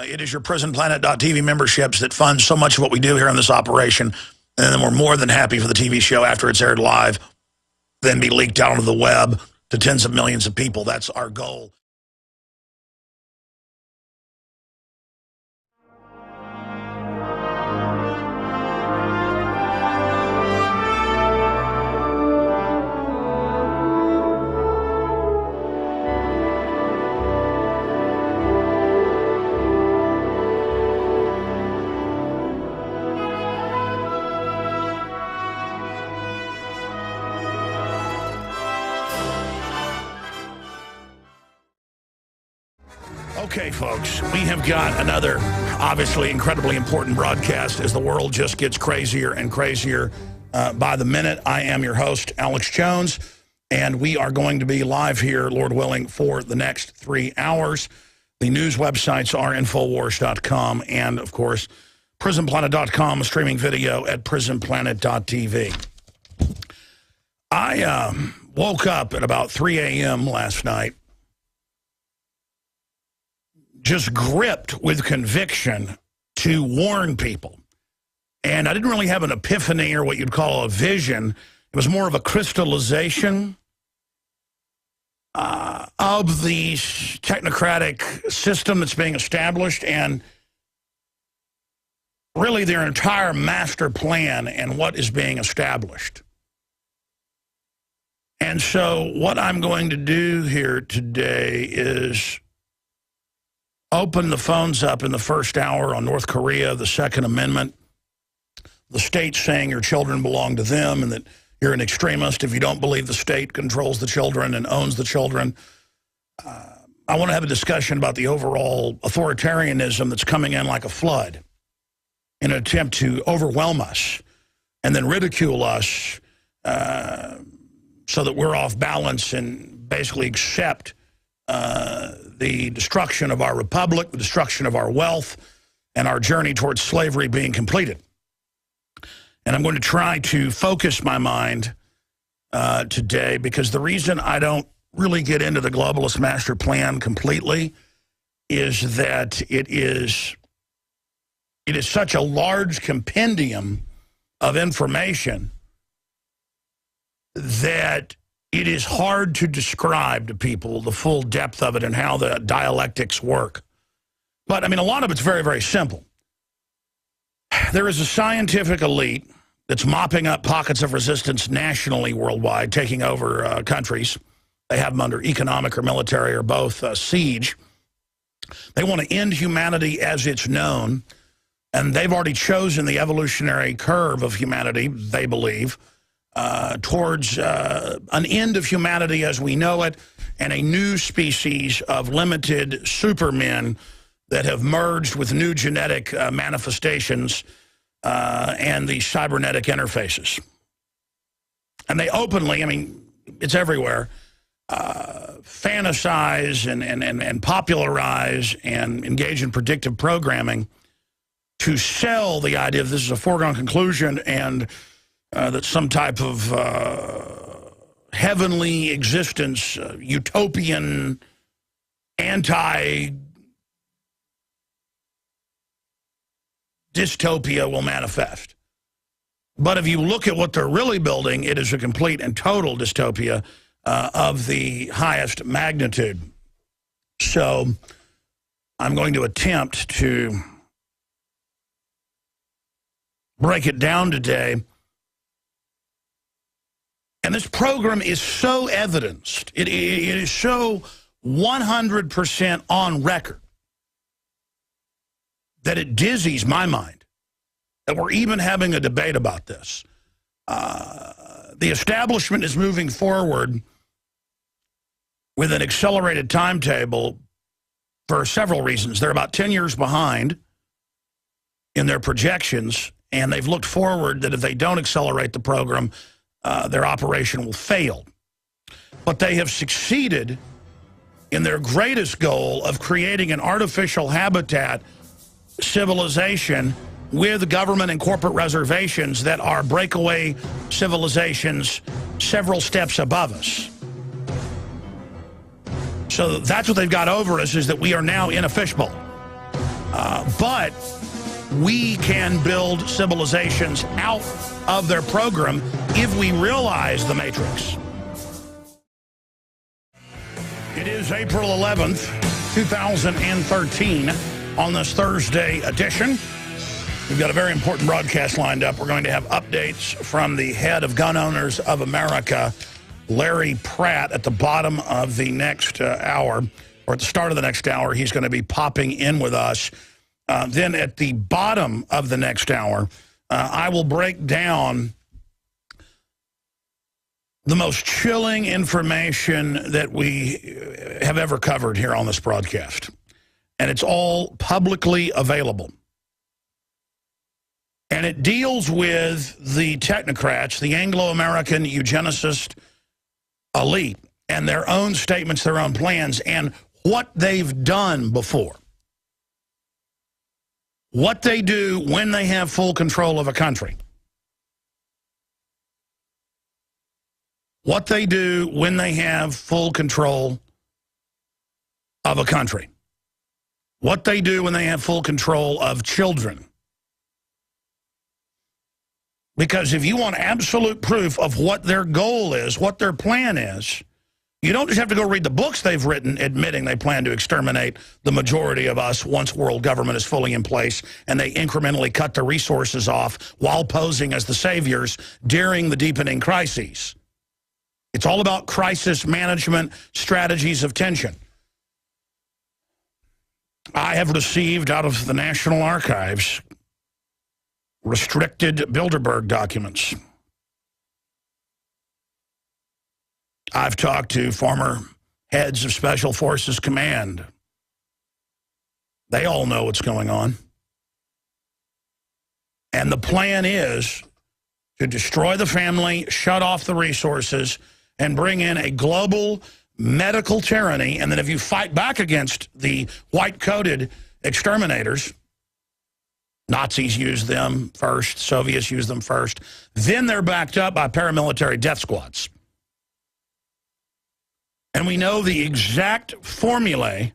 It is your prisonplanet.tv memberships that fund so much of what we do here on this operation. And then we're more than happy for the TV show after it's aired live, then be leaked out onto the web to tens of millions of people. That's our goal. Okay, folks, we have got another obviously incredibly important broadcast as the world just gets crazier and crazier by the minute. I am your host, Alex Jones, and we are going to be live here, Lord willing, for the next 3 hours. The news websites are Infowars.com and, of course, PrisonPlanet.com, streaming video at PrisonPlanet.tv. I woke up at about 3 a.m. last night, just gripped with conviction to warn people. And I didn't really have an epiphany or what you'd call a vision. It was more of a crystallization of the technocratic system that's being established and really their entire master plan and what is being established. And so what I'm going to do here today is open the phones up in the first hour on North Korea, the Second Amendment, the state saying your children belong to them and that you're an extremist if you don't believe the state controls the children and owns the children. I want to have a discussion about the overall authoritarianism that's coming in like a flood in an attempt to overwhelm us and then ridicule us so that we're off balance and basically accept the destruction of our republic, the destruction of our wealth, and our journey towards slavery being completed. And I'm going to try to focus my mind today because the reason I don't really get into the globalist master plan completely is that it is such a large compendium of information that it is hard to describe to people the full depth of it and how the dialectics work. But, I mean, a lot of it's very, very simple. There is a scientific elite that's mopping up pockets of resistance nationally, worldwide, taking over countries. They have them under economic or military or both siege. They want to end humanity as it's known, and they've already chosen the evolutionary curve of humanity, they believe, towards an end of humanity as we know it and a new species of limited supermen that have merged with new genetic manifestations and the cybernetic interfaces. And they openly, I mean, it's everywhere, fantasize and popularize and engage in predictive programming to sell the idea that this is a foregone conclusion and that some type of heavenly existence, utopian, anti-dystopia will manifest. But if you look at what they're really building, it is a complete and total dystopia of the highest magnitude. So I'm going to attempt to break it down today. And this program is so evidenced, it is so 100% on record that it dizzies my mind that we're even having a debate about this. The establishment is moving forward with an accelerated timetable for several reasons. They're about 10 years behind in their projections, and they've looked forward that if they don't accelerate the program, their operation will fail. But they have succeeded in their greatest goal of creating an artificial habitat civilization with government and corporate reservations that are breakaway civilizations several steps above us. So that's what they've got over us, is that we are now in a fishbowl. But we can build civilizations out of their program if we realize the matrix. It is April 11th, 2013, on this Thursday edition. We've got a very important broadcast lined up. We're going to have updates from the head of Gun Owners of America, Larry Pratt, at the bottom of the next hour, or at the start of the next hour. He's going to be popping in with us. Then at the bottom of the next hour, I will break down the most chilling information that we have ever covered here on this broadcast. And it's all publicly available. And it deals with the technocrats, the Anglo-American eugenicist elite, and their own statements, their own plans, and what they've done before. What they do when they have full control of a country. What they do when they have full control of a country. What they do when they have full control of children. Because if you want absolute proof of what their goal is, what their plan is, you don't just have to go read the books they've written admitting they plan to exterminate the majority of us once world government is fully in place, and they incrementally cut the resources off while posing as the saviors during the deepening crises. It's all about crisis management, strategies of tension. I have received out of the National Archives restricted Bilderberg documents. I've talked to former heads of Special Forces Command. They all know what's going on. And the plan is to destroy the family, shut off the resources, and bring in a global medical tyranny. And then if you fight back against the white-coated exterminators, Nazis used them first, Soviets used them first, then they're backed up by paramilitary death squads. And we know the exact formulae,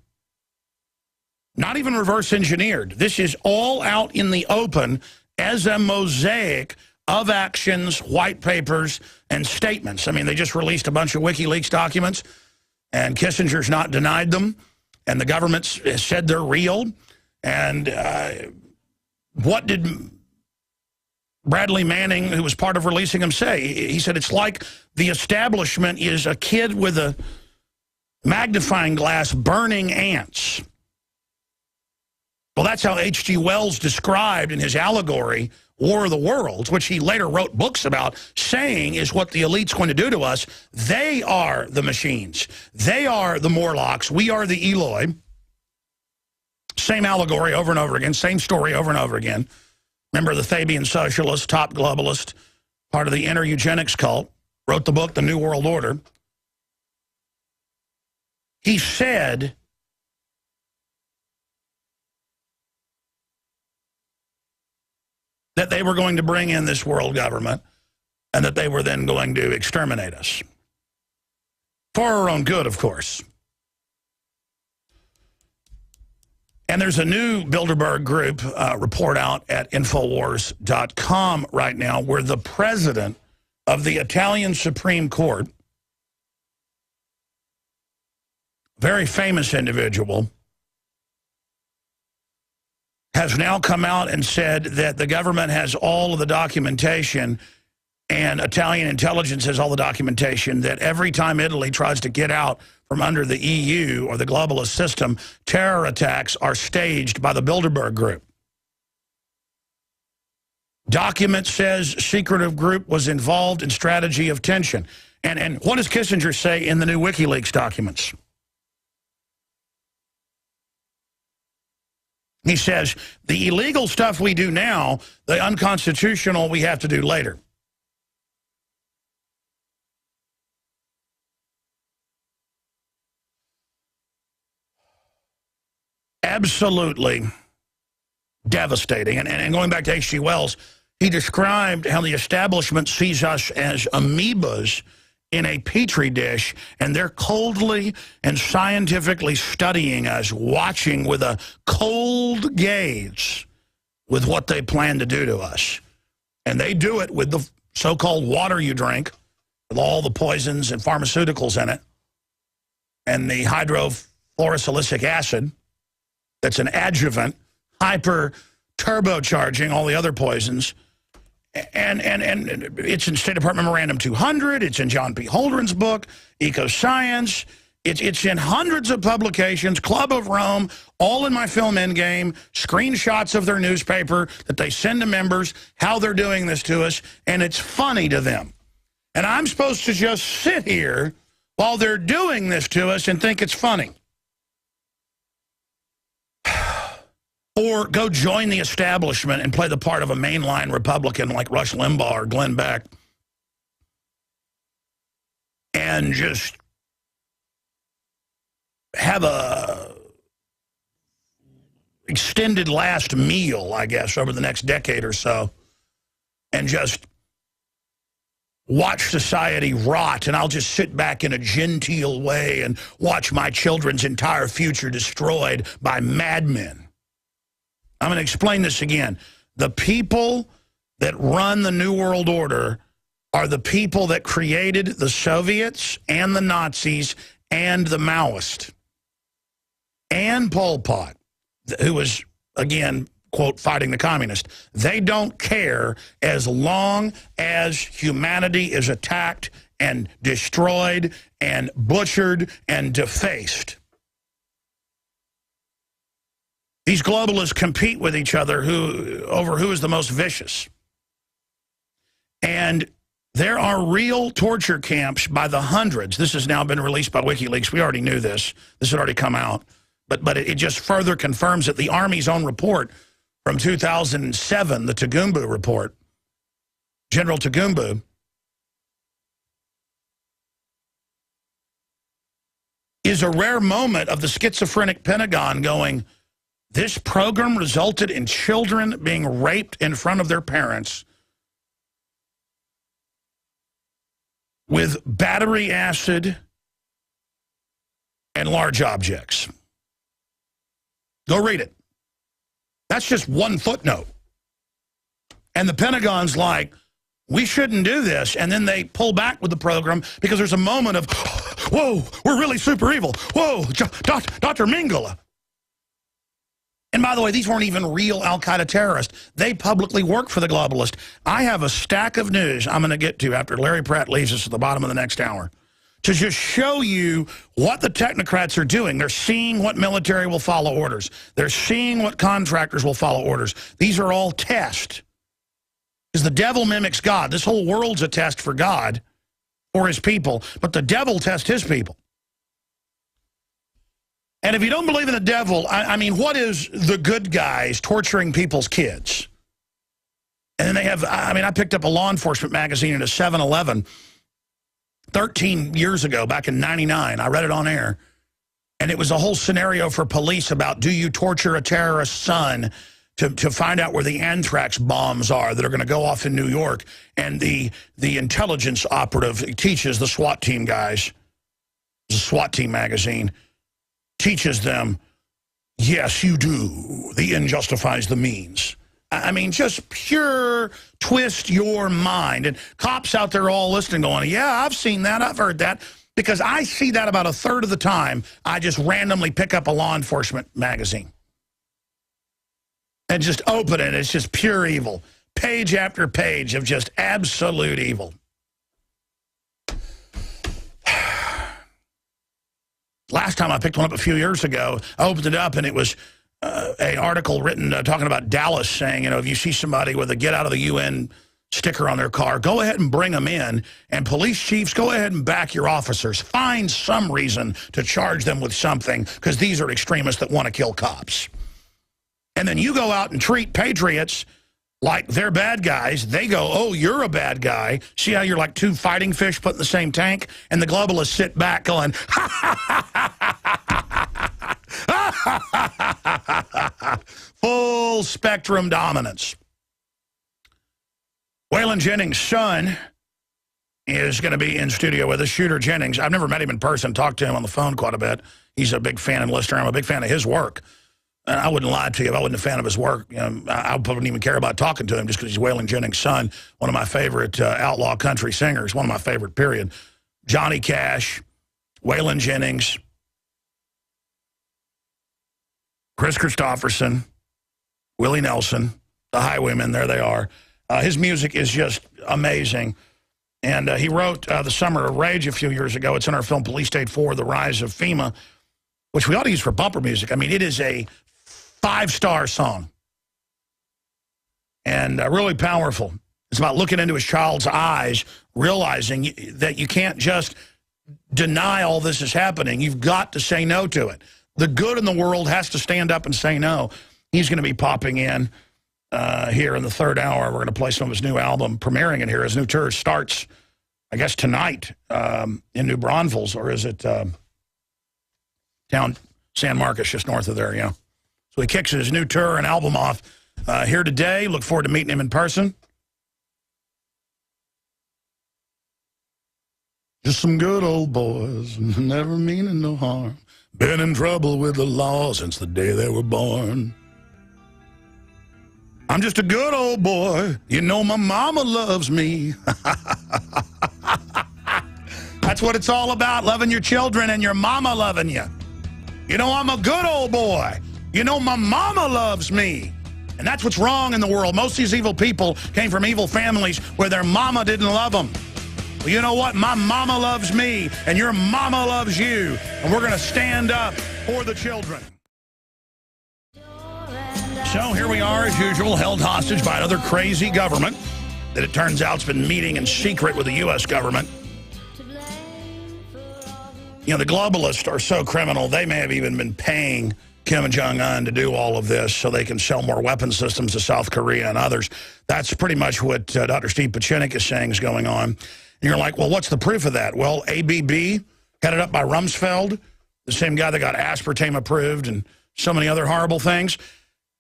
not even reverse engineered. This is all out in the open as a mosaic of actions, white papers, and statements. I mean, they just released a bunch of WikiLeaks documents, and Kissinger's not denied them, and the government said they're real. And what did Bradley Manning, who was part of releasing them, say? He said it's like the establishment is a kid with a magnifying glass burning ants. Well, that's how H.G. Wells described in his allegory, War of the Worlds, which he later wrote books about, saying is what the elite's going to do to us. They are the machines. They are the Morlocks. We are the Eloi. Same allegory over and over again, same story over and over again. Remember the Fabian socialist, top globalist, part of the inner eugenics cult, wrote the book, The New World Order. He said that they were going to bring in this world government and that they were then going to exterminate us. For our own good, of course. And there's a new Bilderberg Group report out at Infowars.com right now where the president of the Italian Supreme Court, very famous individual, has now come out and said that the government has all of the documentation and Italian intelligence has all the documentation that every time Italy tries to get out from under the EU or the globalist system, terror attacks are staged by the Bilderberg Group. Document says secretive group was involved in strategy of tension. And what does Kissinger say in the new WikiLeaks documents? He says, the illegal stuff we do now, the unconstitutional we have to do later. Absolutely devastating. And going back to H.G. Wells, he described how the establishment sees us as amoebas in a petri dish, and they're coldly and scientifically studying us, watching with a cold gaze with what they plan to do to us. And they do it with the so-called water you drink, with all the poisons and pharmaceuticals in it, and the hydrofluorosilicic acid that's an adjuvant, turbocharging all the other poisons. And it's in State Department Memorandum 200. It's in John P. Holdren's book, Ecoscience. It's in hundreds of publications, Club of Rome, all in my film Endgame, screenshots of their newspaper that they send to members, how they're doing this to us, and it's funny to them. And I'm supposed to just sit here while they're doing this to us and think it's funny. Or go join the establishment and play the part of a mainline Republican like Rush Limbaugh or Glenn Beck and just have a extended last meal, I guess, over the next decade or so, and just watch society rot, and I'll just sit back in a genteel way and watch my children's entire future destroyed by madmen. I'm going to explain this again. The people that run the New World Order are the people that created the Soviets and the Nazis and the Maoists and Pol Pot, who was, again, quote, fighting the communists. They don't care as long as humanity is attacked and destroyed and butchered and defaced. These globalists compete with each other over who is the most vicious. And there are real torture camps by the hundreds. This has now been released by WikiLeaks. We already knew this. This had already come out. But it just further confirms it. The Army's own report from 2007, the Tagumbu report, General Tagumbu, is a rare moment of the schizophrenic Pentagon going, this program resulted in children being raped in front of their parents with battery acid and large objects. Go read it. That's just one footnote. And the Pentagon's like, we shouldn't do this. And then they pull back with the program because there's a moment of, whoa, we're really super evil. Whoa, Dr. Mengele. And by the way, these weren't even real al-Qaeda terrorists. They publicly work for the globalists. I have a stack of news I'm going to get to after Larry Pratt leaves us at the bottom of the next hour to just show you what the technocrats are doing. They're seeing what military will follow orders. They're seeing what contractors will follow orders. These are all tests. Because the devil mimics God. This whole world's a test for God or his people, but the devil tests his people. And if you don't believe in the devil, I mean, what is the good guys torturing people's kids? And then they have, I mean, I picked up a law enforcement magazine at a 7-Eleven 13 years ago, back in '99. I read it on air. And it was a whole scenario for police about, do you torture a terrorist's son to find out where the anthrax bombs are that are going to go off in New York? And the intelligence operative teaches the SWAT team guys, the SWAT team magazine, teaches them, yes, you do. The end justifies the means. I mean, just pure twist your mind. And cops out there all listening going, yeah, I've seen that, I've heard that. Because I see that about a third of the time. I just randomly pick up a law enforcement magazine and just open it. It's just pure evil. Page after page of just absolute evil. Last time I picked one up a few years ago, I opened it up and it was an article written talking about Dallas saying, you know, if you see somebody with a get out of the UN sticker on their car, go ahead and bring them in. And police chiefs, go ahead and back your officers. Find some reason to charge them with something because these are extremists that want to kill cops. And then you go out and treat patriots like they're bad guys. They go, oh, you're a bad guy. See how you're like two fighting fish put in the same tank? And the globalists sit back going, ha, ha, ha, ha, ha, ha, ha. Full spectrum dominance. Waylon Jennings' son is going to be in studio with us, Shooter Jennings. I've never met him in person, talked to him on the phone quite a bit. He's a big fan and listener. I'm a big fan of his work. And I wouldn't lie to you if I wasn't a fan of his work. You know, I wouldn't even care about talking to him just because he's Waylon Jennings' son, one of my favorite outlaw country singers, one of my favorite, period. Johnny Cash, Waylon Jennings, Chris Christopherson, Willie Nelson, the Highwaymen, there they are. His music is just amazing. And he wrote The Summer of Rage a few years ago. It's in our film Police State 4, The Rise of FEMA, which we ought to use for bumper music. I mean, it is a 5-star song. And really powerful. It's about looking into his child's eyes, realizing that you can't just deny all this is happening. You've got to say no to it. The good in the world has to stand up and say no. He's going to be popping in here in the third hour. We're going to play some of his new album, premiering it here. His new tour starts, I guess, tonight in New Braunfels, or is it down San Marcos, just north of there, yeah. So he kicks his new tour and album off here today. Look forward to meeting him in person. Just some good old boys, never meaning no harm. Been in trouble with the law since the day they were born. I'm just a good old boy. You know my mama loves me. That's what it's all about, loving your children and your mama loving you. You know, I'm a good old boy. You know my mama loves me. And that's what's wrong in the world. Most of these evil people came from evil families where their mama didn't love them. Well, you know what? My mama loves me, and your mama loves you. And we're going to stand up for the children. So here we are, as usual, held hostage by another crazy government that it turns out has been meeting in secret with the U.S. government. You know, the globalists are so criminal, they may have even been paying Kim Jong-un to do all of this so they can sell more weapon systems to South Korea and others. That's pretty much what Dr. Steve Pachinik is saying is going on. And you're like, well, what's the proof of that? Well, ABB, headed up by Rumsfeld, the same guy that got aspartame approved and so many other horrible things,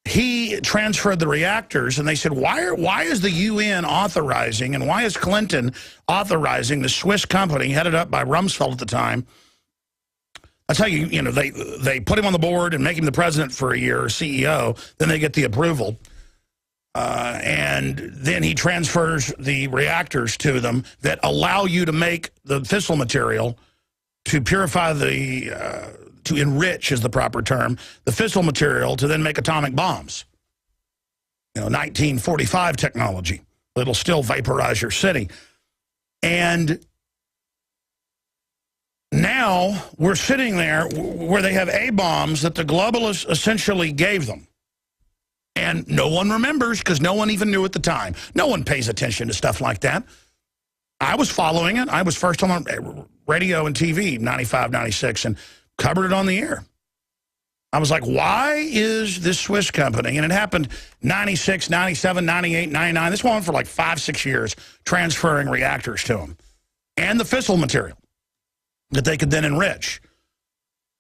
he transferred the reactors, and they said, why is the UN authorizing, and why is Clinton authorizing the Swiss company headed up by Rumsfeld at the time? That's how you know, they put him on the board and make him the president for a year, or CEO, then they get the approval. And then he transfers the reactors to them that allow you to make the fissile material to purify the, to enrich is the proper term, the fissile material to then make atomic bombs. You know, 1945 technology. It'll still vaporize your city. And now we're sitting there where they have A-bombs that the globalists essentially gave them. And no one remembers because no one even knew at the time. No one pays attention to stuff like that. I was following it. I was first on radio and TV, 95, 96, and covered it on the air. I was like, why is this Swiss company, and it happened 96, 97, 98, 99, this went on for like 5, 6 years, transferring reactors to them, and the fissile material that they could then enrich.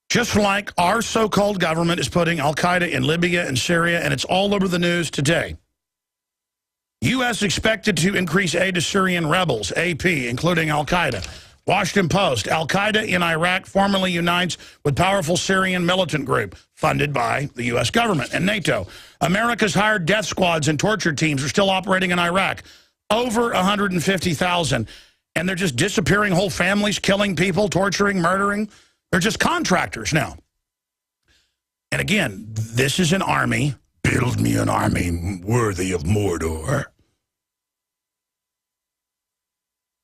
Just like our so-called government is putting al-Qaeda in Libya and Syria, and it's all over the news today. U.S. expected to increase aid to Syrian rebels, AP, including al-Qaeda. Washington Post, al-Qaeda in Iraq formally unites with powerful Syrian militant group funded by the U.S. government and NATO. America's hired death squads and torture teams are still operating in Iraq. Over 150,000. And they're just disappearing whole families, killing people, torturing, murdering. They're just contractors now. And again, this is an army. Build me an army worthy of Mordor.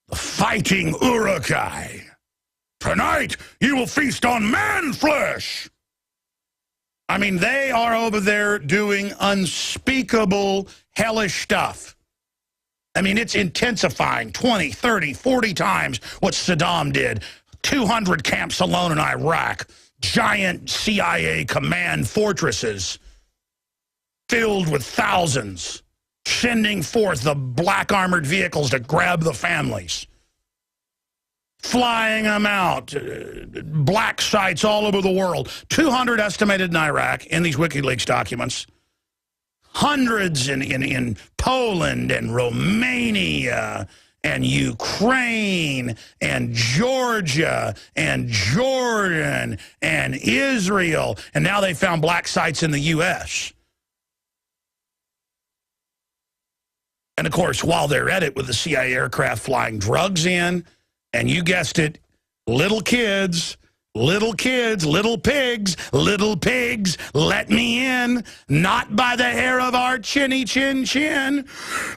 The Fighting Uruk-hai. Tonight, you will feast on man flesh. I mean, they are over there doing unspeakable, hellish stuff. I mean, it's intensifying 20, 30, 40 times what Saddam did. 200 camps alone in Iraq. Giant CIA command fortresses filled with thousands, sending forth the black armored vehicles to grab the families, flying them out, black sites all over the world. 200 estimated in Iraq in these WikiLeaks documents. Hundreds in Poland and Romania and Ukraine and Georgia and Jordan and Israel, and now they found black sites in the U.S. And, of course, while they're at it with the CIA aircraft flying drugs in, and you guessed it, little kids, little pigs, let me in, not by the hair of our chinny chin chin,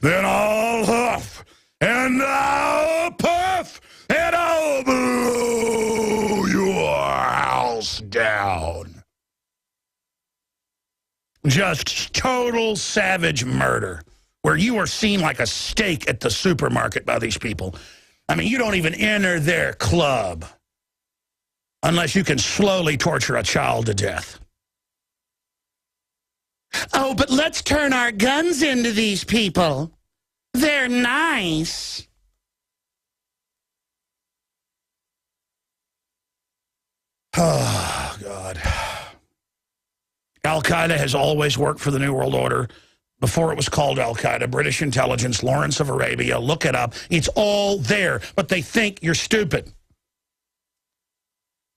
then I'll huff, and I'll puff, and I'll blow your house down. Just total savage murder, where you are seen like a steak at the supermarket by these people. I mean, you don't even enter their club unless you can slowly torture a child to death. Oh, but let's turn our guns into these people. They're nice. Oh, God. Al-Qaeda has always worked for the New World Order. Before it was called Al-Qaeda, British intelligence, Lawrence of Arabia, look it up. It's all there, but they think you're stupid.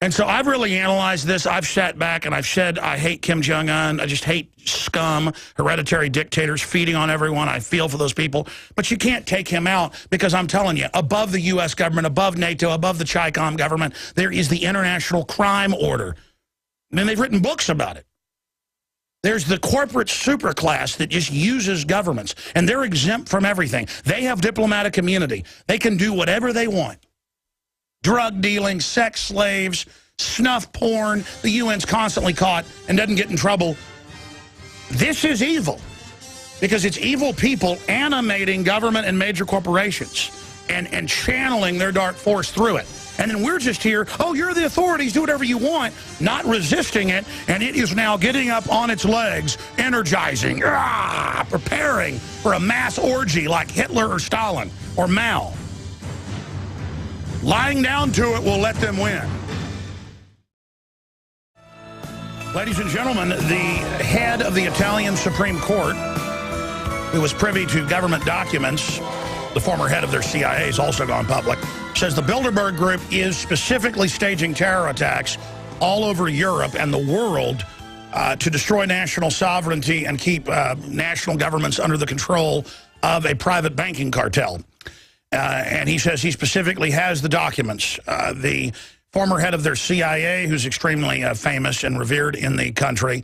And so I've really analyzed this. I've sat back and I've said I hate Kim Jong-un. I just hate scum, hereditary dictators feeding on everyone. I feel for those people. But you can't take him out because I'm telling you, above the U.S. government, above NATO, above the CHICOM government, there is the International Crime Order. And they've written books about it. There's the corporate superclass that just uses governments, and they're exempt from everything. They have diplomatic immunity. They can do whatever they want. Drug dealing, sex slaves, snuff porn. The UN's constantly caught and doesn't get in trouble. This is evil because it's evil people animating government and major corporations and channeling their dark force through it. And then we're just here, oh, you're the authorities, do whatever you want, not resisting it, and it is now getting up on its legs, energizing, preparing for a mass orgy like Hitler or Stalin or Mao. Lying down to it will let them win. Ladies and gentlemen, the head of the Italian Supreme Court, who was privy to government documents, the former head of their CIA has also gone public, says the Bilderberg Group is specifically staging terror attacks all over Europe and the world to destroy national sovereignty and keep national governments under the control of a private banking cartel. And he says he specifically has the documents. The former head of their CIA, who's extremely famous and revered in the country,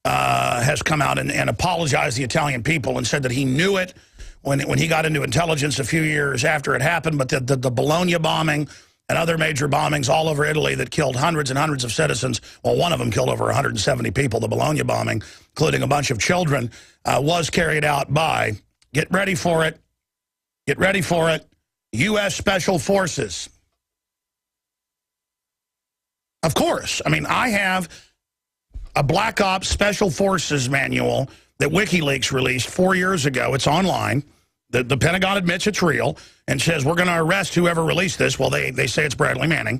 has come out and apologized to the Italian people and said that he knew it when he got into intelligence a few years after it happened, but the Bologna bombing and other major bombings all over Italy that killed hundreds and hundreds of citizens, well, one of them killed over 170 people, the Bologna bombing, including a bunch of children, was carried out by, get ready for it, U.S. Special Forces. Of course. I mean, I have a Black Ops Special Forces manual that WikiLeaks released 4 years ago. It's online. The Pentagon admits it's real and says we're going to arrest whoever released this. Well, they say it's Bradley Manning.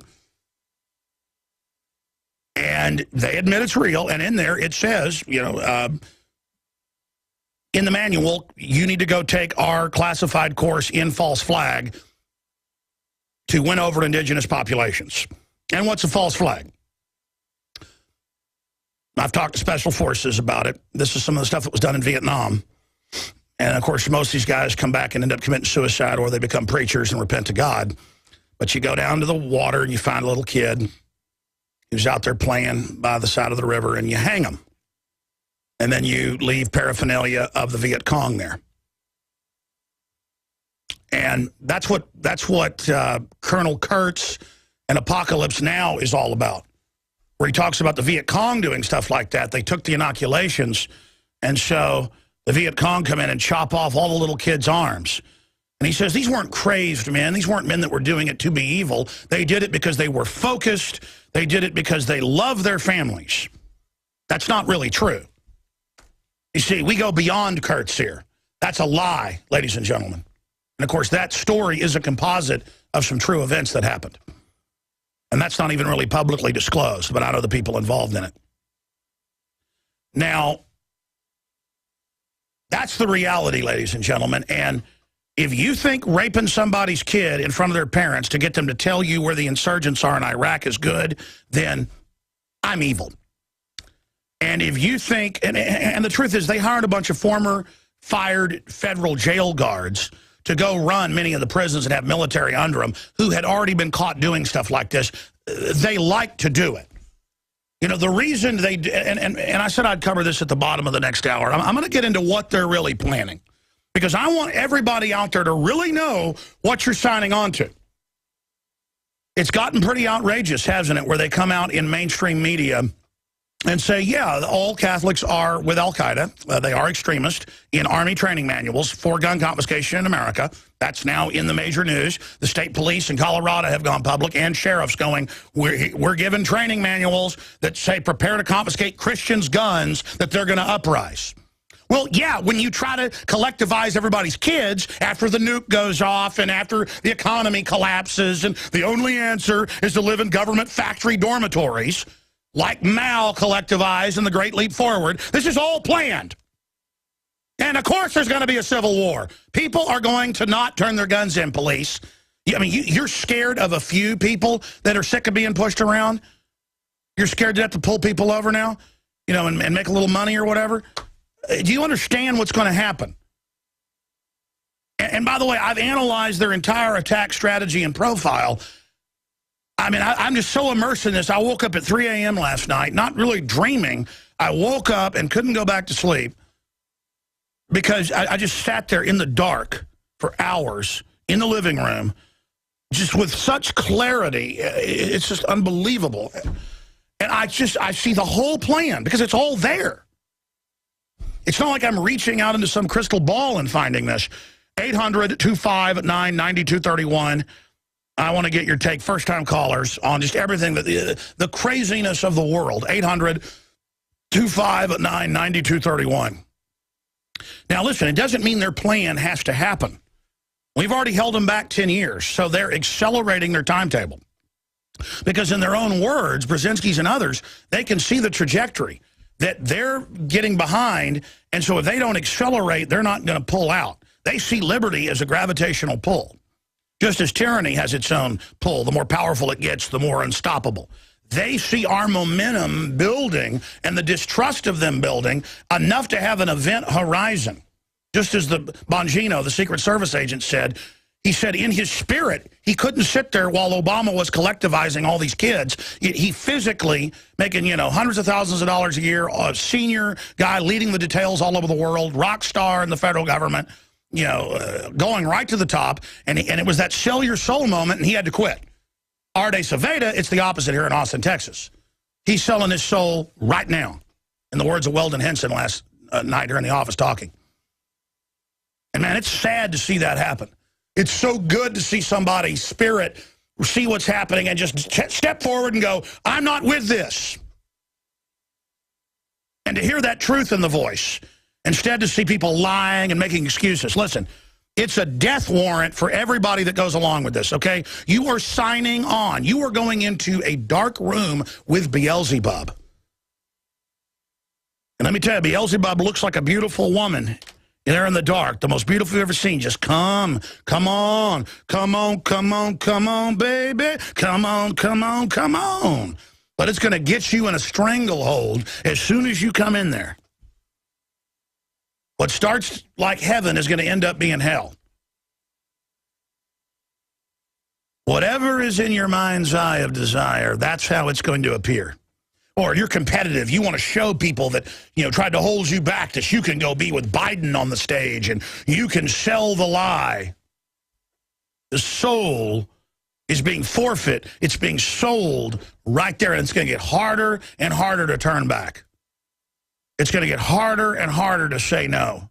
And they admit it's real. And in there it says, you know, in the manual, you need to go take our classified course in false flag to win over indigenous populations. And what's a false flag? I've talked to Special Forces about it. This is some of the stuff that was done in Vietnam. And, of course, most of these guys come back and end up committing suicide or they become preachers and repent to God. But you go down to the water and you find a little kid who's out there playing by the side of the river and you hang him. And then you leave paraphernalia of the Viet Cong there. And that's what Colonel Kurtz and Apocalypse Now is all about. Where he talks about the Viet Cong doing stuff like that. They took the inoculations, and so the Viet Cong come in and chop off all the little kids' arms. And he says these weren't crazed men. These weren't men that were doing it to be evil. They did it because they were focused. They did it because they love their families. That's not really true. You see, we go beyond Kurtz here. That's a lie, ladies and gentlemen. And, of course, that story is a composite of some true events that happened. And that's not even really publicly disclosed, but I know the people involved in it. Now, that's the reality, ladies and gentlemen. And If you think raping somebody's kid in front of their parents to get them to tell you where the insurgents are in Iraq is good, then I'm evil. And if you think, and the truth is they hired a bunch of former fired federal jail guards to go run many of the prisons that have military under them who had already been caught doing stuff like this. They like to do it. You know, the reason they, and I said I'd cover this at the bottom of the next hour. I'm going to get into what they're really planning. Because I want everybody out there to really know what you're signing on to. It's gotten pretty outrageous, hasn't it, where they come out in mainstream media and say, yeah, all Catholics are with al-Qaeda. They are extremists in Army training manuals for gun confiscation in America. That's now in the major news. The state police in Colorado have gone public, and sheriffs going, we're given training manuals that say prepare to confiscate Christians' guns that they're going to uprise. Well, yeah, when you try to collectivize everybody's kids after the nuke goes off and after the economy collapses and the only answer is to live in government factory dormitories, like Mao collectivized in the Great Leap Forward, this is all planned. And, of course, there's going to be a civil war. People are going to not turn their guns in, police. I mean, you're scared of a few people that are sick of being pushed around? You're scared to have to pull people over now, you know, and make a little money or whatever? Do you understand what's going to happen? And by the way, I've analyzed their entire attack strategy and profile. I mean, I'm just so immersed in this. I woke up at 3 a.m. last night, not really dreaming. I woke up and couldn't go back to sleep because I just sat there in the dark for hours in the living room, just with such clarity. It's just unbelievable. And I see the whole plan because it's all there. It's not like I'm reaching out into some crystal ball and finding this. 800-259-9231. I want to get your take, first-time callers, on just everything, the craziness of the world. 800-259-9231. Now, listen, it doesn't mean their plan has to happen. We've already held them back 10 years, so they're accelerating their timetable. Because in their own words, Brzezinski's and others, they can see the trajectory that they're getting behind, and so if they don't accelerate, they're not going to pull out. They see liberty as a gravitational pull. Just as tyranny has its own pull, the more powerful it gets, the more unstoppable. They see our momentum building and the distrust of them building enough to have an event horizon. Just as the Bongino, the Secret Service agent, said, he said in his spirit, he couldn't sit there while Obama was collectivizing all these kids. He physically making, you know, hundreds of thousands of dollars a year, a senior guy leading the details all over the world, rock star in the federal government, you know, going right to the top. And it was that sell your soul moment, and he had to quit. Arde Saveda, it's the opposite here in Austin, Texas. He's selling his soul right now, in the words of Weldon Henson last night here in the office talking. And, man, it's sad to see that happen. It's so good to see somebody's spirit see what's happening and just step forward and go, I'm not with this. And to hear that truth in the voice, instead to see people lying and making excuses. Listen, it's a death warrant for everybody that goes along with this, okay? You are signing on. You are going into a dark room with Beelzebub. And let me tell you, Beelzebub looks like a beautiful woman. There in the dark, the most beautiful you've ever seen. Just come on, come on, come on, come on, baby. Come on, come on, come on. But it's going to get you in a stranglehold as soon as you come in there. What starts like heaven is going to end up being hell. Whatever is in your mind's eye of desire, that's how it's going to appear. Or you're competitive. You want to show people that, you know, tried to hold you back, that you can go be with Biden on the stage and you can sell the lie. The soul is being forfeit. It's being sold right there, and it's going to get harder and harder to turn back. It's going to get harder and harder to say no.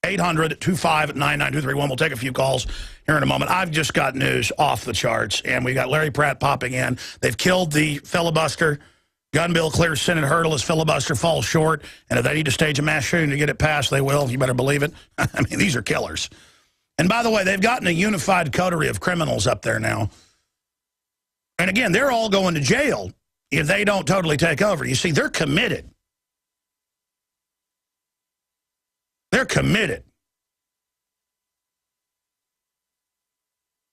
800-259-9231. We'll take a few calls here in a moment. I've just got news off the charts, and we got Larry Pratt popping in. They've killed the filibuster. Gun bill clears Senate hurdle as filibuster falls short, and if they need to stage a mass shooting to get it passed, they will. You better believe it. I mean, these are killers. And by the way, they've gotten a unified coterie of criminals up there now. And again, they're all going to jail if they don't totally take over. You see, they're committed. They're committed.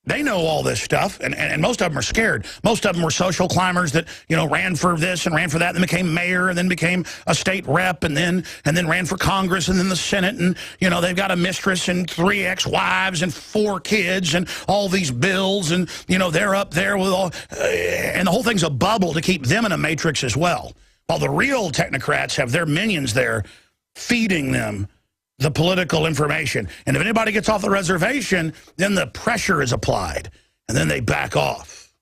They know all this stuff, and most of them are scared. Most of them were social climbers that, you know, ran for this and ran for that, and then became mayor, and then became a state rep, and then ran for Congress, and then the Senate, and, you know, they've got a mistress and 3 ex-wives and 4 kids and all these bills, and, you know, they're up there with all, and the whole thing's a bubble to keep them in a matrix as well. While the real technocrats have their minions there feeding them the political information. And if anybody gets off the reservation, then the pressure is applied. And then they back off.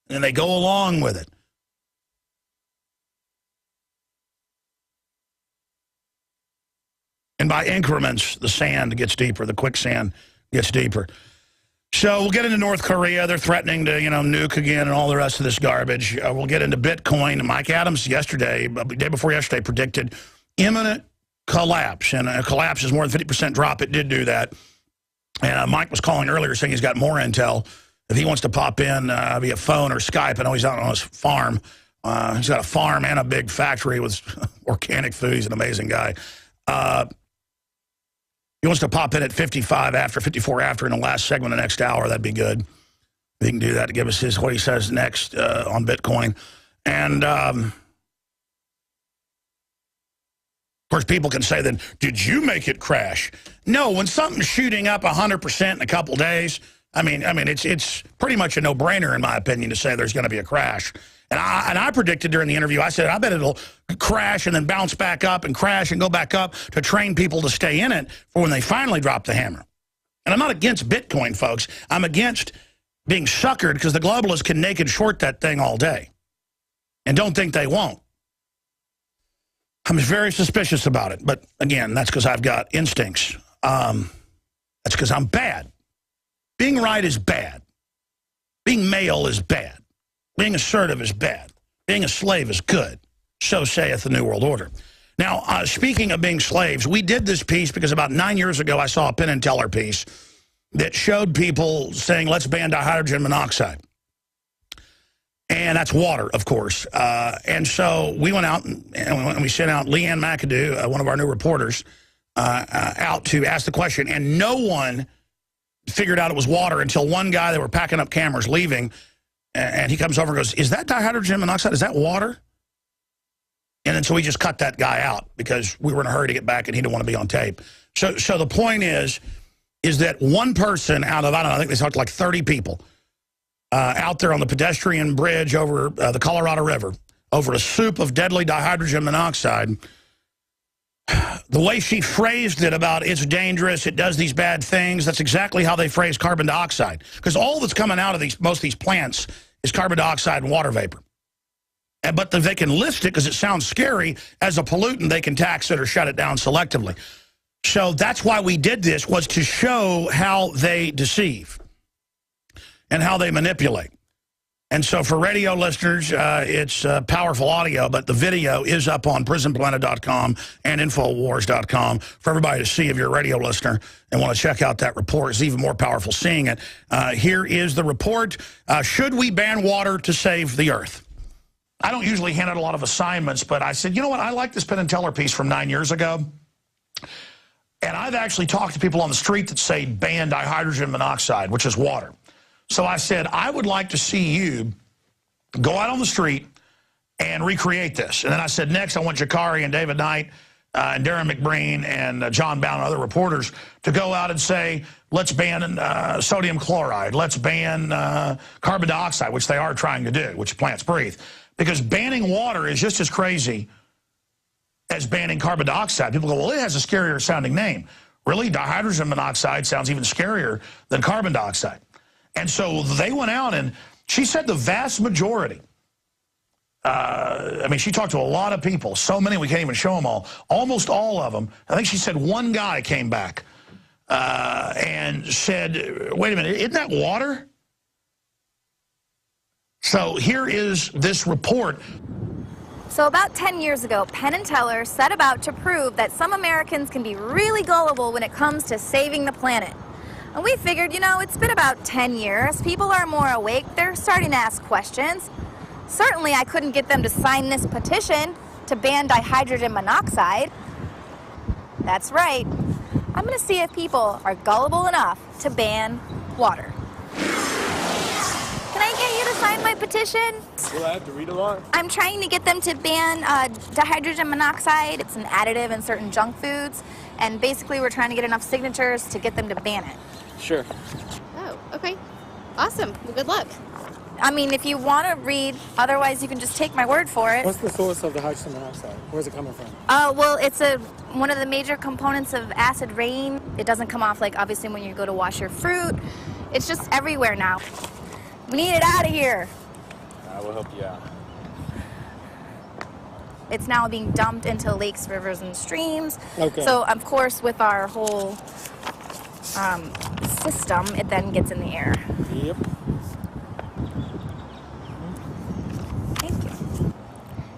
And they go along with it. And by increments, the sand gets deeper. The quicksand gets deeper. So we'll get into North Korea. They're threatening to, you know, nuke again and all the rest of this garbage. We'll get into Bitcoin. Mike Adams yesterday, the day before yesterday, predicted imminent collapse, and a collapse is more than 50% drop. It did do that. And Mike was calling earlier saying he's got more intel. If he wants to pop in via phone or Skype, I know he's out on his farm. He's got a farm and a big factory with organic food. He's an amazing guy. He wants to pop in at 55 after, 54 after in the last segment of the next hour. That'd be good. He can do that to give us what he says next on Bitcoin. And of course, people can say then, did you make it crash? No, when something's shooting up 100% in a couple days, I mean, it's pretty much a no-brainer, in my opinion, to say there's going to be a crash. And I predicted during the interview, I said, I bet it'll crash and then bounce back up and crash and go back up to train people to stay in it for when they finally drop the hammer. And I'm not against Bitcoin, folks. I'm against being suckered because the globalists can naked short that thing all day. And don't think they won't. I'm very suspicious about it. But, again, that's because I've got instincts. That's because I'm bad. Being right is bad. Being male is bad. Being assertive is bad. Being a slave is good. So saith the New World Order. Now, speaking of being slaves, we did this piece because about 9 years ago I saw a Penn and Teller piece that showed people saying, let's ban dihydrogen monoxide. And that's water, of course. And so we went out and we sent out Leanne McAdoo, one of our new reporters, out to ask the question. And no one figured out it was water until one guy, they were packing up cameras, leaving, and he comes over and goes, is that dihydrogen monoxide? Is that water? And then so we just cut that guy out because we were in a hurry to get back and he didn't want to be on tape. So the point is that one person out of, I don't know, I think they talked to like 30 people, out there on the pedestrian bridge over the Colorado River, over a soup of deadly dihydrogen monoxide. The way she phrased it about it's dangerous, it does these bad things, that's exactly how they phrase carbon dioxide. Because all that's coming out of most of these plants is carbon dioxide and water vapor. But they can list it because it sounds scary. As a pollutant, they can tax it or shut it down selectively. So that's why we did this, was to show how they deceive and how they manipulate. And so for radio listeners, it's powerful audio, but the video is up on prisonplanet.com and Infowars.com for everybody to see if you're a radio listener and want to check out that report. It's even more powerful seeing it. Here is the report. Should we ban water to save the earth? I don't usually hand out a lot of assignments, but I said, you know what, I like this Penn and Teller piece from 9 years ago. And I've actually talked to people on the street that say ban dihydrogen monoxide, which is water. So I said, I would like to see you go out on the street and recreate this. And then I said, next, I want Jakari and David Knight and Darren McBreen and John Bound and other reporters to go out and say, let's ban sodium chloride. Let's ban carbon dioxide, which they are trying to do, which plants breathe. Because banning water is just as crazy as banning carbon dioxide. People go, well, it has a scarier sounding name. Really? Dihydrogen monoxide sounds even scarier than carbon dioxide. And so they went out, and she said the vast majority, I mean, she talked to a lot of people, so many we can't even show them all, almost all of them. I think she said one guy came back and said, wait a minute, isn't that water? So here is this report. So about 10 years ago, Penn and Teller set about to prove that some Americans can be really gullible when it comes to saving the planet. And we figured, you know, it's been about 10 years. People are more awake. They're starting to ask questions. Certainly, I couldn't get them to sign this petition to ban dihydrogen monoxide. That's right. I'm going to see if people are gullible enough to ban water. you to sign my petition? Will I have to read along? I'm trying to get them to ban dihydrogen monoxide. It's an additive in certain junk foods. And basically, we're trying to get enough signatures to get them to ban it. Sure. Oh, okay. Awesome. Well, good luck. I mean, if you want to read, otherwise you can just take my word for it. What's the source of the hydrogen monoxide? Where's it coming from? Well, it's one of the major components of acid rain. It doesn't come off, like, obviously when you go to wash your fruit. It's just everywhere now. We need it out of here. I will help you out. It's now being dumped into lakes, rivers, and streams. Okay. So, of course, with our whole system, it then gets in the air. Yep. Thank you.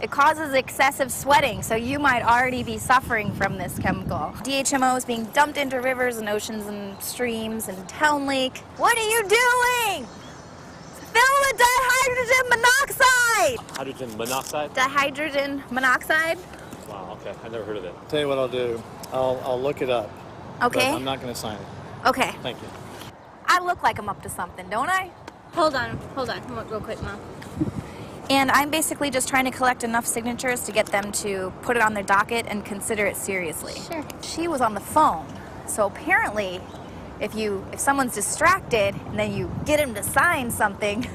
It causes excessive sweating, so you might already be suffering from this chemical. DHMO is being dumped into rivers and oceans and streams and Town Lake. What are you doing? Fill with dihydrogen monoxide! Hydrogen monoxide? Dihydrogen monoxide? Wow, okay. I've never heard of it. Tell you what I'll do. I'll look it up. Okay. But I'm not going to sign it. Okay. Thank you. I look like I'm up to something, don't I? Hold on. Real quick, Mom. And I'm basically just trying to collect enough signatures to get them to put it on their docket and consider it seriously. Sure. She was on the phone, so apparently if someone's distracted and then you get him to sign something,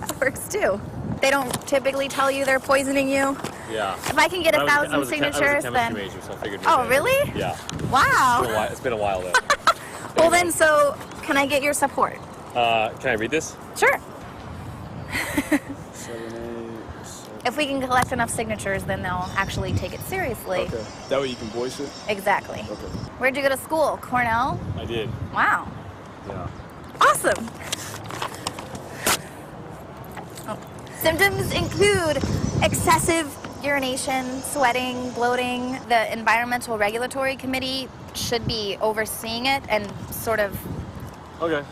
that works too. They don't typically tell you they're poisoning you. Yeah. If I can get 1,000 signatures, I was a then... major, so I figured Oh, really? Yeah. Wow. It's been a while though. Well then, so can I get your support? Can I read this? Sure. 7, 8, If we can collect enough signatures, then they'll actually take it seriously. Okay. That way you can voice it? Exactly. Okay. Where'd you go to school? Cornell? I did. Wow. Yeah. Awesome. Oh. Symptoms include excessive urination, sweating, bloating. The Environmental Regulatory Committee should be overseeing it and sort of... Okay.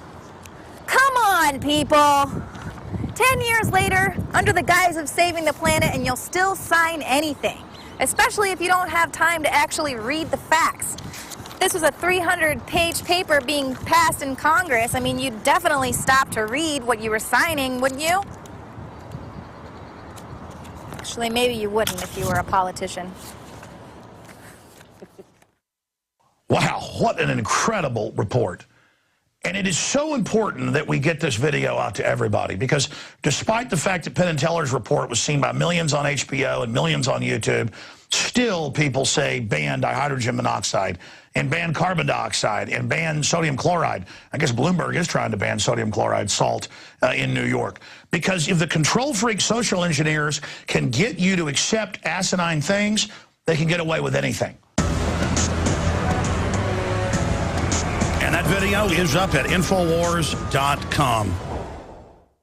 Come on, people! 10 years later, under the guise of saving the planet, and you'll still sign anything, especially if you don't have time to actually read the facts. This was a 300-page paper being passed in Congress. I mean, you'd definitely stop to read what you were signing, wouldn't you? Actually, maybe you wouldn't if you were a politician. Wow, what an incredible report. And it is so important that we get this video out to everybody because despite the fact that Penn & Teller's report was seen by millions on HBO and millions on YouTube, still people say ban dihydrogen monoxide and ban carbon dioxide and ban sodium chloride. I guess Bloomberg is trying to ban sodium chloride salt in New York. Because if the control freak social engineers can get you to accept asinine things, they can get away with anything. And that video is up at Infowars.com.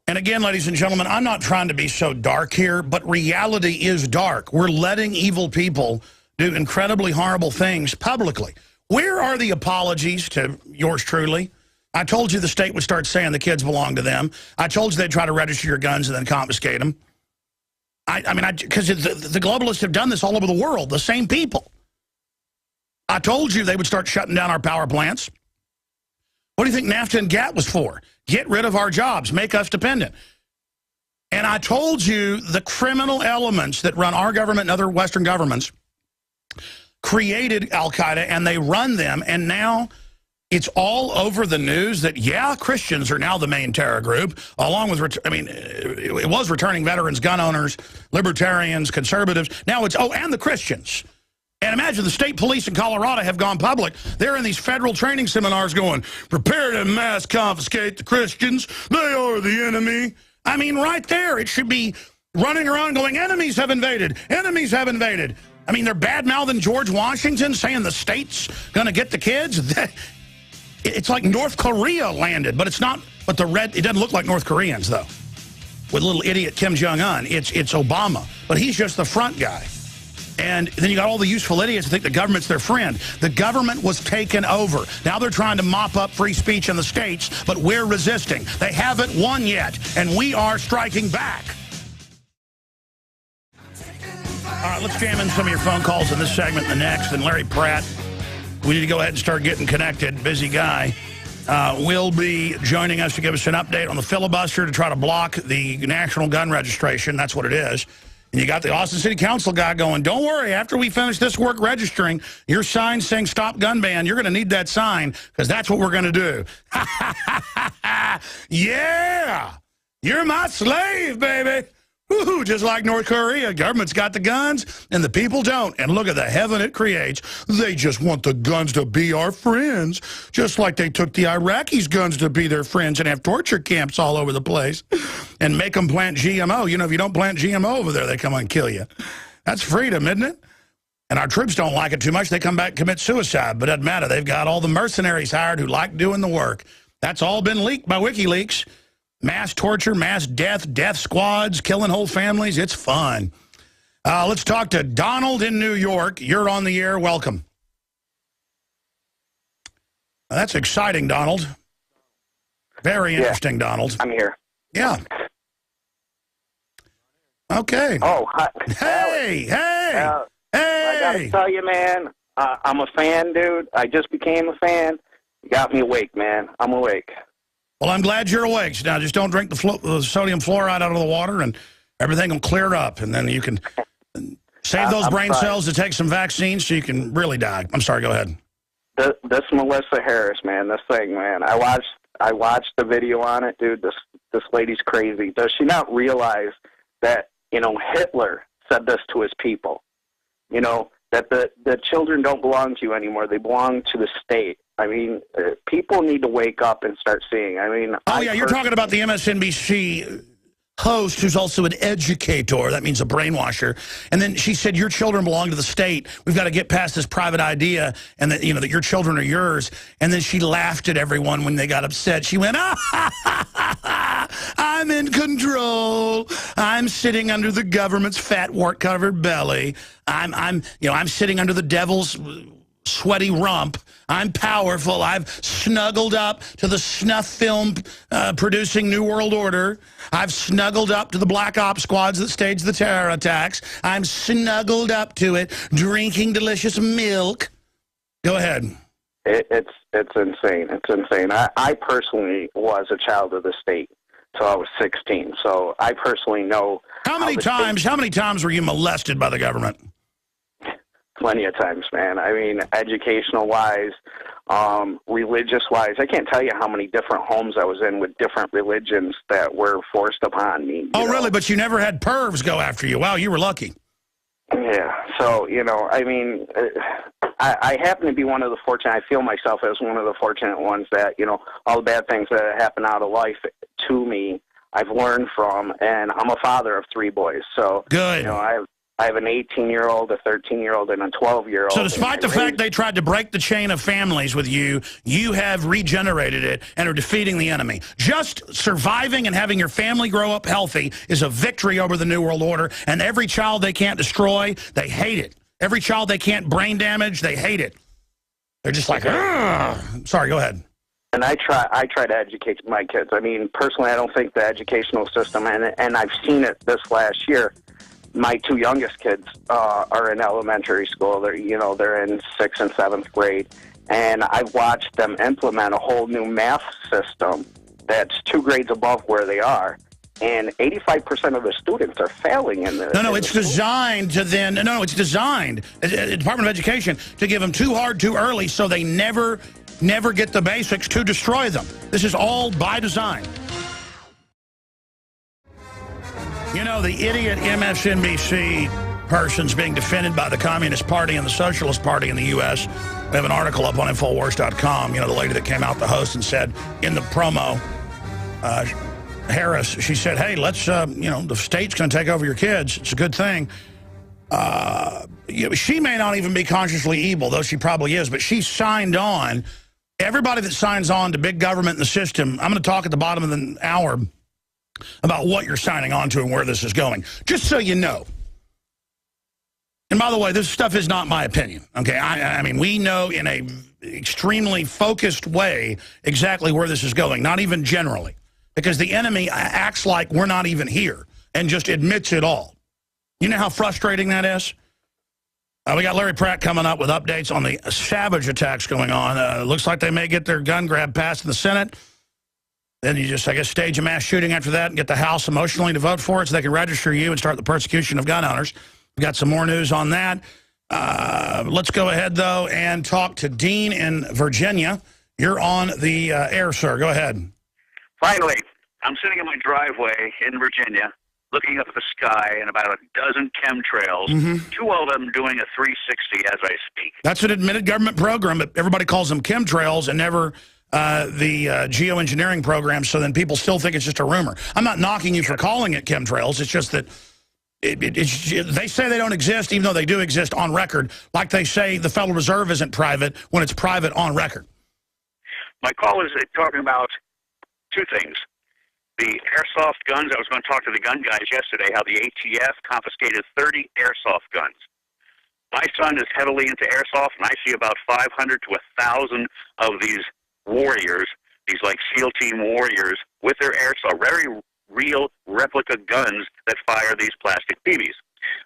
And again, ladies and gentlemen, I'm not trying to be so dark here, but reality is dark. We're letting evil people do incredibly horrible things publicly. Where are the apologies to yours truly? I told you the state would start saying the kids belong to them. I told you they'd try to register your guns and then confiscate them. Because the globalists have done this all over the world, the same people. I told you they would start shutting down our power plants. What do you think NAFTA and GATT was for? Get rid of our jobs, make us dependent. And I told you the criminal elements that run our government and other Western governments created Al-Qaeda, and they run them, and now it's all over the news that, yeah, Christians are now the main terror group, along with, it was returning veterans, gun owners, libertarians, conservatives. Now it's, and the Christians. And imagine the state police in Colorado have gone public. They're in these federal training seminars going, prepare to mass confiscate the Christians. They are the enemy. I mean, right there, it should be running around going, enemies have invaded. Enemies have invaded. I mean, they're bad-mouthing George Washington, saying the state's going to get the kids. It's like North Korea landed, but it's not. But it doesn't look like North Koreans, though. With little idiot Kim Jong-un. It's Obama. But he's just the front guy. And then you got all the useful idiots who think the government's their friend. The government was taken over. Now they're trying to mop up free speech in the states, but we're resisting. They haven't won yet, and we are striking back. All right, let's jam in some of your phone calls in this segment and the next. And Larry Pratt, we need to go ahead and start getting connected. Busy guy. will be joining us to give us an update on the filibuster to try to block the national gun registration. That's what it is. And you got the Austin City Council guy going, don't worry, after we finish this work registering, your sign saying stop gun ban, you're going to need that sign because that's what we're going to do. Yeah! You're my slave, baby! Woo-hoo, just like North Korea, government's got the guns and the people don't. And look at the heaven it creates. They just want the guns to be our friends, just like they took the Iraqis' guns to be their friends and have torture camps all over the place and make them plant GMO. You know, if you don't plant GMO over there, they come and kill you. That's freedom, isn't it? And our troops don't like it too much. They come back and commit suicide, but it doesn't matter. They've got all the mercenaries hired who like doing the work. That's all been leaked by WikiLeaks. Mass torture, mass death, death squads, killing whole families. It's fun. Let's talk to Donald in New York. You're on the air. Welcome. That's exciting, Donald. Very interesting, Donald. I'm here. Yeah. Okay. Oh, hi. Hey, hey, I gotta hey. tell you, man, I'm a fan, dude. I just became a fan. You got me awake, man. I'm awake. Well, I'm glad you're awake. Now, just don't drink the sodium fluoride out of the water, and everything will clear up, and then you can save those brain cells to take some vaccines so you can really die. I'm sorry, go ahead. This Melissa Harris, man, this thing, man. I watched the video on it, dude. This lady's crazy. Does she not realize that, you know, Hitler said this to his people? You know, that the children don't belong to you anymore. They belong to the state. I mean, people need to wake up and start seeing. I mean, oh, yeah, you're talking about the MSNBC host who's also an educator. That means a brainwasher. And then she said, your children belong to the state. We've got to get past this private idea and that, you know, that your children are yours. And then she laughed at everyone when they got upset. She went, I'm in control. I'm sitting under the government's fat wart-covered belly. I'm sitting under the devil's sweaty rump. I'm powerful. I've snuggled up to the snuff film producing New World Order. I've snuggled up to the black ops squads that staged the terror attacks. I'm snuggled up to it, drinking delicious milk. Go ahead. It's insane. It's insane. I personally was a child of the state until I was 16. So I personally know. How many times were you molested by the government? Plenty of times, man. I mean, educational-wise, religious-wise. I can't tell you how many different homes I was in with different religions that were forced upon me. Oh, really? But you never had pervs go after you. Wow, you were lucky. Yeah. So, you know, I mean, I happen to be one of the fortunate. I feel myself as one of the fortunate ones that, you know, all the bad things that happen out of life to me, I've learned from, and I'm a father of 3 boys. So, good. You know, I have an 18-year-old, a 13-year-old, and a 12-year-old. So despite the fact they tried to break the chain of families with you, you have regenerated it and are defeating the enemy. Just surviving and having your family grow up healthy is a victory over the New World Order, and every child they can't destroy, they hate it. Every child they can't brain damage, they hate it. They're just like, ugh. Sorry, go ahead. And I try to educate my kids. I mean, personally, I don't think the educational system, and I've seen it this last year. My 2 youngest kids are in elementary school. They're in 6th and 7th grade, and I've watched them implement a whole new math system that's 2 grades above where they are, and 85% of the students are failing in this. No, it's designed to then. No, it's designed, Department of Education, to give them too hard too early, so they never get the basics to destroy them. This is all by design. You know, the idiot MSNBC person's being defended by the Communist Party and the Socialist Party in the U.S. We have an article up on Infowars.com. You know, the lady that came out, the host, and said in the promo, Harris, she said, hey, let's, the state's going to take over your kids. It's a good thing. She may not even be consciously evil, though she probably is, but she signed on. Everybody that signs on to big government in the system, I'm going to talk at the bottom of the hour about what you're signing on to and where this is going, just so you know. And by the way, this stuff is not my opinion, okay? I mean, we know in a extremely focused way exactly where this is going, not even generally, because the enemy acts like we're not even here and just admits it all. You know how frustrating that is? We got Larry Pratt coming up with updates on the savage attacks going on. Looks like they may get their gun grab passed in the Senate. Then you just, I guess, stage a mass shooting after that and get the House emotionally to vote for it so they can register you and start the persecution of gun owners. We got some more news on that. Let's go ahead, though, and talk to Dean in Virginia. You're on the air, sir. Go ahead. Finally, I'm sitting in my driveway in Virginia, looking up at the sky and about a dozen chemtrails, two of them doing a 360 as I speak. That's an admitted government program, but everybody calls them chemtrails and never the geoengineering program, so then people still think it's just a rumor. I'm not knocking you for calling it chemtrails. It's just that they say they don't exist, even though they do exist on record, like they say the Federal Reserve isn't private when it's private on record. My call is talking about two things. The airsoft guns. I was going to talk to the gun guys yesterday, how the ATF confiscated 30 airsoft guns. My son is heavily into airsoft, and I see about 500 to 1,000 of these warriors, these like SEAL team warriors, with their airsoft, very real replica guns that fire these plastic BBs.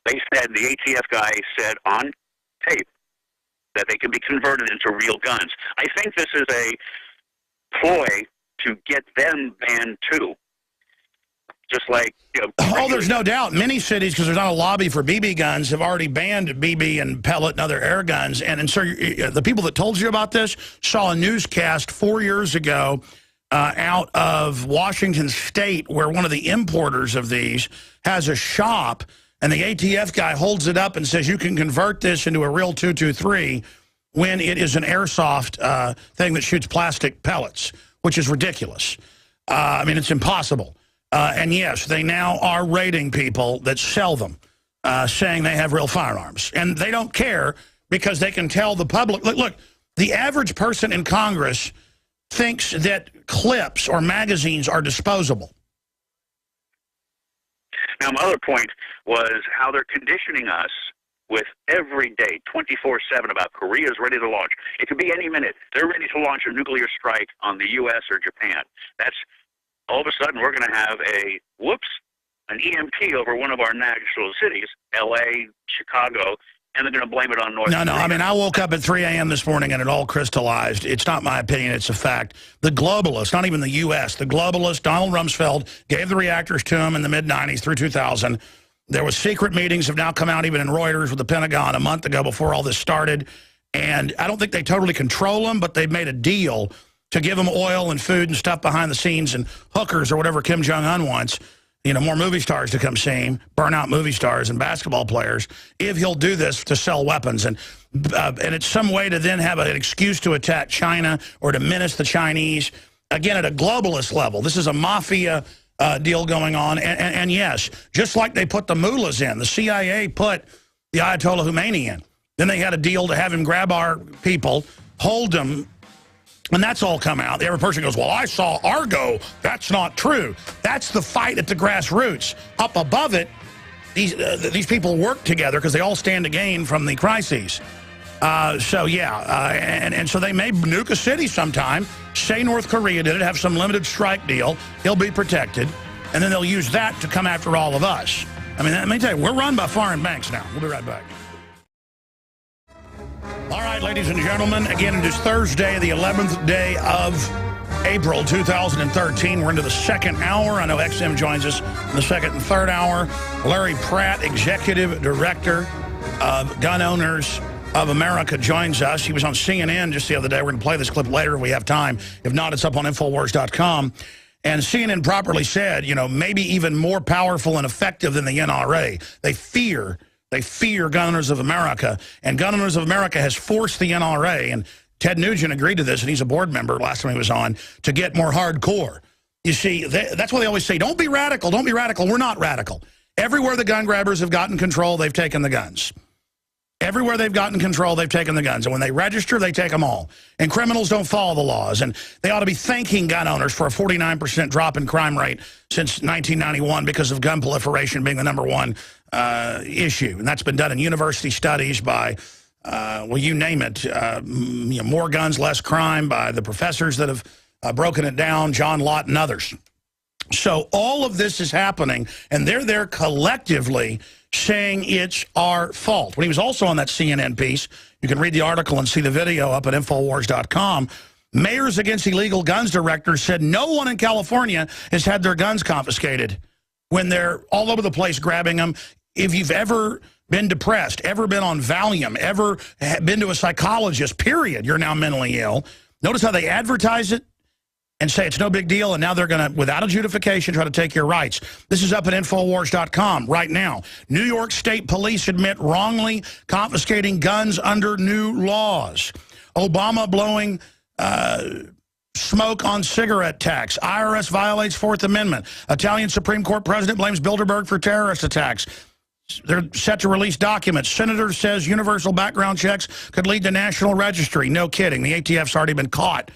They said, the ATF guy said on tape that they can be converted into real guns. I think this is a ploy to get them banned too. Just like, you know, oh, there's no doubt. Many cities, because there's not a lobby for BB guns, have already banned BB and pellet and other air guns. And so the people that told you about this saw a newscast 4 years ago out of Washington State where one of the importers of these has a shop, and the ATF guy holds it up and says you can convert this into a real 223 when it is an airsoft thing that shoots plastic pellets, which is ridiculous. I mean, it's impossible. And yes, they now are raiding people that sell them, saying they have real firearms. And they don't care because they can tell the public. Look, the average person in Congress thinks that clips or magazines are disposable. Now, my other point was how they're conditioning us with every day, 24/7, about Korea's ready to launch. It could be any minute. They're ready to launch a nuclear strike on the U.S. or Japan. That's all of a sudden we're going to have an EMP over one of our national cities, L.A., Chicago, and they're going to blame it on North Korea. No, I mean, I woke up at 3 a.m. this morning and it all crystallized. It's not my opinion, it's a fact. The globalists, not even the U.S., the globalists, Donald Rumsfeld, gave the reactors to him in the mid-90s through 2000. There was secret meetings have now come out even in Reuters with the Pentagon a month ago before all this started. And I don't think they totally control them, but they've made a deal to give them oil and food and stuff behind the scenes and hookers or whatever Kim Jong-un wants, you know, more movie stars to come see him, burn out movie stars and basketball players, if he'll do this to sell weapons. And it's some way to then have an excuse to attack China or to menace the Chinese. Again, at a globalist level, this is a mafia deal going on. And yes, just like they put the mullahs in, the CIA put the Ayatollah Khomeini in. Then they had a deal to have him grab our people, hold them, and that's all come out. The every person goes, well, I saw Argo. That's not true. That's the fight at the grassroots. Up above it, these people work together because they all stand to gain from the crises. So, yeah, and so they may nuke a city sometime, say North Korea did it, have some limited strike deal. He'll be protected. And then they'll use that to come after all of us. I mean, let me tell you, we're run by foreign banks now. We'll be right back. All right, ladies and gentlemen, again, it is Thursday, the 11th day of April 2013. We're into the second hour. I know XM joins us in the second and third hour. Larry Pratt, Executive Director of Gun Owners of America, joins us. He was on CNN just the other day. We're going to play this clip later if we have time. If not, it's up on Infowars.com. And CNN properly said, you know, maybe even more powerful and effective than the NRA. They fear Gun Owners of America, and Gun Owners of America has forced the NRA, and Ted Nugent agreed to this, and he's a board member last time he was on, to get more hardcore. You see, that's why they always say, don't be radical, don't be radical. We're not radical. Everywhere the gun grabbers have gotten control, they've taken the guns. Everywhere they've gotten control, they've taken the guns. And when they register, they take them all. And criminals don't follow the laws. And they ought to be thanking gun owners for a 49% drop in crime rate since 1991 because of gun proliferation being the #1 issue. And that's been done in university studies by, well, you name it, you know, more guns, less crime, by the professors that have broken it down, John Lott and others. So all of this is happening, and they're there collectively saying it's our fault. When he was also on that CNN piece, you can read the article and see the video up at Infowars.com, Mayors Against Illegal Guns director said no one in California has had their guns confiscated when they're all over the place grabbing them. If you've ever been depressed, ever been on Valium, ever been to a psychologist, period, you're now mentally ill. Notice how they advertise it and say it's no big deal, and now they're going to, without adjudication, try to take your rights. This is up at Infowars.com right now. New York State Police admit wrongly confiscating guns under new laws. Obama blowing smoke on cigarette tax. IRS violates Fourth Amendment. Italian Supreme Court president blames Bilderberg for terrorist attacks. They're set to release documents. Senator says universal background checks could lead to national registry. No kidding. The ATF's already been caught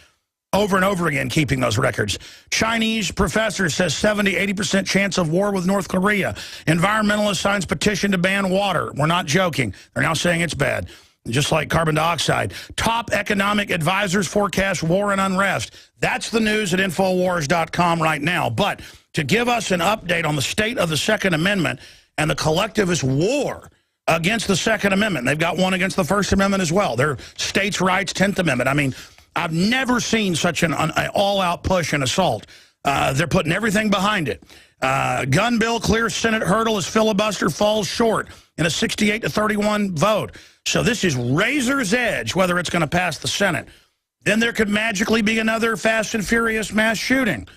over and over again keeping those records. Chinese professor says 70-80% chance of war with North Korea. Environmentalist signs petition to ban water. We're not joking. They're now saying it's bad, just like carbon dioxide. Top economic advisors forecast war and unrest. That's the news at Infowars.com right now. But to give us an update on the state of the Second Amendment and the collectivist war against the Second Amendment. They've got one against the First Amendment as well. Their states' rights, 10th Amendment. I mean, I've never seen such an all-out push and assault. They're putting everything behind it. Gun bill clears Senate hurdle as filibuster falls short in a 68-31 vote. So this is razor's edge whether it's going to pass the Senate. Then there could magically be another Fast and Furious mass shooting.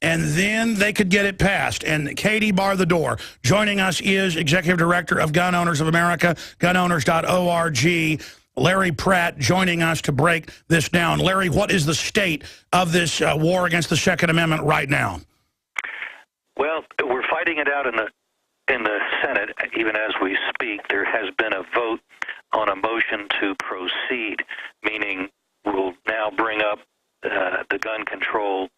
And then they could get it passed. And Katie bar the door. Joining us is Executive Director of Gun Owners of America, gunowners.org, Larry Pratt, joining us to break this down. Larry, what is the state of this war against the Second Amendment right now? Well, we're fighting it out in the Senate, even as we speak. There has been a vote on a motion to proceed, meaning we'll now bring up the gun control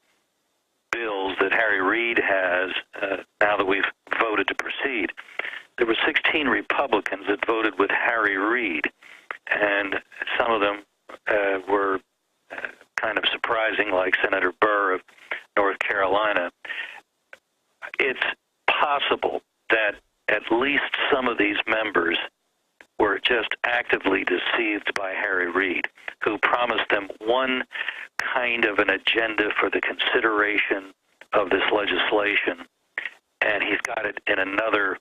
bills that Harry Reid has now that we've voted to proceed. There were 16 Republicans that voted with Harry Reid, and some of them were kind of surprising, like Senator Burr of North Carolina. It's possible that at least some of these members were just actively deceived by Harry Reid, who promised them one kind of an agenda for the consideration of this legislation, and he's got it in another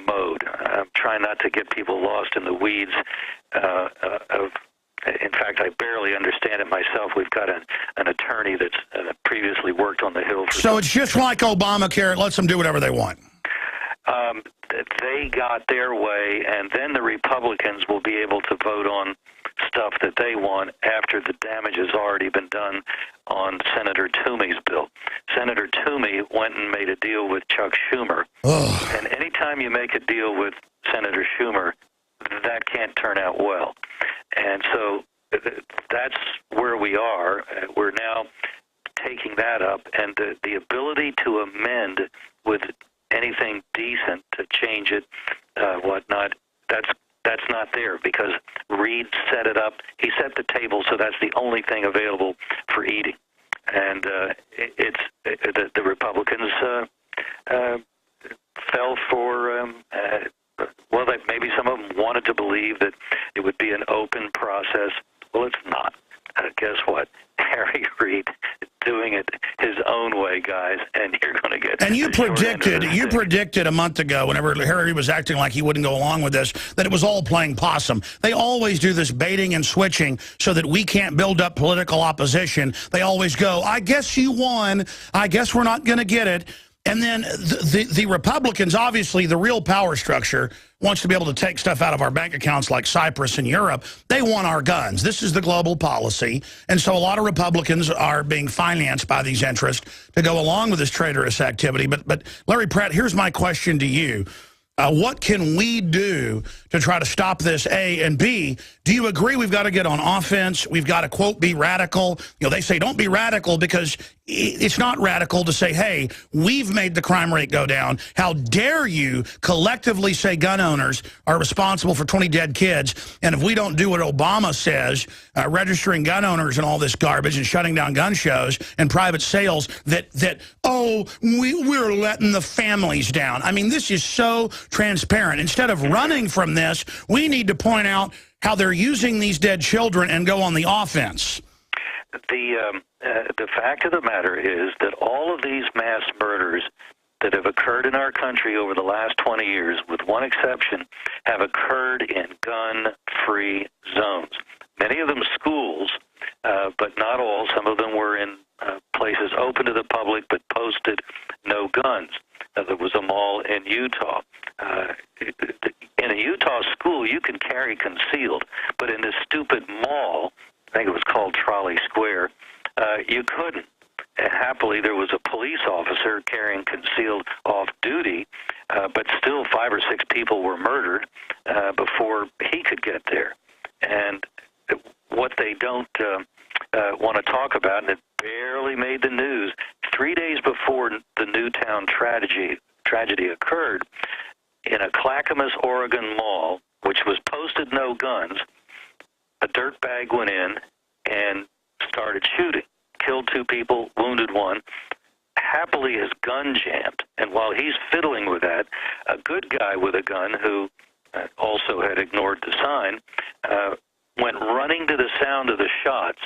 mode. I'm trying not to get people lost in the weeds in fact, I barely understand it myself. We've got an attorney that's previously worked on the Hill. So it's just like Obamacare. It lets them do whatever they want. They got their way, and then the Republicans will be able to vote on stuff that they want after the damage has already been done on Senator Toomey's bill. Senator Toomey went and made a deal with Chuck Schumer. And anytime you make a deal with Senator Schumer, that can't turn out well. And so that's where we are. We're now taking that up, and the ability to amend with anything decent to change it, whatnot, that's not there, because Reid set it up. He set the table, so that's the only thing available for eating. And the Republicans fell for, well, maybe some of them wanted to believe that it would be an open process. Well, it's not. Guess what? Harry Reid doing it his own way, guys, and you're going to get. And you predicted a month ago, whenever Harry was acting like he wouldn't go along with this, that it was all playing possum. They always do this baiting and switching so that we can't build up political opposition. They always go, I guess you won. I guess we're not going to get it. And then the Republicans, obviously, the real power structure wants to be able to take stuff out of our bank accounts like Cyprus and Europe. They want our guns. This is the global policy. And so a lot of Republicans are being financed by these interests to go along with this traitorous activity. But Larry Pratt, here's my question to you. What can we do to try to stop this, A? And B, do you agree we've got to get on offense? We've got to, quote, be radical. You know, they say don't be radical because it's not radical to say, hey, we've made the crime rate go down. How dare you collectively say gun owners are responsible for 20 dead kids? And if we don't do what Obama says, registering gun owners and all this garbage and shutting down gun shows and private sales, we're letting the families down. I mean, this is so transparent. Instead of running from this, we need to point out how they're using these dead children and go on the offense. The fact of the matter is that all of these mass murders that have occurred in our country over the last 20 years, with one exception, have occurred in gun-free zones. Many of them schools, but not all. Some of them were in places open to the public but posted no guns. There was a mall in Utah. In a Utah school, you can carry concealed, but in this stupid mall, I think it was called Trolley Square, you couldn't. And happily, there was a police officer carrying concealed off-duty, but still 5 or 6 people were murdered before he could get there. And what they don't want to talk about, and it barely made the news, 3 days before the Newtown tragedy occurred, in a Clackamas, Oregon mall, which was posted no guns, a dirtbag went in and started shooting, killed 2 people, wounded 1. Happily, his gun jammed, and while he's fiddling with that, a good guy with a gun who also had ignored the sign went running to the sound of the shots,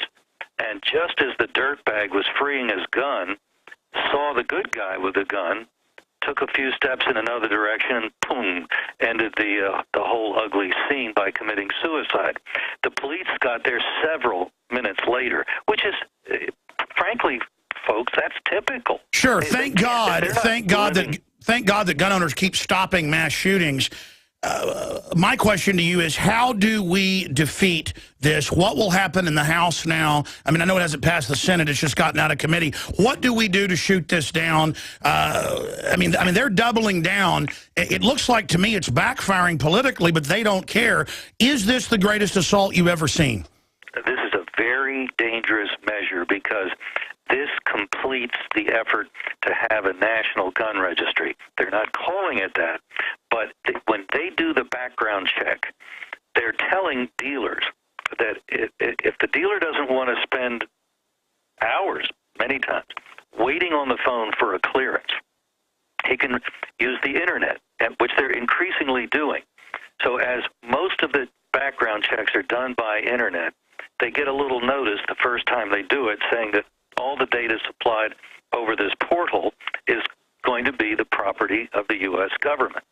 and just as the dirtbag was freeing his gun, saw the good guy with the gun, took a few steps in another direction, and boom, ended the whole ugly scene by committing suicide. The police got there several minutes later, which is, frankly, folks, that's typical. Sure. Thank God that gun owners keep stopping mass shootings. My question to you is, how do we defeat this? What will happen in the House now? I mean, I know it hasn't passed the Senate. It's just gotten out of committee. What do we do to shoot this down? I mean, they're doubling down. It looks like to me it's backfiring politically, but they don't care. Is this the greatest assault you've ever seen? This is a very dangerous measure because this completes the effort to have a national gun registry. They're not calling it that, but when they do the background check, they're telling dealers that if the dealer doesn't want to spend hours, many times, waiting on the phone for a clearance, he can use the internet, which they're increasingly doing. So as most of the background checks are done by internet, they get a little notice the first time they do it saying that all the data supplied over this portal is going to be the property of the U.S. government.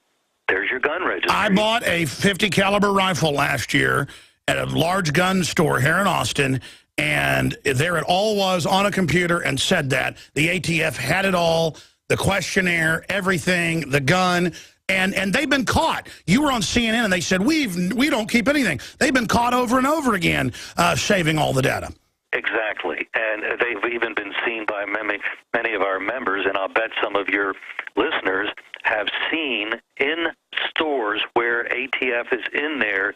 There's your gun registry. I bought a .50 caliber rifle last year at a large gun store here in Austin, and there it all was on a computer and said that. The ATF had it all, the questionnaire, everything, the gun, and they've been caught. You were on CNN, and they said, we don't keep anything. They've been caught over and over again saving all the data. Exactly, and they've even been seen by many of our members, and I'll bet some of your listeners have seen in stores where ATF is in there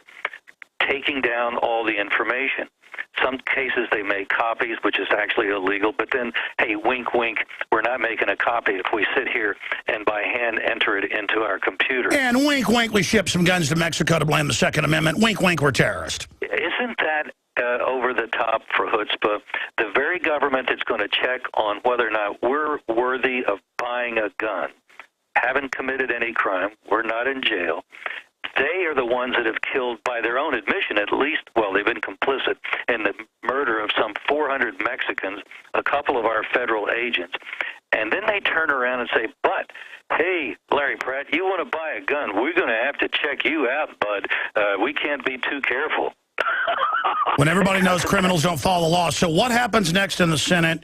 taking down all the information. Some cases they make copies, which is actually illegal, but then, hey, wink, wink, we're not making a copy if we sit here and by hand enter it into our computer. And wink, wink, we ship some guns to Mexico to blame the Second Amendment. Wink, wink, we're terrorists. Isn't that over the top for chutzpah? The very government that's going to check on whether or not we're worthy of buying a gun, haven't committed any crime, we're not in jail, they are the ones that have killed, by their own admission at least, well, they've been complicit in the murder of some 400 Mexicans, a couple of our federal agents. And then they turn around and say, but, hey, Larry Pratt, you want to buy a gun, we're going to have to check you out, bud. We can't be too careful. When everybody knows criminals don't follow the law. So what happens next in the Senate?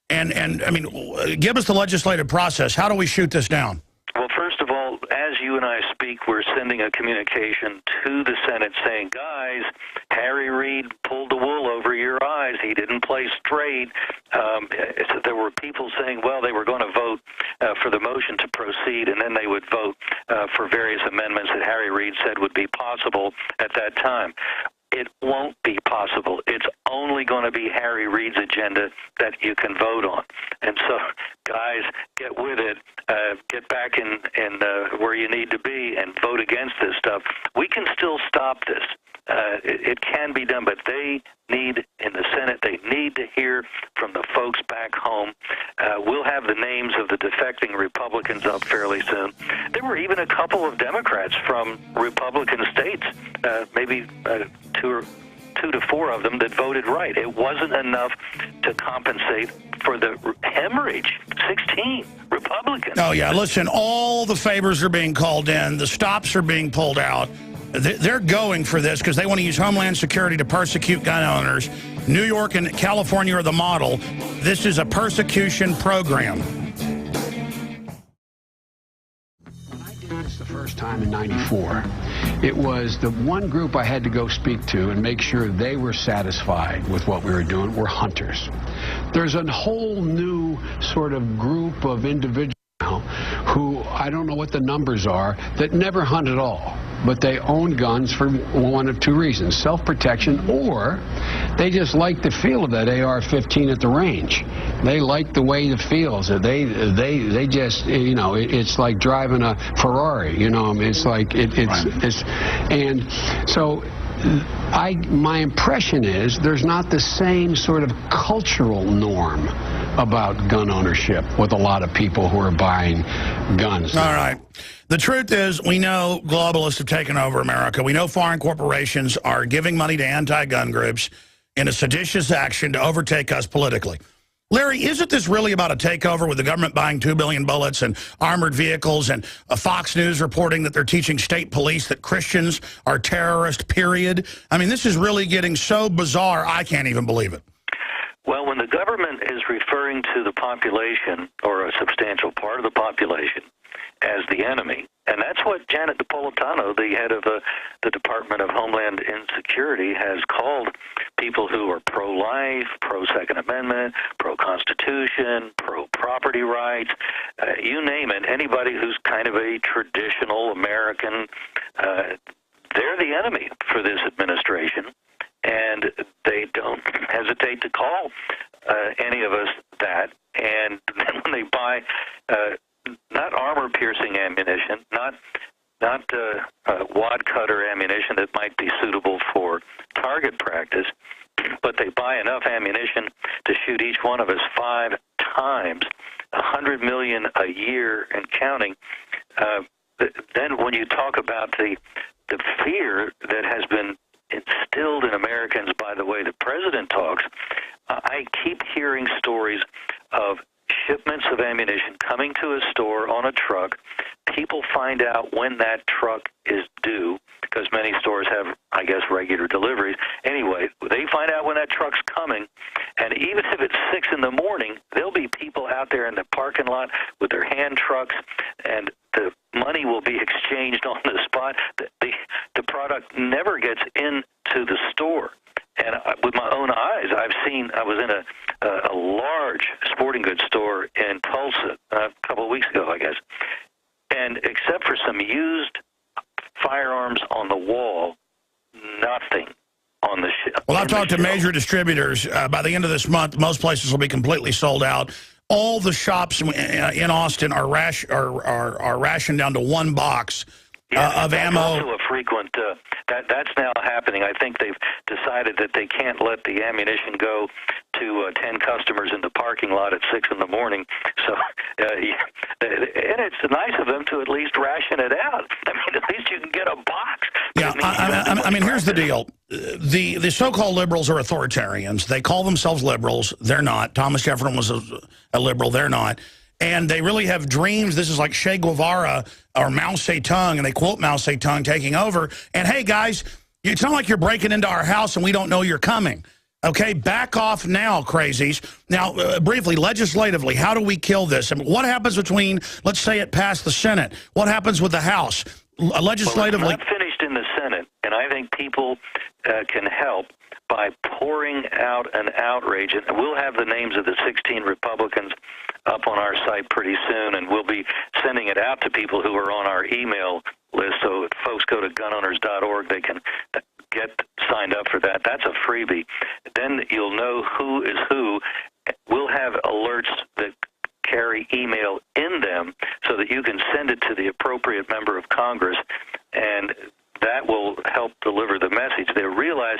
And I mean, give us the legislative process. How do we shoot this down? Well, first of all, Well, as you and I speak, we're sending a communication to the Senate saying, guys, Harry Reid pulled the wool over your eyes. He didn't play straight. So there were people saying, well, they were going to vote for the motion to proceed, and then they would vote for various amendments that Harry Reid said would be possible at that time. It won't be possible. It's only going to be Harry Reid's agenda that you can vote on. And so, guys, get with it. Get back in where you need to be and vote against this stuff. We can still stop this. It can be done, but they need, in the Senate, they need to hear from the folks back home. We'll have the names of the defecting Republicans up fairly soon. There were even a couple of Democrats from Republican states, maybe two to four of them, that voted right. It wasn't enough to compensate for the hemorrhage. 16 Republicans. Oh, yeah. Listen, all the favors are being called in. The stops are being pulled out. They're going for this because they want to use Homeland Security to persecute gun owners. New York and California are the model. This is a persecution program. When I did this the first time in '94, it was the one group I had to go speak to and make sure they were satisfied with what we were doing were hunters. There's a whole new sort of group of individuals now who, I don't know what the numbers are, that never hunt at all. But they own guns for one of two reasons: self-protection, or they just like the feel of that AR-15 at the range. They like the way it feels. They just, you know, it's like driving a Ferrari. You know, it's like and so. My impression is there's not the same sort of cultural norm about gun ownership with a lot of people who are buying guns. All right. The truth is, we know globalists have taken over America. We know foreign corporations are giving money to anti-gun groups in a seditious action to overtake us politically. Larry, isn't this really about a takeover with the government buying 2 billion bullets and armored vehicles and Fox News reporting that they're teaching state police that Christians are terrorists, period? I mean, this is really getting so bizarre, I can't even believe it. Well, when the government is referring to the population, or a substantial part of the population, as the enemy, and that's what Janet Napolitano, the head of the Department of Homeland Security, has called people who are pro-life, pro-Second Amendment, pro-Constitution, pro-property rights, you name it, anybody who's kind of a traditional American, they're the enemy for this administration, and they don't hesitate to call any of us that, and then when they buy not armor-piercing ammunition, not wad cutter ammunition that might be suitable for target practice, but they buy enough ammunition to shoot each one of us 5 times, 100 million a year and counting. Then when you talk about the fear that has been instilled in Americans by the way the president talks, I keep hearing stories of shipments of ammunition coming to a store on a truck. People find out when that truck is due, because many stores have, I guess, regular deliveries. Anyway, they find out when that truck's coming, and even if it's 6 in the morning, there'll be people out there in the parking lot with their hand trucks, and the money will be exchanged on the spot. The product never gets into the store. And with my own eyes, I've seen, I was in a large sporting goods store in Tulsa a couple of weeks ago, I guess. And except for some used firearms on the wall, nothing on the shelf. Well, I've talked to major distributors. By the end of this month, most places will be completely sold out. All the shops in Austin are rationed down to 1 box of ammo. That's also a frequent. That's now happening. I think they've decided that they can't let the ammunition go to 10 customers in the parking lot at 6 in the morning. So, and it's nice of them to at least ration it out. I mean, at least you can get a box. Yeah, I mean, here's the deal. The so-called liberals are authoritarians. They call themselves liberals. They're not. Thomas Jefferson was a liberal. They're not. And they really have dreams. This is like Che Guevara or Mao Zedong, and they quote Mao Zedong taking over. And, hey, guys, it's not like you're breaking into our house and we don't know you're coming. Okay, back off now, crazies. Now, briefly, legislatively, how do we kill this? I mean, what happens between, let's say it passed the Senate? What happens with the House? Legislatively... Well, it's not finished in the Senate, and I think people can help by pouring out an outrage. And we'll have the names of the 16 Republicans up on our site pretty soon, and we'll be sending it out to people who are on our email list. So if folks go to gunowners.org, they can get signed up for that. That's a freebie. Then you'll know who is who. We'll have alerts that carry email in them so that you can send it to the appropriate member of Congress, and that will help deliver the message. They realize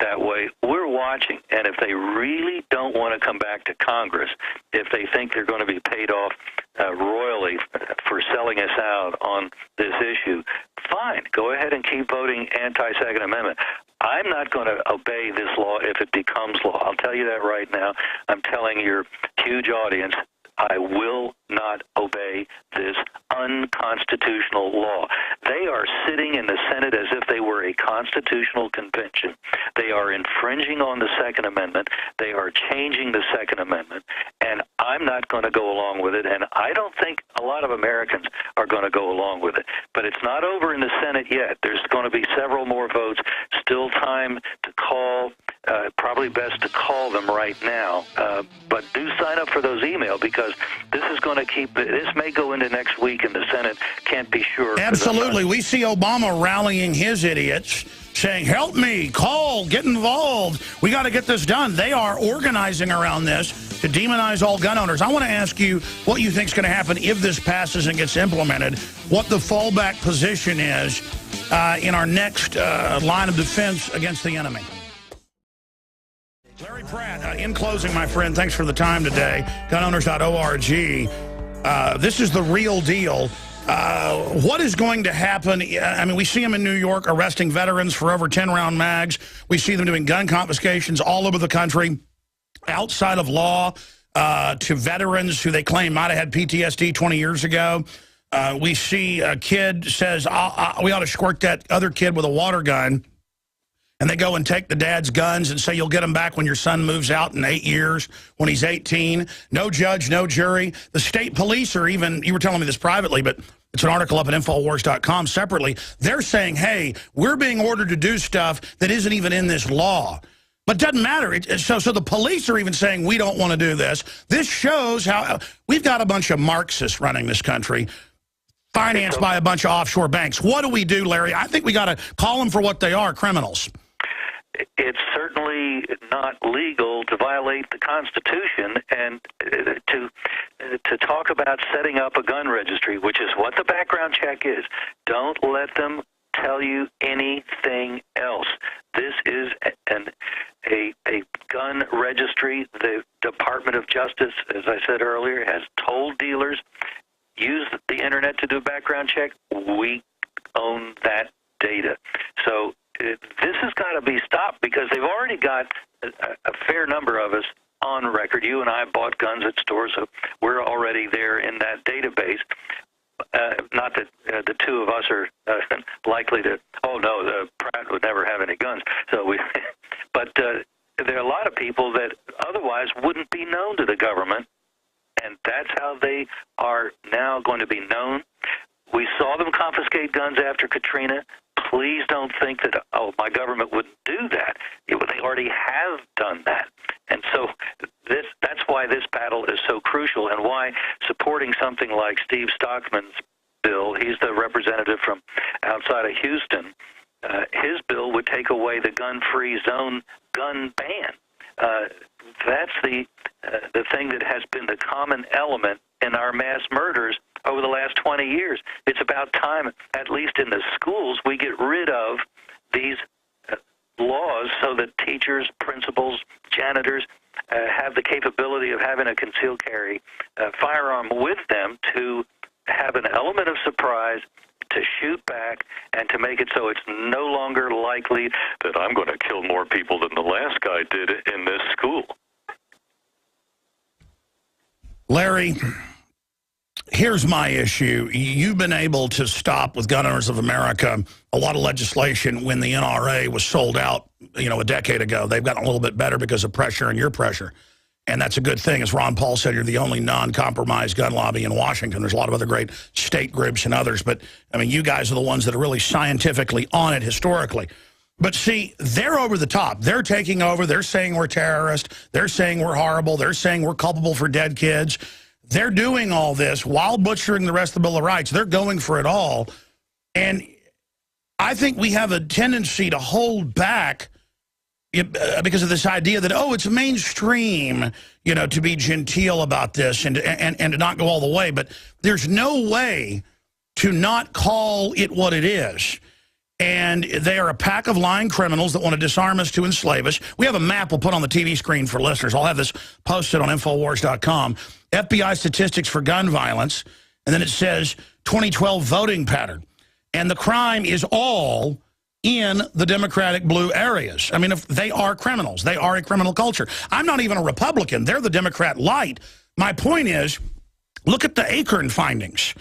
that way we're watching, and if they really don't want to come back to Congress, if they think they're going to be paid off royally for selling us out on this issue, fine, go ahead and keep voting anti-Second Amendment. I'm not going to obey this law if it becomes law. I'll tell you that right now. I'm telling your huge audience, I will not obey this unconstitutional law. They are sitting in the Senate as if they were a constitutional convention. They are infringing on the Second Amendment. They are changing the Second Amendment, and I'm not going to go along with it, and I don't think a lot of Americans are going to go along with it. But it's not over in the Senate yet. There's going to be several more votes, still time to call. Probably best to call them right now, but do sign up for those emails, because this is going to keep, this may go into next week in the Senate, can't be sure. Absolutely. We see Obama rallying his idiots, saying, help me, call, get involved. We got to get this done. They are organizing around this to demonize all gun owners. I want to ask you what you think is going to happen if this passes and gets implemented, what the fallback position is in our next line of defense against the enemy. Larry Pratt, in closing, my friend, thanks for the time today. Gunowners.org. This is the real deal. What is going to happen? I mean, we see them in New York arresting veterans for over 10-round mags. We see them doing gun confiscations all over the country, outside of law, to veterans who they claim might have had PTSD 20 years ago. We see a kid says, we ought to squirt that other kid with a water gun. And they go and take the dad's guns and say, you'll get them back when your son moves out in 8 years, when he's 18. No judge, no jury. The state police are even, you were telling me this privately, but it's an article up at Infowars.com separately. They're saying, hey, we're being ordered to do stuff that isn't even in this law. But doesn't matter. So the police are even saying, we don't want to do this. This shows how we've got a bunch of Marxists running this country, financed by a bunch of offshore banks. What do we do, Larry? I think we got to call them for what they are, criminals. It's certainly not legal to violate the Constitution, and to talk about setting up a gun registry, which is what the background check is. Don't let them tell you anything else. This is a gun registry. The Department of Justice, as I said earlier, has told dealers, use the internet to do a background check. We own that data. So this has got to be stopped, because they've already got a fair number of us on record. You and I bought guns at stores, so we're already there in that database. Not that the two of us are likely to, oh no, Pratt would never have any guns. So but there are a lot of people that otherwise wouldn't be known to the government, and that's how they are now going to be known. We saw them confiscate guns after Katrina. Please don't think that, oh, my government wouldn't do that. They already have done that. And so that's why this battle is so crucial, and why supporting something like Steve Stockman's bill, he's the representative from outside of Houston, his bill would take away the gun-free zone gun ban. That's the thing that has been the common element in our mass murders over the last 20 years. It's about time, at least in the schools, we get rid of these laws so that teachers, principals, janitors have the capability of having a concealed carry firearm with them to have an element of surprise, to shoot back, and to make it so it's no longer likely that I'm going to kill more people than the last guy did in this school. Larry, Here's my issue. You've been able to stop with Gun Owners of America a lot of legislation when the NRA was sold out, a decade ago. They've gotten a little bit better because of pressure and your pressure. And that's a good thing. As Ron Paul said, you're the only non-compromised gun lobby in Washington. There's a lot of other great state groups and others. But, I mean, you guys are the ones that are really scientifically on it historically. But, see, they're over the top. They're taking over. They're saying we're terrorists. They're saying we're horrible. They're saying we're culpable for dead kids. They're doing all this while butchering the rest of the Bill of Rights. They're going for it all. And I think we have a tendency to hold back because of this idea that, oh, it's mainstream, to be genteel about this and to not go all the way. But there's no way to not call it what it is. And they are a pack of lying criminals that want to disarm us to enslave us. We have a map we'll put on the TV screen for listeners. I'll have this posted on Infowars.com. FBI statistics for gun violence. And then it says 2012 voting pattern. And the crime is all in the Democratic blue areas. I mean, if they are criminals. They are a criminal culture. I'm not even a Republican. They're the Democrat light. My point is, look at the Acorn findings.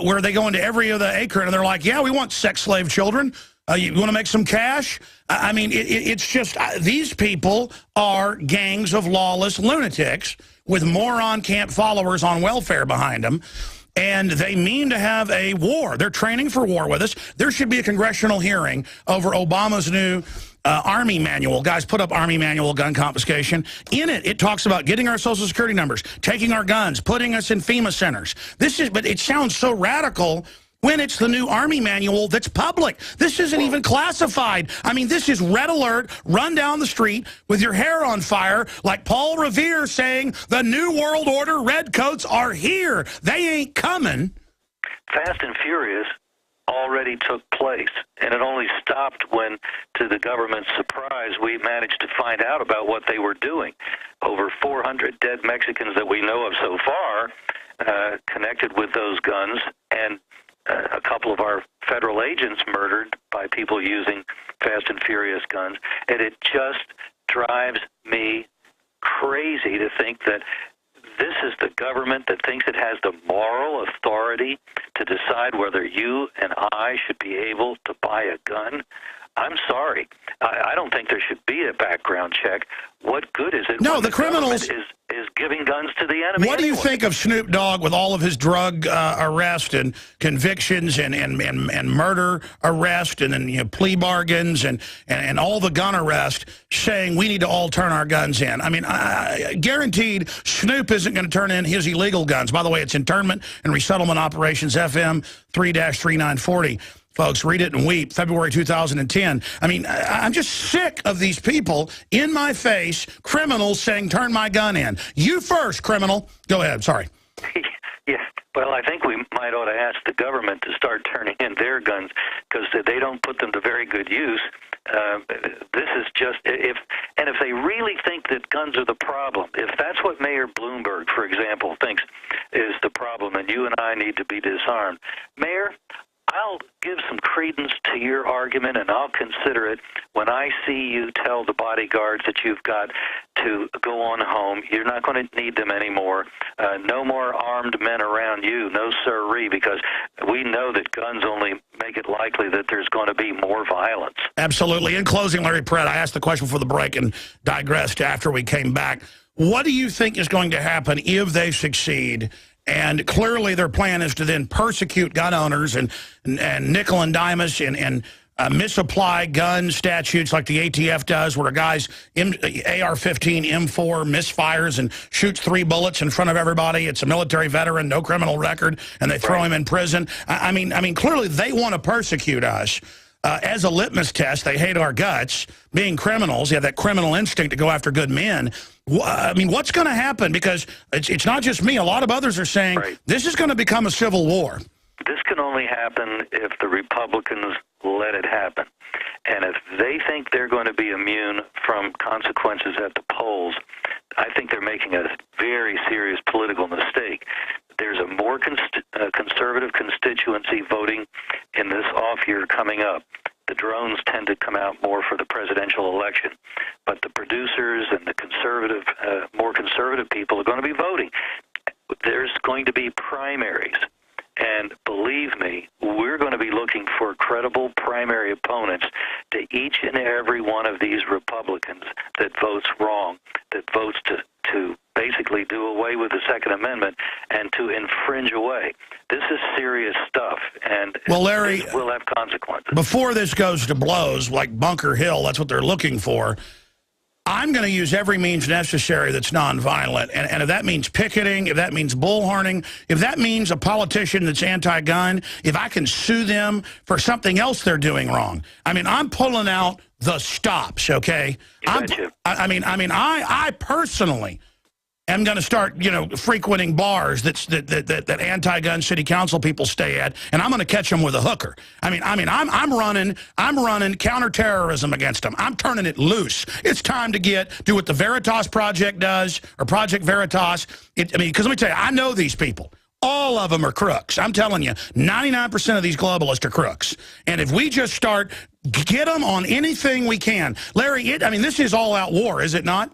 Where they go into every other acre and they're like, yeah, we want sex slave children. You want to make some cash? I mean, it's just these people are gangs of lawless lunatics with moron camp followers on welfare behind them. And they mean to have a war. They're training for war with us. There should be a congressional hearing over Obama's new Army manual. Guys, put up Army manual gun confiscation. In it, it talks about getting our Social Security numbers, taking our guns, putting us in FEMA centers. But it sounds so radical when it's the new Army manual that's public. This isn't even classified. I mean, this is red alert, run down the street with your hair on fire, like Paul Revere saying, the New World Order redcoats are here. They ain't coming. Fast and Furious already took place, and it only stopped when, to the government's surprise, we managed to find out about what they were doing. Over 400 dead Mexicans that we know of so far connected with those guns, and a couple of our federal agents murdered by people using Fast and Furious guns. And it just drives me crazy to think that this is the government that thinks it has the moral authority to decide whether you and I should be able to buy a gun. I'm sorry. I don't think there should be a background check. What good is it? No, the criminals is giving guns to the enemy. What do you think of Snoop Dogg with all of his drug arrest and convictions and murder arrest and then plea bargains and all the gun arrest, saying we need to all turn our guns in? I mean, guaranteed Snoop isn't going to turn in his illegal guns. By the way, it's Internment and Resettlement Operations FM 3-3940. Folks, read it and weep, February 2010. I mean, I'm just sick of these people in my face, criminals saying, turn my gun in. You first, criminal. Go ahead, sorry. Yeah, well, I think we might ought to ask the government to start turning in their guns because they don't put them to very good use. This is just, if they really think that guns are the problem, if that's what Mayor Bloomberg, for example, thinks is the problem, then you and I need to be disarmed. Mayor, I'll give some credence to your argument, and I'll consider it when I see you tell the bodyguards that you've got to go on home. You're not going to need them anymore. No more armed men around you, no sirree, because we know that guns only make it likely that there's going to be more violence. Absolutely. In closing, Larry Pratt, I asked the question for the break and digressed after we came back. What do you think is going to happen if they succeed? And clearly their plan is to then persecute gun owners and nickel and dime us and misapply gun statutes like the ATF does, where a guy's AR-15 M4 misfires and shoots 3 bullets in front of everybody. It's a military veteran, no criminal record, and they throw him in prison. I mean, clearly they want to persecute us. As a litmus test, they hate our guts. Being criminals, they have that criminal instinct to go after good men. I mean, what's going to happen? Because it's not just me. A lot of others are saying this is going to become a civil war. This can only happen if the Republicans let it happen. And if they think they're going to be immune from consequences at the polls, I think they're making a very serious political mistake. There's a more conservative constituency voting in this off year coming up. The drones tend to come out more for the presidential election, but the producers and the conservative, more conservative people are going to be voting. there's going to be primaries. And believe me, we're going to be looking for credible primary opponents to each and every one of these Republicans that votes wrong, that votes to basically do away with the Second Amendment and to infringe away. This is serious stuff, and well, Larry, this will have consequences. Before this goes to blows, like Bunker Hill, that's what they're looking for, I'm going to use every means necessary that's nonviolent. And if that means picketing, if that means bullhorning, if that means a politician that's anti-gun, if I can sue them for something else they're doing wrong. I mean, I'm pulling out the stops, okay? I personally am going to start, frequenting bars that anti-gun city council people stay at, and I'm going to catch them with a hooker. I'm running counterterrorism against them. I'm turning it loose. It's time to do what the Veritas Project does, or Project Veritas. Because let me tell you, I know these people. All of them are crooks. I'm telling you, 99% of these globalists are crooks. And if we just get them on anything we can. Larry, this is all-out war, is it not?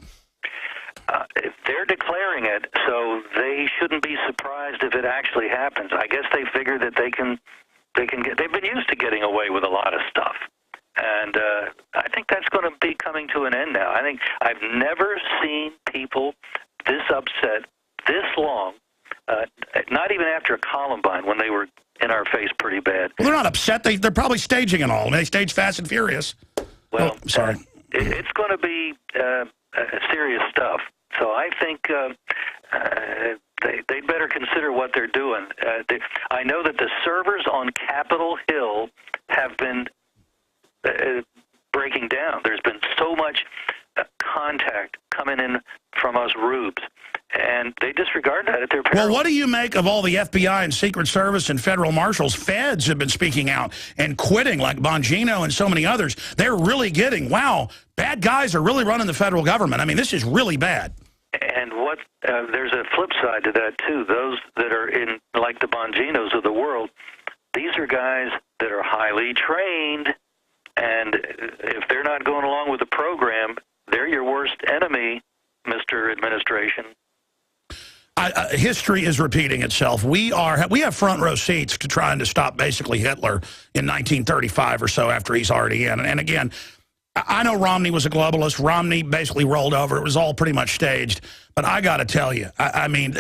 They're declaring it, so they shouldn't be surprised if it actually happens. I guess they figure that they can get. They've been used to getting away with a lot of stuff, and I think that's going to be coming to an end now. I think I've never seen people this upset this long. Not even after Columbine, when they were in our face pretty bad. Well, they're not upset. They're probably staging it all. They stage Fast and Furious. Well, sorry. It's going to be serious stuff. So I think they'd better consider what they're doing. I know that the servers on Capitol Hill have been breaking down. There's been so much contact coming in from us rubes, and they disregard that at their peril. Well, what do you make of all the FBI and Secret Service and federal marshals? Feds have been speaking out and quitting, like Bongino and so many others. They're really getting, wow, bad guys are really running the federal government. This is really bad. And there's a flip side to that, too. Those that are in, like the Bonginos of the world, these are guys that are highly trained, and if they're not going along with the program, they're your worst enemy, Mr. Administration. History is repeating itself. We have front row seats to trying to stop basically Hitler in 1935 or so after he's already in. And again, I know Romney was a globalist. Romney basically rolled over. It was all pretty much staged. But I got to tell you, I've been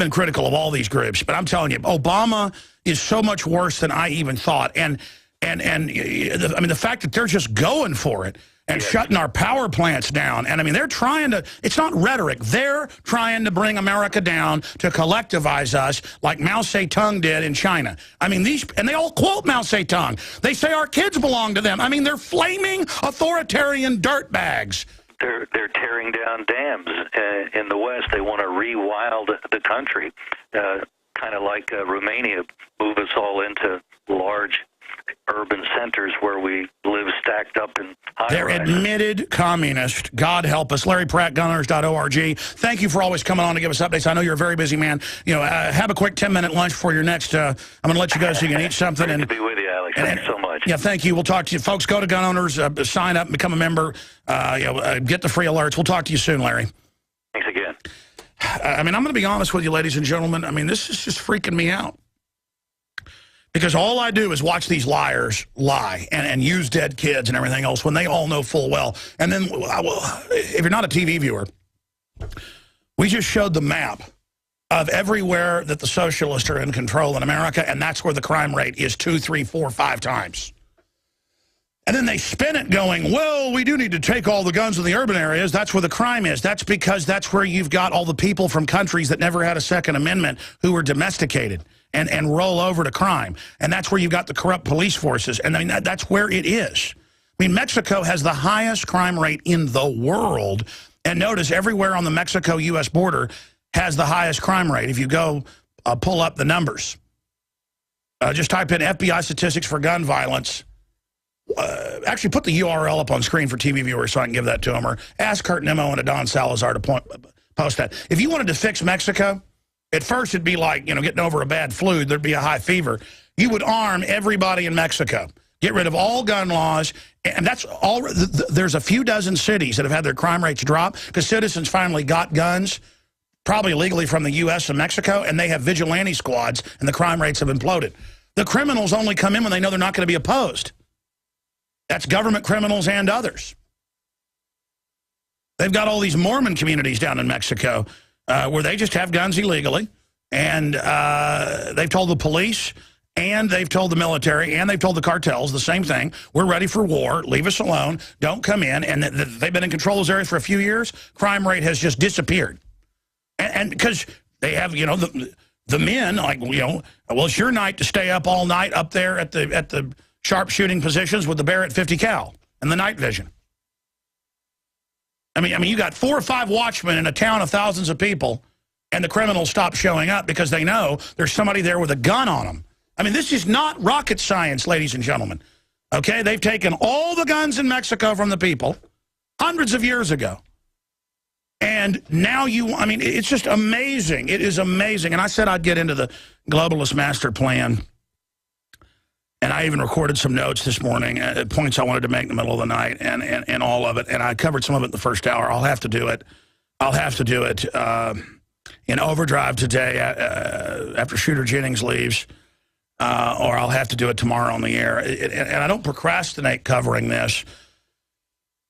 critical of all these groups, but I'm telling you, Obama is so much worse than I even thought. And the fact that they're just going for it and shutting our power plants down. And they're trying to, it's not rhetoric. They're trying to bring America down to collectivize us like Mao Zedong did in China. And they all quote Mao Zedong. They say our kids belong to them. They're flaming authoritarian dirtbags. They're tearing down dams in the West. They want to rewild the country, kind of like Romania, move us all into large urban centers where we live stacked up in high-rises. They're admitted communist. God help us. Larry Pratt, gunners.org. Thank you for always coming on to give us updates. I know you're a very busy man. Have a quick 10-minute lunch before your next. I'm going to let you go so you can eat something. Great to be with you, Alex. Thanks so much. Yeah, thank you. We'll talk to you. Folks, go to Gun Owners, sign up, and become a member. Get the free alerts. We'll talk to you soon, Larry. Thanks again. I'm going to be honest with you, ladies and gentlemen. This is just freaking me out. Because all I do is watch these liars lie and use dead kids and everything else when they all know full well. And then, if you're not a TV viewer, we just showed the map of everywhere that the socialists are in control in America, and that's where the crime rate is 2, 3, 4, 5 times. And then they spin it going, well, we do need to take all the guns in the urban areas. That's where the crime is. That's because that's where you've got all the people from countries that never had a Second Amendment who were domesticated and roll over to crime. And that's where you've got the corrupt police forces. And that's where it is. Mexico has the highest crime rate in the world. And notice everywhere on the Mexico-U.S. border has the highest crime rate. If you go pull up the numbers, just type in FBI statistics for gun violence. Actually, put the URL up on screen for TV viewers so I can give that to them, or ask Kurt Nimmo and Adon Salazar to post that. If you wanted to fix Mexico, at first it'd be like, getting over a bad flu. There'd be a high fever. You would arm everybody in Mexico, get rid of all gun laws, and that's all. There's a few dozen cities that have had their crime rates drop because citizens finally got guns probably illegally from the U.S. and Mexico, and they have vigilante squads, and the crime rates have imploded. The criminals only come in when they know they're not going to be opposed. That's government criminals and others. They've got all these Mormon communities down in Mexico where they just have guns illegally, and they've told the police, and they've told the military, and they've told the cartels the same thing. We're ready for war. Leave us alone. Don't come in. And they've been in control of those areas for a few years. Crime rate has just disappeared. And because they have, you know, the men, like, you know, well, it's your night to stay up all night up there at the sharpshooting positions with the Barrett 50 cal and the night vision. I mean, you got 4 or 5 watchmen in a town of thousands of people, and the criminals stop showing up because they know there's somebody there with a gun on them. I mean, this is not rocket science, ladies and gentlemen. Okay, they've taken all the guns in Mexico from the people hundreds of years ago. And now I mean, it's just amazing. It is amazing. And I said I'd get into the globalist master plan. And I even recorded some notes this morning, points I wanted to make in the middle of the night, and all of it. And I covered some of it in the first hour. I'll have to do it. I'll have to do it in overdrive today after Shooter Jennings leaves, or I'll have to do it tomorrow on the air. And I don't procrastinate covering this.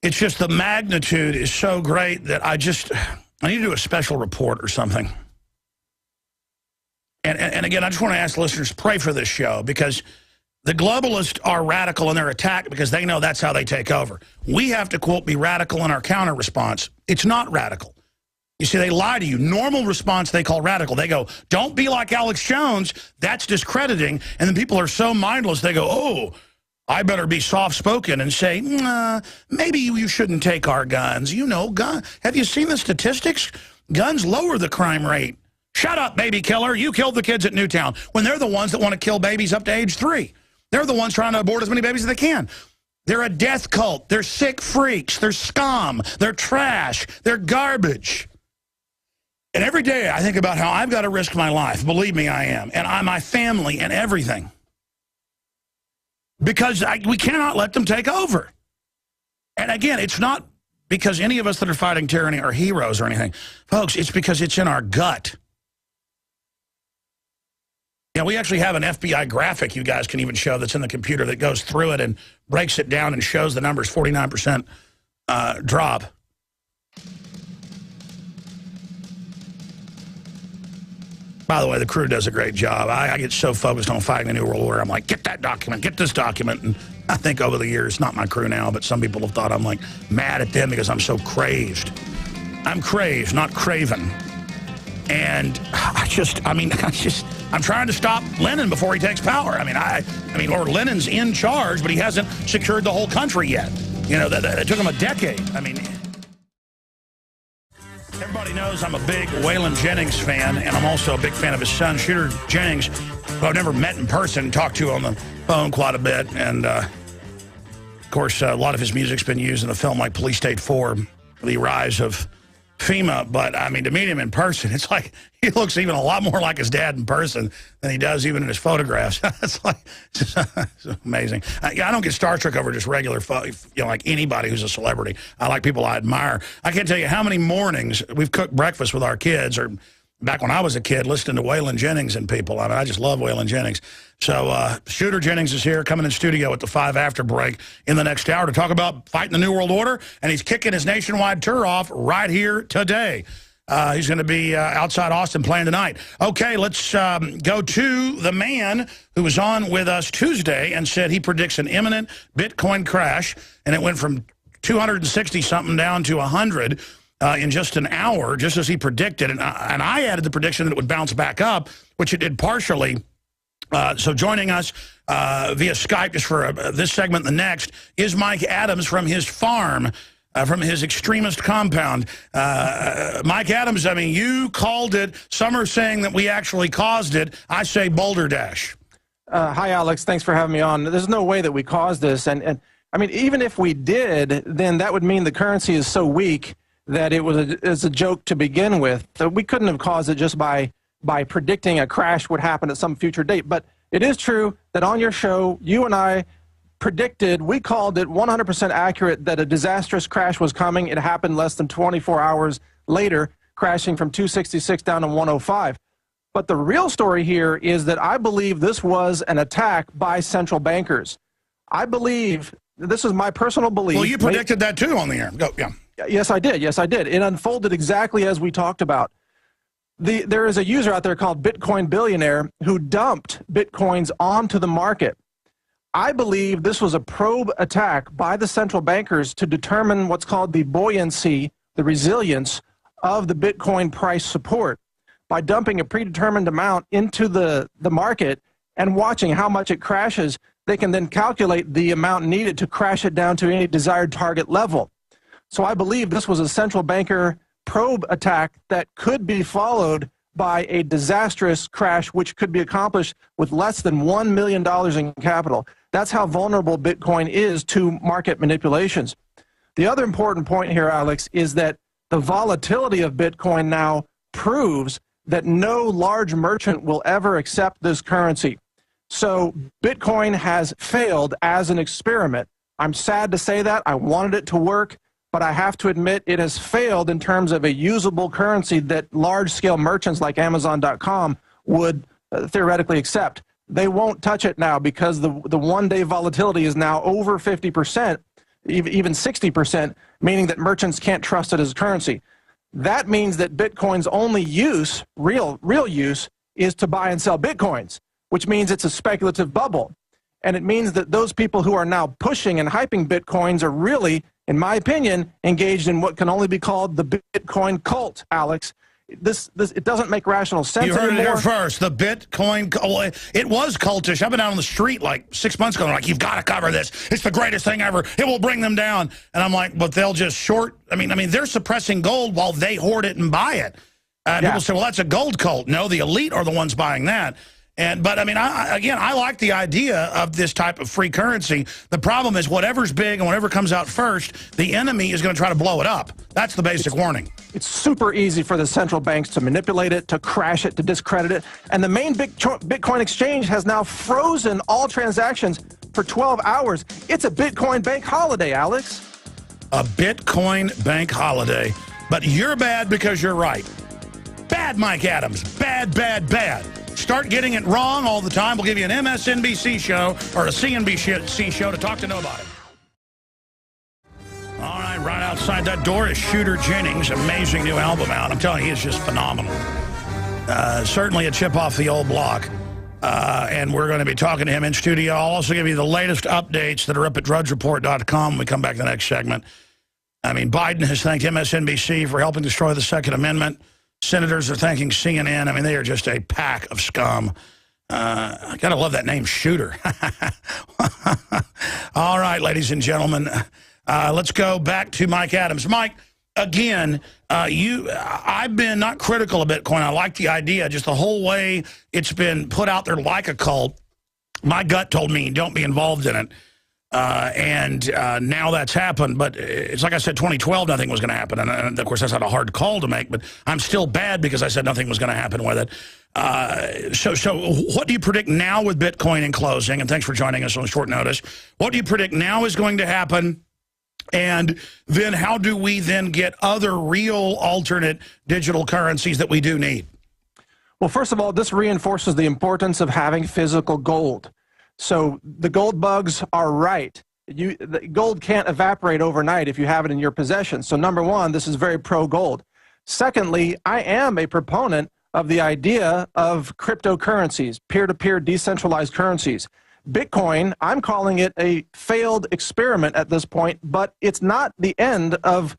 It's just the magnitude is so great that I need to do a special report or something. And again, I just want to ask listeners, pray for this show, because the globalists are radical in their attack because they know that's how they take over. We have to, quote, be radical in our counter response. It's not radical. You see, they lie to you. Normal response they call radical. They go, don't be like Alex Jones. That's discrediting. And then people are so mindless, they go, oh, I better be soft-spoken and say, maybe you shouldn't take our guns. You know, have you seen the statistics? Guns lower the crime rate. Shut up, baby killer. You killed the kids at Newtown, when they're the ones that want to kill babies up to age 3. They're the ones trying to abort as many babies as they can. They're a death cult. They're sick freaks. They're scum. They're trash. They're garbage. And every day I think about how I've got to risk my life. Believe me, I am. And my family and everything. Because we cannot let them take over. And again, it's not because any of us that are fighting tyranny are heroes or anything. Folks, it's because it's in our gut. Yeah, we actually have an FBI graphic you guys can even show that's in the computer that goes through it and breaks it down and shows the numbers, 49% drop. By the way, the crew does a great job. I get so focused on fighting the New World Order. I'm like, get that document, get this document. And I think over the years, not my crew now, but some people have thought I'm like mad at them because I'm so crazed. I'm crazed, not craven. And I'm trying to stop Lenin before he takes power. I mean, Lord Lenin's in charge, but he hasn't secured the whole country yet. You know, that took him a decade. I mean, everybody knows I'm a big Waylon Jennings fan, and I'm also a big fan of his son, Shooter Jennings, who I've never met in person, talked to on the phone quite a bit. And, of course, a lot of his music's been used in a film like Police State 4, The Rise of FEMA. But, I mean, to meet him in person, it's like he looks even a lot more like his dad in person than he does even in his photographs. It's like, it's amazing. I don't get starstruck over just regular, like anybody who's a celebrity. I like people I admire. I can't tell you how many mornings we've cooked breakfast with our kids, or back when I was a kid, listening to Waylon Jennings and people. I mean, I just love Waylon Jennings. So Shooter Jennings is here, coming in studio at the 5 after break in the next hour to talk about fighting the New World Order, and he's kicking his nationwide tour off right here today. He's going to be outside Austin playing tonight. Okay, let's go to the man who was on with us Tuesday and said he predicts an imminent Bitcoin crash, and it went from 260-something down to 100 in just an hour, just as he predicted. And I added the prediction that it would bounce back up, which it did partially. So joining us via Skype just for this segment and the next is Mike Adams from his farm, from his extremist compound. Mike Adams, I mean, you called it. Some are saying that we actually caused it. I say Boulder Dash. Hi, Alex. Thanks for having me on. There's no way that we caused this. And I mean, even if we did, then that would mean the currency is so weak that it's a joke to begin with. So we couldn't have caused it just by predicting a crash would happen at some future date. But it is true that on your show, you and I predicted, we called it 100% accurate that a disastrous crash was coming. It happened less than 24 hours later. crashing from 266 down to 105. But the real story here is that I believe this was an attack by central bankers. I believe, this is my personal belief. Well, you predicted that too on the air. Go, yeah. Yes, I did. Yes, I did. It unfolded exactly as we talked about. There is a user out there called Bitcoin Billionaire who dumped Bitcoins onto the market. I believe this was a probe attack by the central bankers to determine what's called the buoyancy, the resilience of the Bitcoin price support. By dumping a predetermined amount into the market and watching how much it crashes, they can then calculate the amount needed to crash it down to any desired target level. So I believe this was a central banker probe attack that could be followed by a disastrous crash, which could be accomplished with less than $1 million in capital. That's how vulnerable Bitcoin is to market manipulations. The other important point here, Alex, is that the volatility of Bitcoin now proves that no large merchant will ever accept this currency. So Bitcoin has failed as an experiment. I'm sad to say that. I wanted it to work, but I have to admit it has failed in terms of a usable currency that large-scale merchants like Amazon.com would theoretically accept. They won't touch it now because the one-day volatility is now over 50%, even 60%, meaning that merchants can't trust it as a currency. That means that Bitcoin's only use, real use, is to buy and sell Bitcoins, which means it's a speculative bubble. And it means that those people who are now pushing and hyping Bitcoins are really, in my opinion, engaged in what can only be called the Bitcoin cult, Alex. It doesn't make rational sense anymore. You heard it here first. The Bitcoin, well, it was cultish. I've been out on the street like 6 months ago. They're like, you've got to cover this. It's the greatest thing ever. It will bring them down. And I'm like, but they'll just short. I mean, they're suppressing gold while they hoard it and buy it. People say, well, that's a gold cult. No, the elite are the ones buying that. But I mean, I like the idea of this type of free currency. The problem is whatever's big and whatever comes out first, the enemy is going to try to blow it up. That's the basic warning. It's super easy for the central banks to manipulate it, to crash it, to discredit it. And the main Bitcoin exchange has now frozen all transactions for 12 hours. It's a Bitcoin bank holiday, Alex. A Bitcoin bank holiday. But you're bad because you're right. Bad, Mike Adams. Bad, bad, bad. Start getting it wrong all the time. We'll give you an MSNBC show or a CNBC show to talk to nobody. All right, right outside that door is Shooter Jennings. Amazing new album out. I'm telling you, he is just phenomenal. Certainly a chip off the old block. And we're going to be talking to him in studio. I'll also give you the latest updates that are up at drudgereport.com when we come back to the next segment. I mean, Biden has thanked MSNBC for helping destroy the Second Amendment. Senators are thanking CNN. I mean, they are just a pack of scum. I gotta love that name, Shooter. All right, ladies and gentlemen, let's go back to Mike Adams. Mike, again, I've been not critical of Bitcoin. I like the idea, just the whole way it's been put out there like a cult. My gut told me don't be involved in it. Now that's happened, but it's like I said, 2012, nothing was going to happen. And of course, that's not a hard call to make, but I'm still bad because I said nothing was going to happen with it. So what do you predict now with Bitcoin in closing? And thanks for joining us on short notice. What do you predict now is going to happen? And then how do we then get other real alternate digital currencies that we do need? Well, first of all, this reinforces the importance of having physical gold. So the gold bugs are right. The gold can't evaporate overnight if you have it in your possession. So number one, this is very pro-gold. Secondly, I am a proponent of the idea of cryptocurrencies, peer-to-peer decentralized currencies. Bitcoin, I'm calling it a failed experiment at this point, but it's not the end of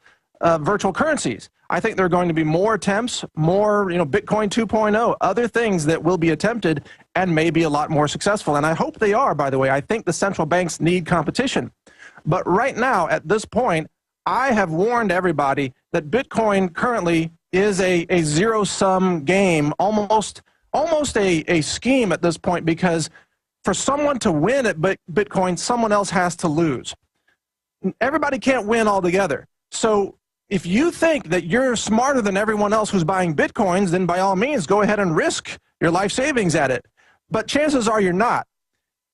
virtual currencies. I think there are going to be more attempts, more, Bitcoin 2.0, other things that will be attempted and may be a lot more successful. And I hope they are, by the way. I think the central banks need competition. But right now, at this point, I have warned everybody that Bitcoin currently is a zero-sum game, almost a scheme at this point, because for someone to win at Bitcoin, someone else has to lose. Everybody can't win altogether. So if you think that you're smarter than everyone else who's buying Bitcoins, then by all means, go ahead and risk your life savings at it. But chances are you're not.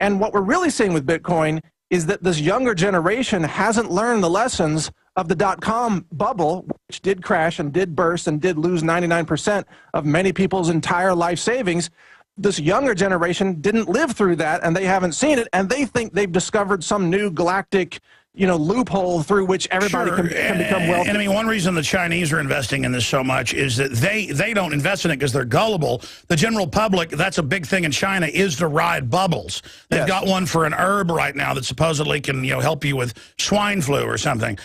And what we're really seeing with Bitcoin is that this younger generation hasn't learned the lessons of the dot-com bubble, which did crash and did burst and did lose 99% of many people's entire life savings. This younger generation didn't live through that, and they haven't seen it, and they think they've discovered some new galactic, loophole through which everybody can become wealthy. And I mean, one reason the Chinese are investing in this so much is that they don't invest in it because they're gullible. The general public, that's a big thing in China, is to ride bubbles. They've got one for an herb right now that supposedly can, help you with swine flu or something.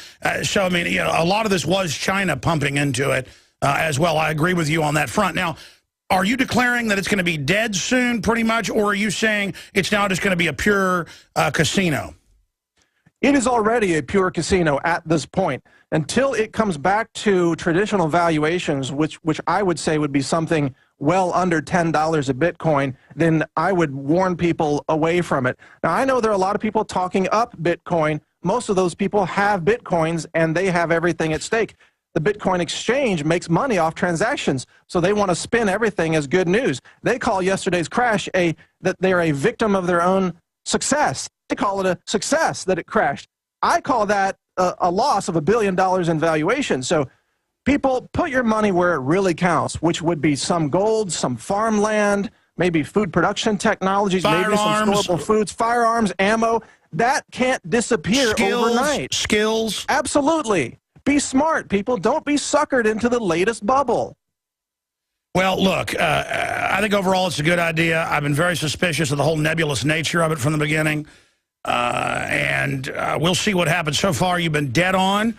So, I mean, a lot of this was China pumping into it as well. I agree with you on that front. Now, are you declaring that it's going to be dead soon, pretty much, or are you saying it's now just going to be a pure casino? It is already a pure casino at this point. Until it comes back to traditional valuations, which I would say would be something well under $10 a Bitcoin, then I would warn people away from it. Now, I know there are a lot of people talking up Bitcoin. Most of those people have Bitcoins, and they have everything at stake. The Bitcoin exchange makes money off transactions, so they want to spin everything as good news. They call yesterday's crash that they're a victim of their own success. They call it a success that it crashed. I call that a loss of $1 billion in valuation. So people, put your money where it really counts, which would be some gold, some farmland, maybe food production technologies, maybe some storable foods, firearms, ammo. That can't disappear overnight. Skills. Absolutely. Be smart, people. Don't be suckered into the latest bubble. Well, look, I think overall it's a good idea. I've been very suspicious of the whole nebulous nature of it from the beginning. And we'll see what happens. So far, you've been dead on,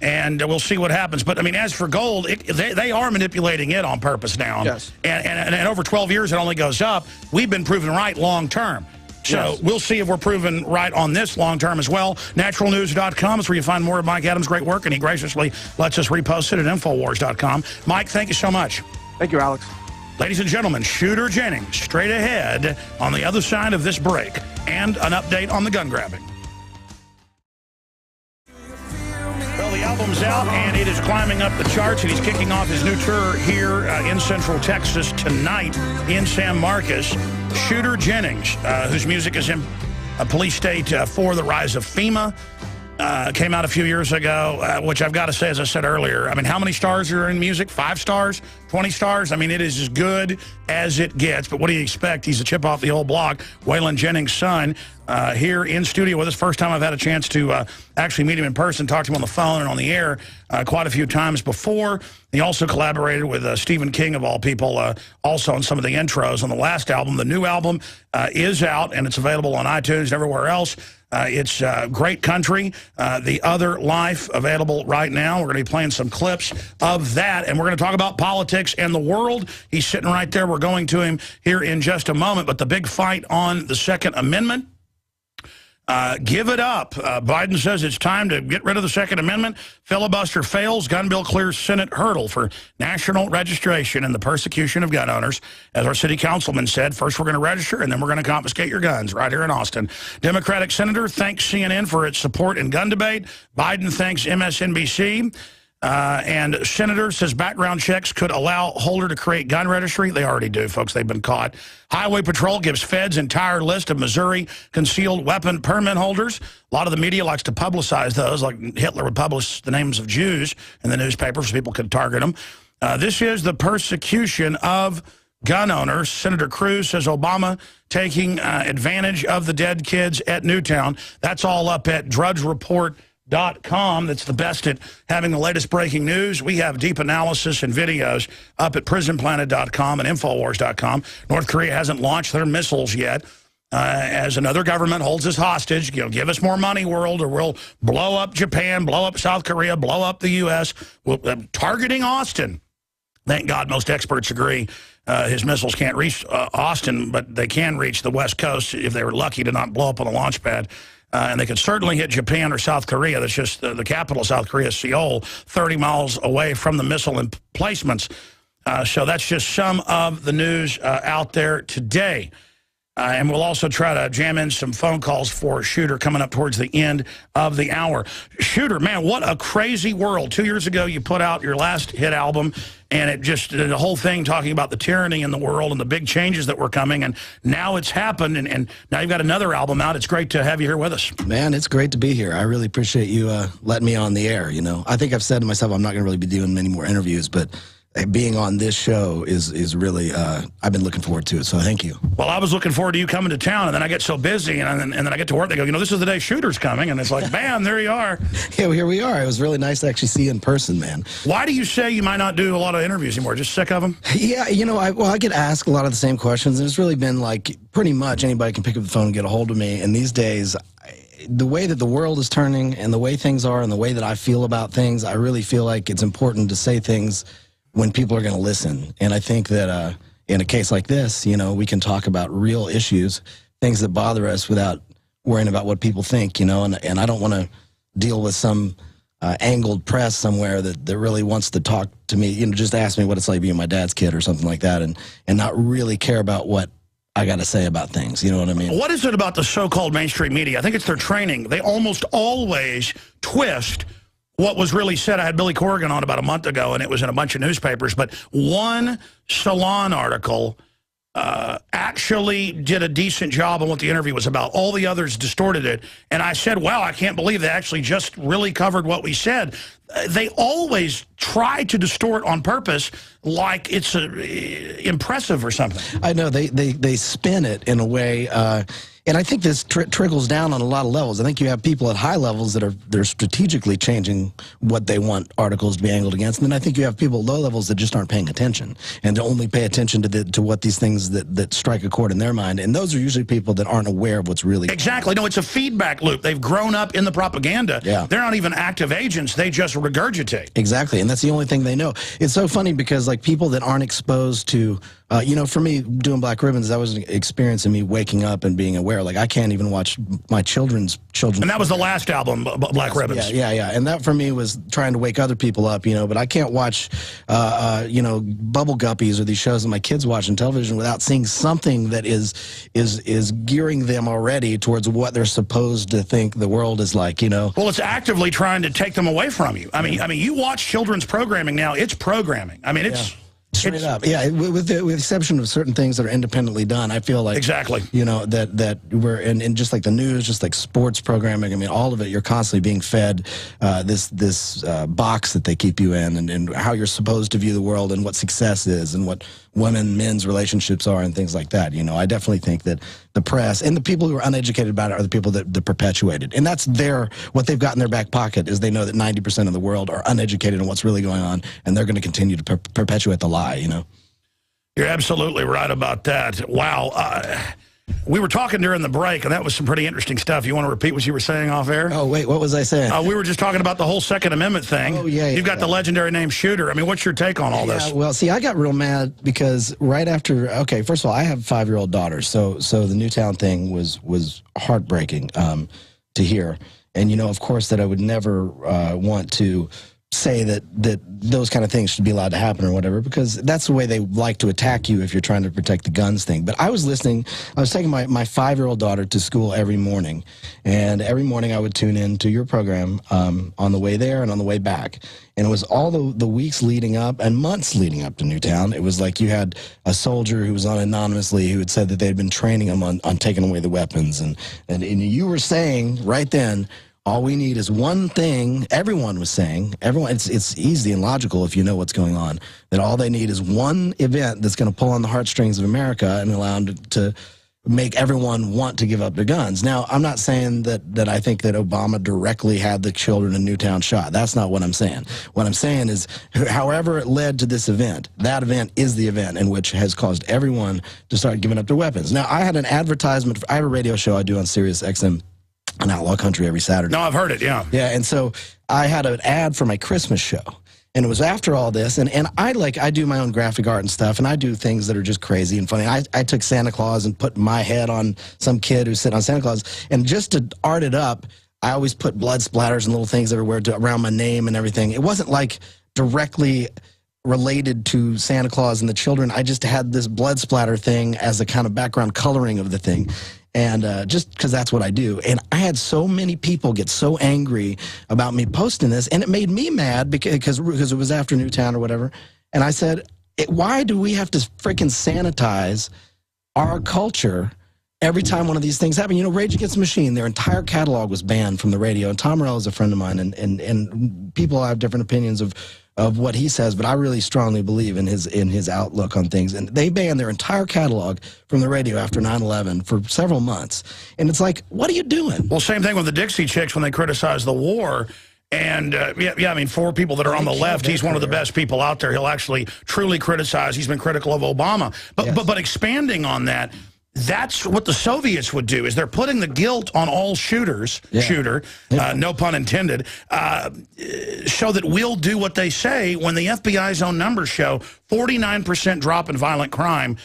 and we'll see what happens. But, I mean, as for gold, they are manipulating it on purpose now. Yes. And over 12 years, it only goes up. We've been proven right long term. So we'll see if we're proven right on this long term as well. Naturalnews.com is where you find more of Mike Adams' great work, and he graciously lets us repost it at Infowars.com. Mike, thank you so much. Thank you, Alex. Ladies and gentlemen, Shooter Jennings, straight ahead on the other side of this break, and an update on the gun grabbing. Well, the album's out, and it is climbing up the charts, and he's kicking off his new tour here in Central Texas tonight in San Marcos. Shooter Jennings, whose music is in Police State 4, The Rise of FEMA, came out a few years ago, which I've got to say, as I said earlier, I mean, how many stars are in music? 5 stars? 20 stars? I mean, it is as good as it gets. But what do you expect? He's a chip off the old block. Waylon Jennings' son, here in studio with us. First time I've had a chance to actually meet him in person, talk to him on the phone and on the air quite a few times before. He also collaborated with Stephen King, of all people, also on some of the intros on the last album. The new album is out, and it's available on iTunes and everywhere else. It's Great Country, The Other Life, available right now. We're going to be playing some clips of that, and we're going to talk about politics and the world. He's sitting right there. We're going to him here in just a moment. But the big fight on the Second Amendment, give it up. Biden says it's time to get rid of the Second Amendment. Filibuster fails. Gun bill clears Senate hurdle for national registration and the persecution of gun owners. As our city councilman said, first we're going to register and then we're going to confiscate your guns right here in Austin. Democratic senator thanks CNN for its support in gun debate. Biden thanks MSNBC. And senator says background checks could allow holder to create gun registry. They already do, folks. They've been caught. Highway Patrol gives feds entire list of Missouri concealed weapon permit holders. A lot of the media likes to publicize those, like Hitler would publish the names of Jews in the newspaper so people could target them. This is the persecution of gun owners. Senator Cruz says Obama taking advantage of the dead kids at Newtown. That's all up at drudgereport.com. That's the best at having the latest breaking news. We have deep analysis and videos up at prisonplanet.com and Infowars.com. North Korea hasn't launched their missiles yet. As another government holds us hostage, give us more money, world, or we'll blow up Japan, blow up South Korea, blow up the U.S. Targeting Austin. Thank God most experts agree his missiles can't reach Austin, but they can reach the West Coast if they were lucky to not blow up on a launch pad. And they could certainly hit Japan or South Korea. That's just the capital of South Korea, Seoul, 30 miles away from the missile emplacements. So that's just some of the news out there today. And we'll also try to jam in some phone calls for Shooter coming up towards the end of the hour. Shooter, man, what a crazy world. 2 years ago, you put out your last hit album, and it just, the whole thing talking about the tyranny in the world and the big changes that were coming, and now it's happened, and now you've got another album out. It's great to have you here with us. Man, it's great to be here. I really appreciate you letting me on the air, you know. I think I've said to myself I'm not going to really be doing many more interviews, but being on this show is really, I've been looking forward to it, so thank you. Well, I was looking forward to you coming to town, and then I get so busy, and then I get to work, they go, you know, this is the day Shooter's coming, and it's like, bam, there you are. Yeah, well, here we are. It was really nice to actually see you in person, man. Why do you say you might not do a lot of interviews anymore? Just sick of them? Yeah, you know, I get asked a lot of the same questions, and it's really been like pretty much anybody can pick up the phone and get a hold of me, and these days, the way that the world is turning and the way things are and the way that I feel about things, I really feel like it's important to say things when people are going to listen. And I think that in a case like this, you know, we can talk about real issues, things that bother us without worrying about what people think, you know, and I don't want to deal with some angled press somewhere that really wants to talk to me, you know, just ask me what it's like being my dad's kid or something like that, and not really care about what I got to say about things, you know what I mean? What is it about the so-called mainstream media? I think it's their training. They almost always twist what was really said. I had Billy Corrigan on about a month ago, and it was in a bunch of newspapers, but one Salon article actually did a decent job on what the interview was about. All the others distorted it, and I said, wow, I can't believe they actually just really covered what we said. They always try to distort on purpose like it's impressive or something. I know. They spin it in a way, and I think this trickles down on a lot of levels. I think you have people at high levels that are strategically changing what they want articles to be angled against, and then I think you have people at low levels that just aren't paying attention and only pay attention to what these things that strike a chord in their mind, and those are usually people that aren't aware of what's really exactly. No, it's a feedback loop. They've grown up in the propaganda. Yeah. They're not even active agents. They just regurgitate. Exactly, and that's the only thing they know. It's so funny because like people that aren't exposed to, you know, for me doing Black Ribbons, that was an experience of me waking up and being aware. Like I can't even watch my children's. And that was the last album, Black Ribbons. Yeah. And that for me was trying to wake other people up, you know. But I can't watch, you know, Bubble Guppies or these shows that my kids watch on television without seeing something that is gearing them already towards what they're supposed to think the world is like, you know. Well, it's actively trying to take them away from you. I mean, you watch children's programming now. It's programming. I mean, it's. Yeah. Straight up, yeah. With the exception of certain things that are independently done, I feel like exactly, you know, that we're in just like the news, just like sports programming. I mean, all of it, you're constantly being fed this box that they keep you in, and how you're supposed to view the world, and what success is, and what men's relationships are, and things like that. You know, I definitely think that the press and the people who are uneducated about it are the people that perpetuate it, and that's what they've got in their back pocket is they know that 90% of the world are uneducated on what's really going on, and they're going to continue to perpetuate the lie. You know, you're absolutely right about that. Wow. We were talking during the break, and that was some pretty interesting stuff. You want to repeat what you were saying off air? Oh, wait, what was I saying? We were just talking about the whole Second Amendment thing. Oh, yeah. You've got the legendary name Shooter. I mean, what's your take on all this? Well, see, I got real mad because right after, okay, first of all, I have a 5-year-old daughter, so the Newtown thing was heartbreaking to hear. And, you know, of course, that I would never want to say that those kind of things should be allowed to happen or whatever, because that's the way they like to attack you if you're trying to protect the guns thing. But I was listening. I was taking my 5-year-old daughter to school every morning, and every morning I would tune in to your program on the way there and on the way back. And it was all the weeks leading up and months leading up to Newtown. It was like you had a soldier who was on anonymously who had said that they had been training him on taking away the weapons. And you were saying right then, all we need is one thing. Everyone was saying, it's easy and logical if you know what's going on, that all they need is one event that's going to pull on the heartstrings of America and allow them to make everyone want to give up their guns. Now, I'm not saying that I think that Obama directly had the children in Newtown shot. That's not what I'm saying. What I'm saying is, however it led to this event, that event is the event in which has caused everyone to start giving up their weapons. Now, I had an advertisement. I have a radio show I do on Sirius XM on Outlaw Country every Saturday. No, I've heard it, yeah. Yeah, and so I had an ad for my Christmas show. And it was after all this, and I do my own graphic art and stuff, and I do things that are just crazy and funny. I took Santa Claus and put my head on some kid who's sitting on Santa Claus, and just to art it up, I always put blood splatters and little things everywhere around my name and everything. It wasn't like directly related to Santa Claus and the children. I just had this blood splatter thing as a kind of background coloring of the thing. And just because that's what I do. And I had so many people get so angry about me posting this, and it made me mad because it was after Newtown or whatever. And I said, why do we have to freaking sanitize our culture every time one of these things happen? You know, Rage Against the Machine, their entire catalog was banned from the radio. And Tom Morello is a friend of mine, and people have different opinions of what he says, but I really strongly believe in his outlook on things. And they banned their entire catalog from the radio after 9/11 for several months. And it's like, what are you doing? Well, same thing with the Dixie Chicks when they criticized the war. And, I mean, for people that are on the left, he's one of the best people out there. He'll actually truly criticize. He's been critical of Obama. But expanding on that, that's what the Soviets would do, is they're putting the guilt on all shooters, no pun intended, so that we'll do what they say. When the FBI's own numbers show 49% drop in violent crime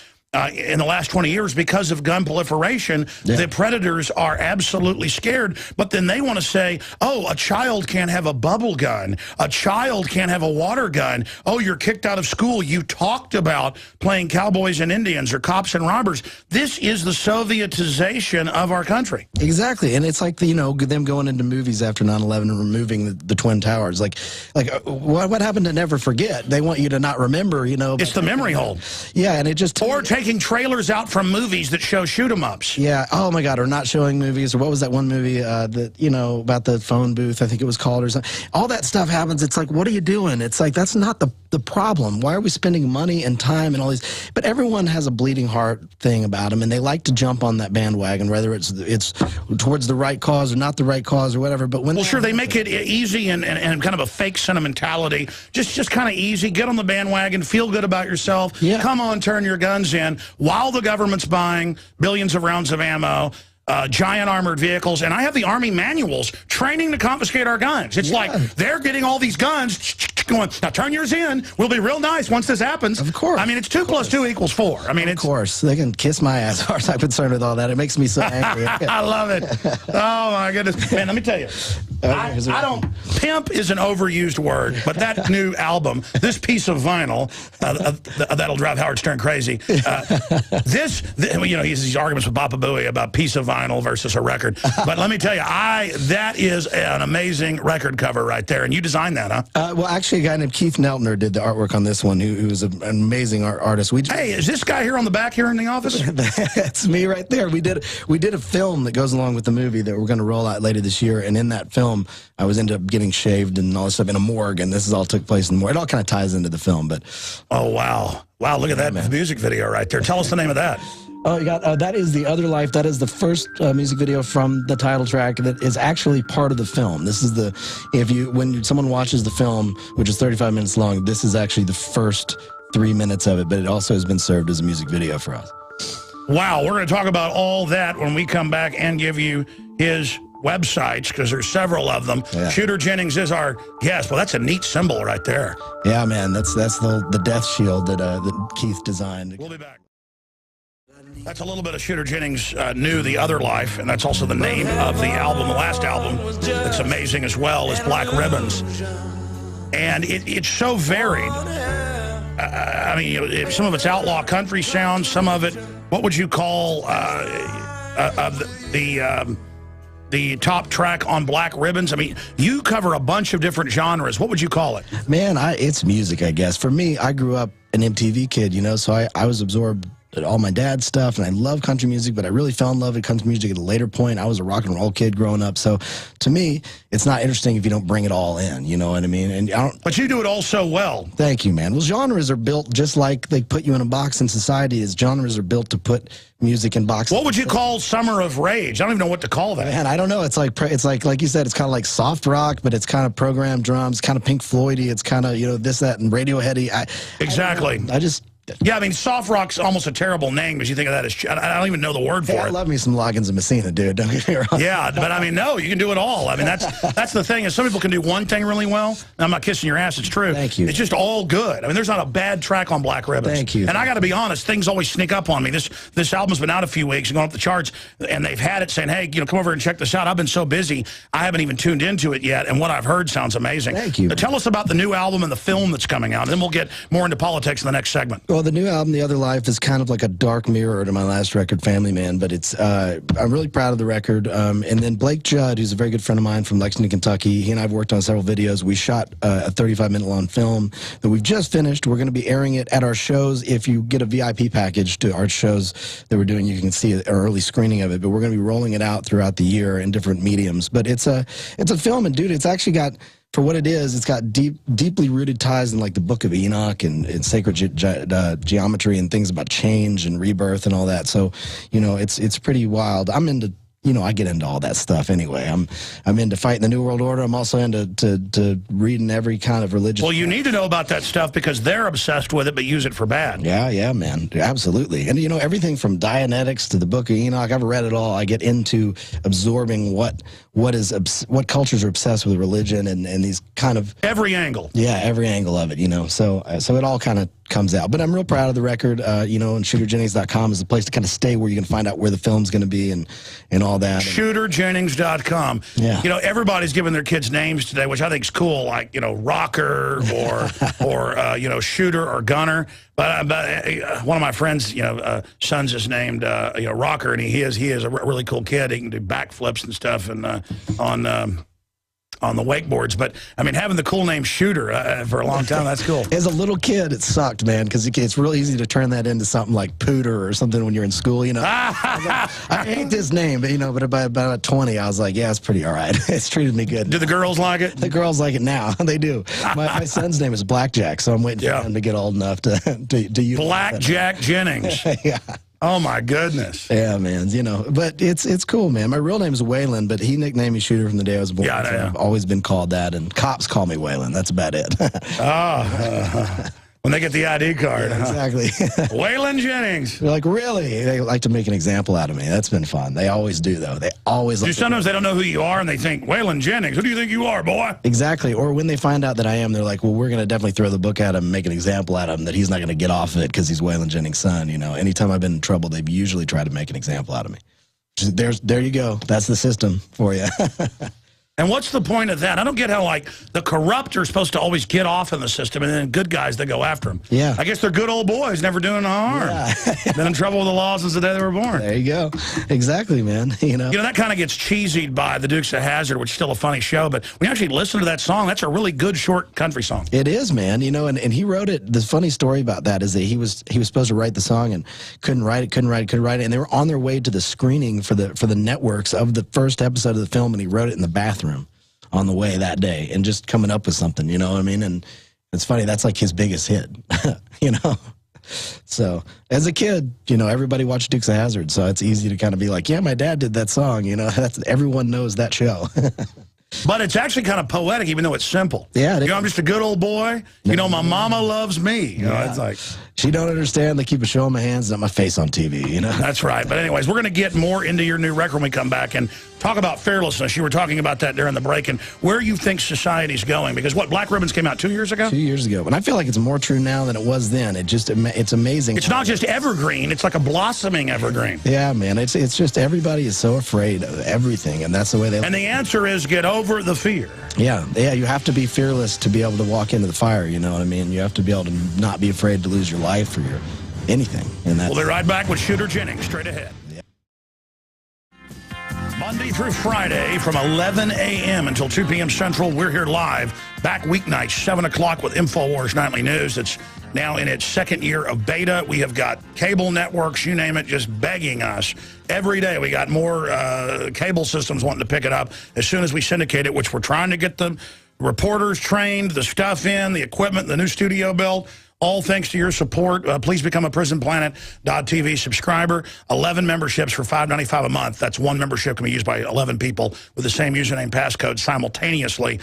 in the last 20 years because of gun proliferation, the predators are absolutely scared. But then they want to say, oh, a child can't have a bubble gun. A child can't have a water gun. Oh, you're kicked out of school. You talked about playing cowboys and Indians or cops and robbers. This is the Sovietization of our country. Exactly. And it's like, you know, them going into movies after 9/11 and removing the Twin Towers. Like what happened to Never Forget? They want you to not remember, you know. It's the memory hold. Yeah, and it just... Or taking trailers out from movies that show shoot-'em-ups. Yeah. Oh, my God. Or not showing movies. Or what was that one movie that, you know, about the phone booth, I think it was called, or something. All that stuff happens. It's like, what are you doing? It's like, that's not the problem. Why are we spending money and time and all these? But everyone has a bleeding heart thing about them, and they like to jump on that bandwagon, whether it's towards the right cause or not the right cause or whatever. But when they make it easy and kind of a fake sentimentality, just kind of easy. Get on the bandwagon, feel good about yourself. Yeah. Come on, turn your guns in while the government's buying billions of rounds of ammo, giant armored vehicles, and I have the Army manuals training to confiscate our guns. It's like they're getting all these guns going, now turn yours in. We'll be real nice once this happens. Of course. I mean, it's 2 + 2 = 4. I mean, of course. They can kiss my ass as far as I'm concerned with all that. It makes me so angry. I love it. Oh, my goodness. Man, let me tell you. I don't, pimp is an overused word, but that new album, this piece of vinyl, that'll drive Howard Stern crazy. You know, he has these arguments with Papa Booey about piece of vinyl versus a record. But let me tell you, that is an amazing record cover right there. And you designed that, huh? Well, actually, a guy named Keith Neltner did the artwork on this one, who is an amazing artist. Hey, is this guy here on the back here in the office? That's me right there. We did a film that goes along with the movie that we're going to roll out later this year. And in that film, I was ended up getting shaved and all this stuff in a morgue, and this all took place in the morgue. It all kind of ties into the film, but... Oh, wow. Wow, look at that music video right there. Tell us the name of that. Oh, you got that is The Other Life. That is the first music video from the title track that is actually part of the film. This is when someone watches the film, which is 35 minutes long, this is actually the first 3 minutes of it, but it also has been served as a music video for us. Wow, we're going to talk about all that when we come back and give you his websites, because there's several of them. Yeah. Shooter Jennings is our guest. Well, that's a neat symbol right there. Yeah, man, that's the death shield that Keith designed. We'll be back. That's a little bit of Shooter Jennings' new The Other Life, and that's also the name of the album, the last album. That's amazing as well, is Black Ribbons. And it's so varied. I mean, some of it's outlaw country sound, some of it, what would you call the top track on Black Ribbons? I mean, you cover a bunch of different genres. What would you call it? Man, it's music, I guess. For me, I grew up an MTV kid, you know, so I was absorbed at all my dad's stuff, and I love country music, but I really fell in love with country music at a later point. I was a rock and roll kid growing up, so to me, it's not interesting if you don't bring it all in, you know what I mean? And but you do it all so well. Thank you, man. Well, genres are built just like they put you in a box in society. Genres are built to put music in boxes. What would you call Summer of Rage? I don't even know what to call that. Man, I don't know. It's like you said, it's kind of like soft rock, but it's kind of programmed drums, kind of Pink Floyd-y. It's kind of, you know, this, that, and Radiohead-y. Exactly. I just Yeah, I mean, soft rock's almost a terrible name because you think of that as, I don't even know the word for it. I love me some Loggins and Messina, dude. Don't get me wrong. Yeah, but I mean, no, you can do it all. I mean, that's the thing is some people can do one thing really well. And I'm not kissing your ass, it's true. Thank you. It's just all good. I mean, there's not a bad track on Black Ribbons. Thank you. And I got to be honest, things always sneak up on me. This album's been out a few weeks and going up the charts, and they've had it saying, hey, come over and check this out. I've been so busy, I haven't even tuned into it yet, and what I've heard sounds amazing. Thank you. Tell us about the new album and the film that's coming out, and then we'll get more into politics in the next segment. Well, the new album, The Other Life, is kind of like a dark mirror to my last record, Family Man, but it's I'm really proud of the record. And then Blake Judd, who's a very good friend of mine from Lexington, Kentucky, he and I have worked on several videos. We shot a 35-minute long film that we've just finished. We're going to be airing it at our shows. If you get a VIP package to our shows that we're doing, you can see an early screening of it, but we're going to be rolling it out throughout the year in different mediums. But it's a film, and dude, it's actually got, for what it is, it's got deeply rooted ties in like the Book of Enoch and sacred geometry and things about change and rebirth and all that. So, it's pretty wild. I'm into, I get into all that stuff anyway. I'm into fighting the New World Order. I'm also into to reading every kind of religious. Well, you need to know about that stuff because they're obsessed with it, but use it for bad. Yeah, man, absolutely. And everything from Dianetics to the Book of Enoch, I've read it all. I get into absorbing what cultures are obsessed with religion and these kind of every angle. Yeah, every angle of it. So it all kind of comes out. But I'm real proud of the record. And ShooterJennings.com is the place to kind of stay where you can find out where the film's going to be and all that. ShooterJennings.com. Yeah. Everybody's giving their kids names today, which I think is cool, like, Rocker or Shooter or Gunner. But one of my friends, son's is named Rocker, and he is a really cool kid. He can do backflips and stuff and on the wakeboards. But, I mean, having the cool name Shooter for a long time, that's cool. As a little kid, it sucked, man, because it's real easy to turn that into something like Pooter or something when you're in school, I hate this name, but by about 20, I was like, yeah, it's pretty all right. It's treated me good. Do the girls like it? The girls like it now. They do. My son's name is Blackjack, so I'm waiting for him to get old enough to use Blackjack Jennings. Yeah. Oh, my goodness. Yeah, man, but it's cool, man. My real name is Waylon, but he nicknamed me Shooter from the day I was born. Yeah, so I've always been called that, and cops call me Waylon. That's about it. When they get the ID card. Yeah, exactly. Waylon Jennings. They're like, really? They like to make an example out of me. That's been fun. They always do, though. They always like sometimes they don't know who you are, and they think, Waylon Jennings, who do you think you are, boy? Exactly. Or when they find out that I am, they're like, well, we're going to definitely throw the book at him and make an example out of him that he's not going to get off of it because he's Waylon Jennings' son. Anytime I've been in trouble, they've usually tried to make an example out of me. There you go. That's the system for you. And what's the point of that? I don't get how, the corrupt are supposed to always get off in the system, and then good guys, they go after them. Yeah. I guess they're good old boys, never doing no harm. Yeah. Been in trouble with the law since the day they were born. There you go. Exactly, man. That kind of gets cheesied by the Dukes of Hazzard, which is still a funny show, but when you actually listen to that song, that's a really good, short country song. It is, man. And he wrote it. The funny story about that is that he was supposed to write the song and couldn't write it, and they were on their way to the screening for the networks of the first episode of the film, and he wrote it in the bathroom on the way that day and just coming up with something, you know what I mean? And it's funny, that's like his biggest hit, So as a kid, everybody watched Dukes of Hazzard, so it's easy to kind of be like, yeah, my dad did that song, everyone knows that show. But it's actually kind of poetic, even though it's simple. Yeah. I'm just a good old boy. My mama loves me. It's like... She don't understand. They keep a show on my hands, not my face on TV, That's right. But anyways, we're going to get more into your new record when we come back and talk about fearlessness. You were talking about that during the break and where you think society's going. Because Black Ribbons came out 2 years ago? 2 years ago. And I feel like it's more true now than it was then. It's amazing. It's not just evergreen. It's like a blossoming evergreen. Yeah, man. It's just everybody is so afraid of everything. And that's the way they... And the answer is get over the fear. Yeah. You have to be fearless to be able to walk into the fire, you know what I mean? You have to be able to not be afraid to lose your life or your anything. And that's... We'll be right back with Shooter Jennings straight ahead. Yeah. Monday through Friday from 11 a.m. until 2 p.m. Central, we're here live. Back weeknights, 7 o'clock with Infowars Nightly News. It's now in its second year of beta. We have got cable networks, you name it, just begging us. Every day we got more cable systems wanting to pick it up as soon as we syndicate it, which we're trying to get the reporters trained, the stuff in, the equipment, the new studio built. All thanks to your support. Please become a PrisonPlanet.tv subscriber. 11 memberships for $5.95 a month. That's one membership can be used by 11 people with the same username passcode simultaneously.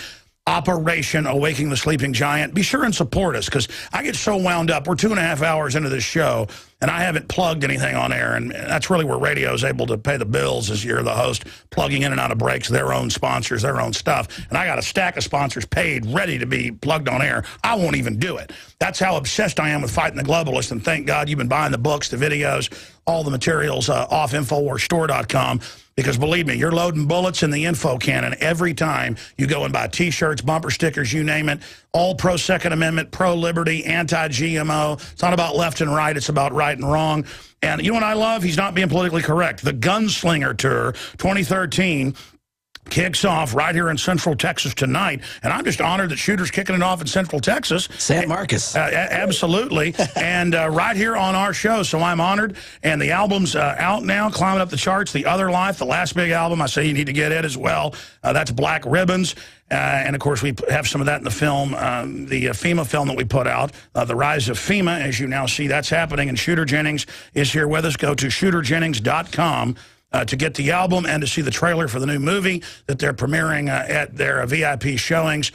Operation Awakening the Sleeping Giant. Be sure and support us, because I get so wound up. We're 2.5 hours into this show, and I haven't plugged anything on air, and that's really where radio is able to pay the bills, as you're the host, plugging in and out of breaks, their own sponsors, their own stuff. And I got a stack of sponsors paid, ready to be plugged on air. I won't even do it. That's how obsessed I am with fighting the globalists, and thank God you've been buying the books, the videos, all the materials off InfoWarsStore.com. Because believe me, you're loading bullets in the info cannon every time you go and buy T-shirts, bumper stickers, you name it. All pro-Second Amendment, pro-liberty, anti-GMO. It's not about left and right. It's about right and wrong. And you know what I love? He's not being politically correct. The Gunslinger Tour 2013 kicks off right here in Central Texas tonight, and I'm just honored that Shooter's kicking it off in Central Texas. San Marcos. Absolutely. And right here on our show, so I'm honored. And the album's out now, climbing up the charts. The Other Life, the last big album, I say you need to get it as well. That's Black Ribbons. And, of course, we have some of that in the film, the FEMA film that we put out, The Rise of FEMA. As you now see, that's happening. And Shooter Jennings is here with us. Go to shooterjennings.com. To get the album and to see the trailer for the new movie that they're premiering at their VIP showings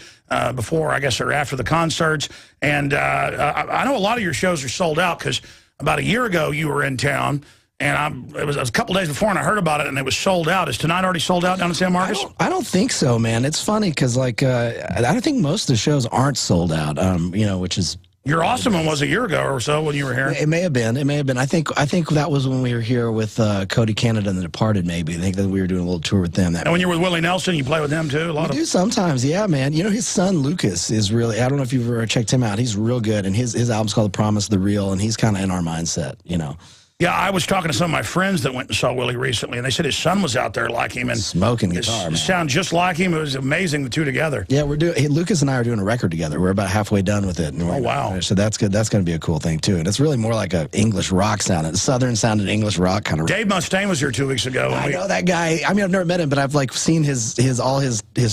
before, I guess, or after the concerts. And I know a lot of your shows are sold out, because about a year ago you were in town, and it was a couple days before, and I heard about it, and it was sold out. Is tonight already sold out down in San Marcos? I don't think so, man. It's funny because, like, I don't think most of the shows aren't sold out, you know, which is... Your awesome one was a year ago or so when you were here. It may have been. It may have been. I think that was when we were here with Cody Canada and The Departed, maybe. I think that we were doing a little tour with them. And when you were with Willie Nelson, you play with him, too? We do sometimes, yeah, man. You know, his son, Lucas, is really... I don't know if you've ever checked him out. He's real good, and his album's called The Promise, The Real, and he's kind of in our mindset, you know. Yeah, I was talking to some of my friends that went and saw Willie recently, and they said his son was out there like him. And smoking guitar, man. Sound just like him. It was amazing, the two together. Yeah, Lucas and I are doing a record together. We're about halfway done with it. Oh, wow. So that's good. That's going to be a cool thing, too. And it's really more like an English rock sound, a southern sounding English rock kind of. Dave Mustaine was here 2 weeks ago. I know that guy. I mean, I've never met him, but I've like seen his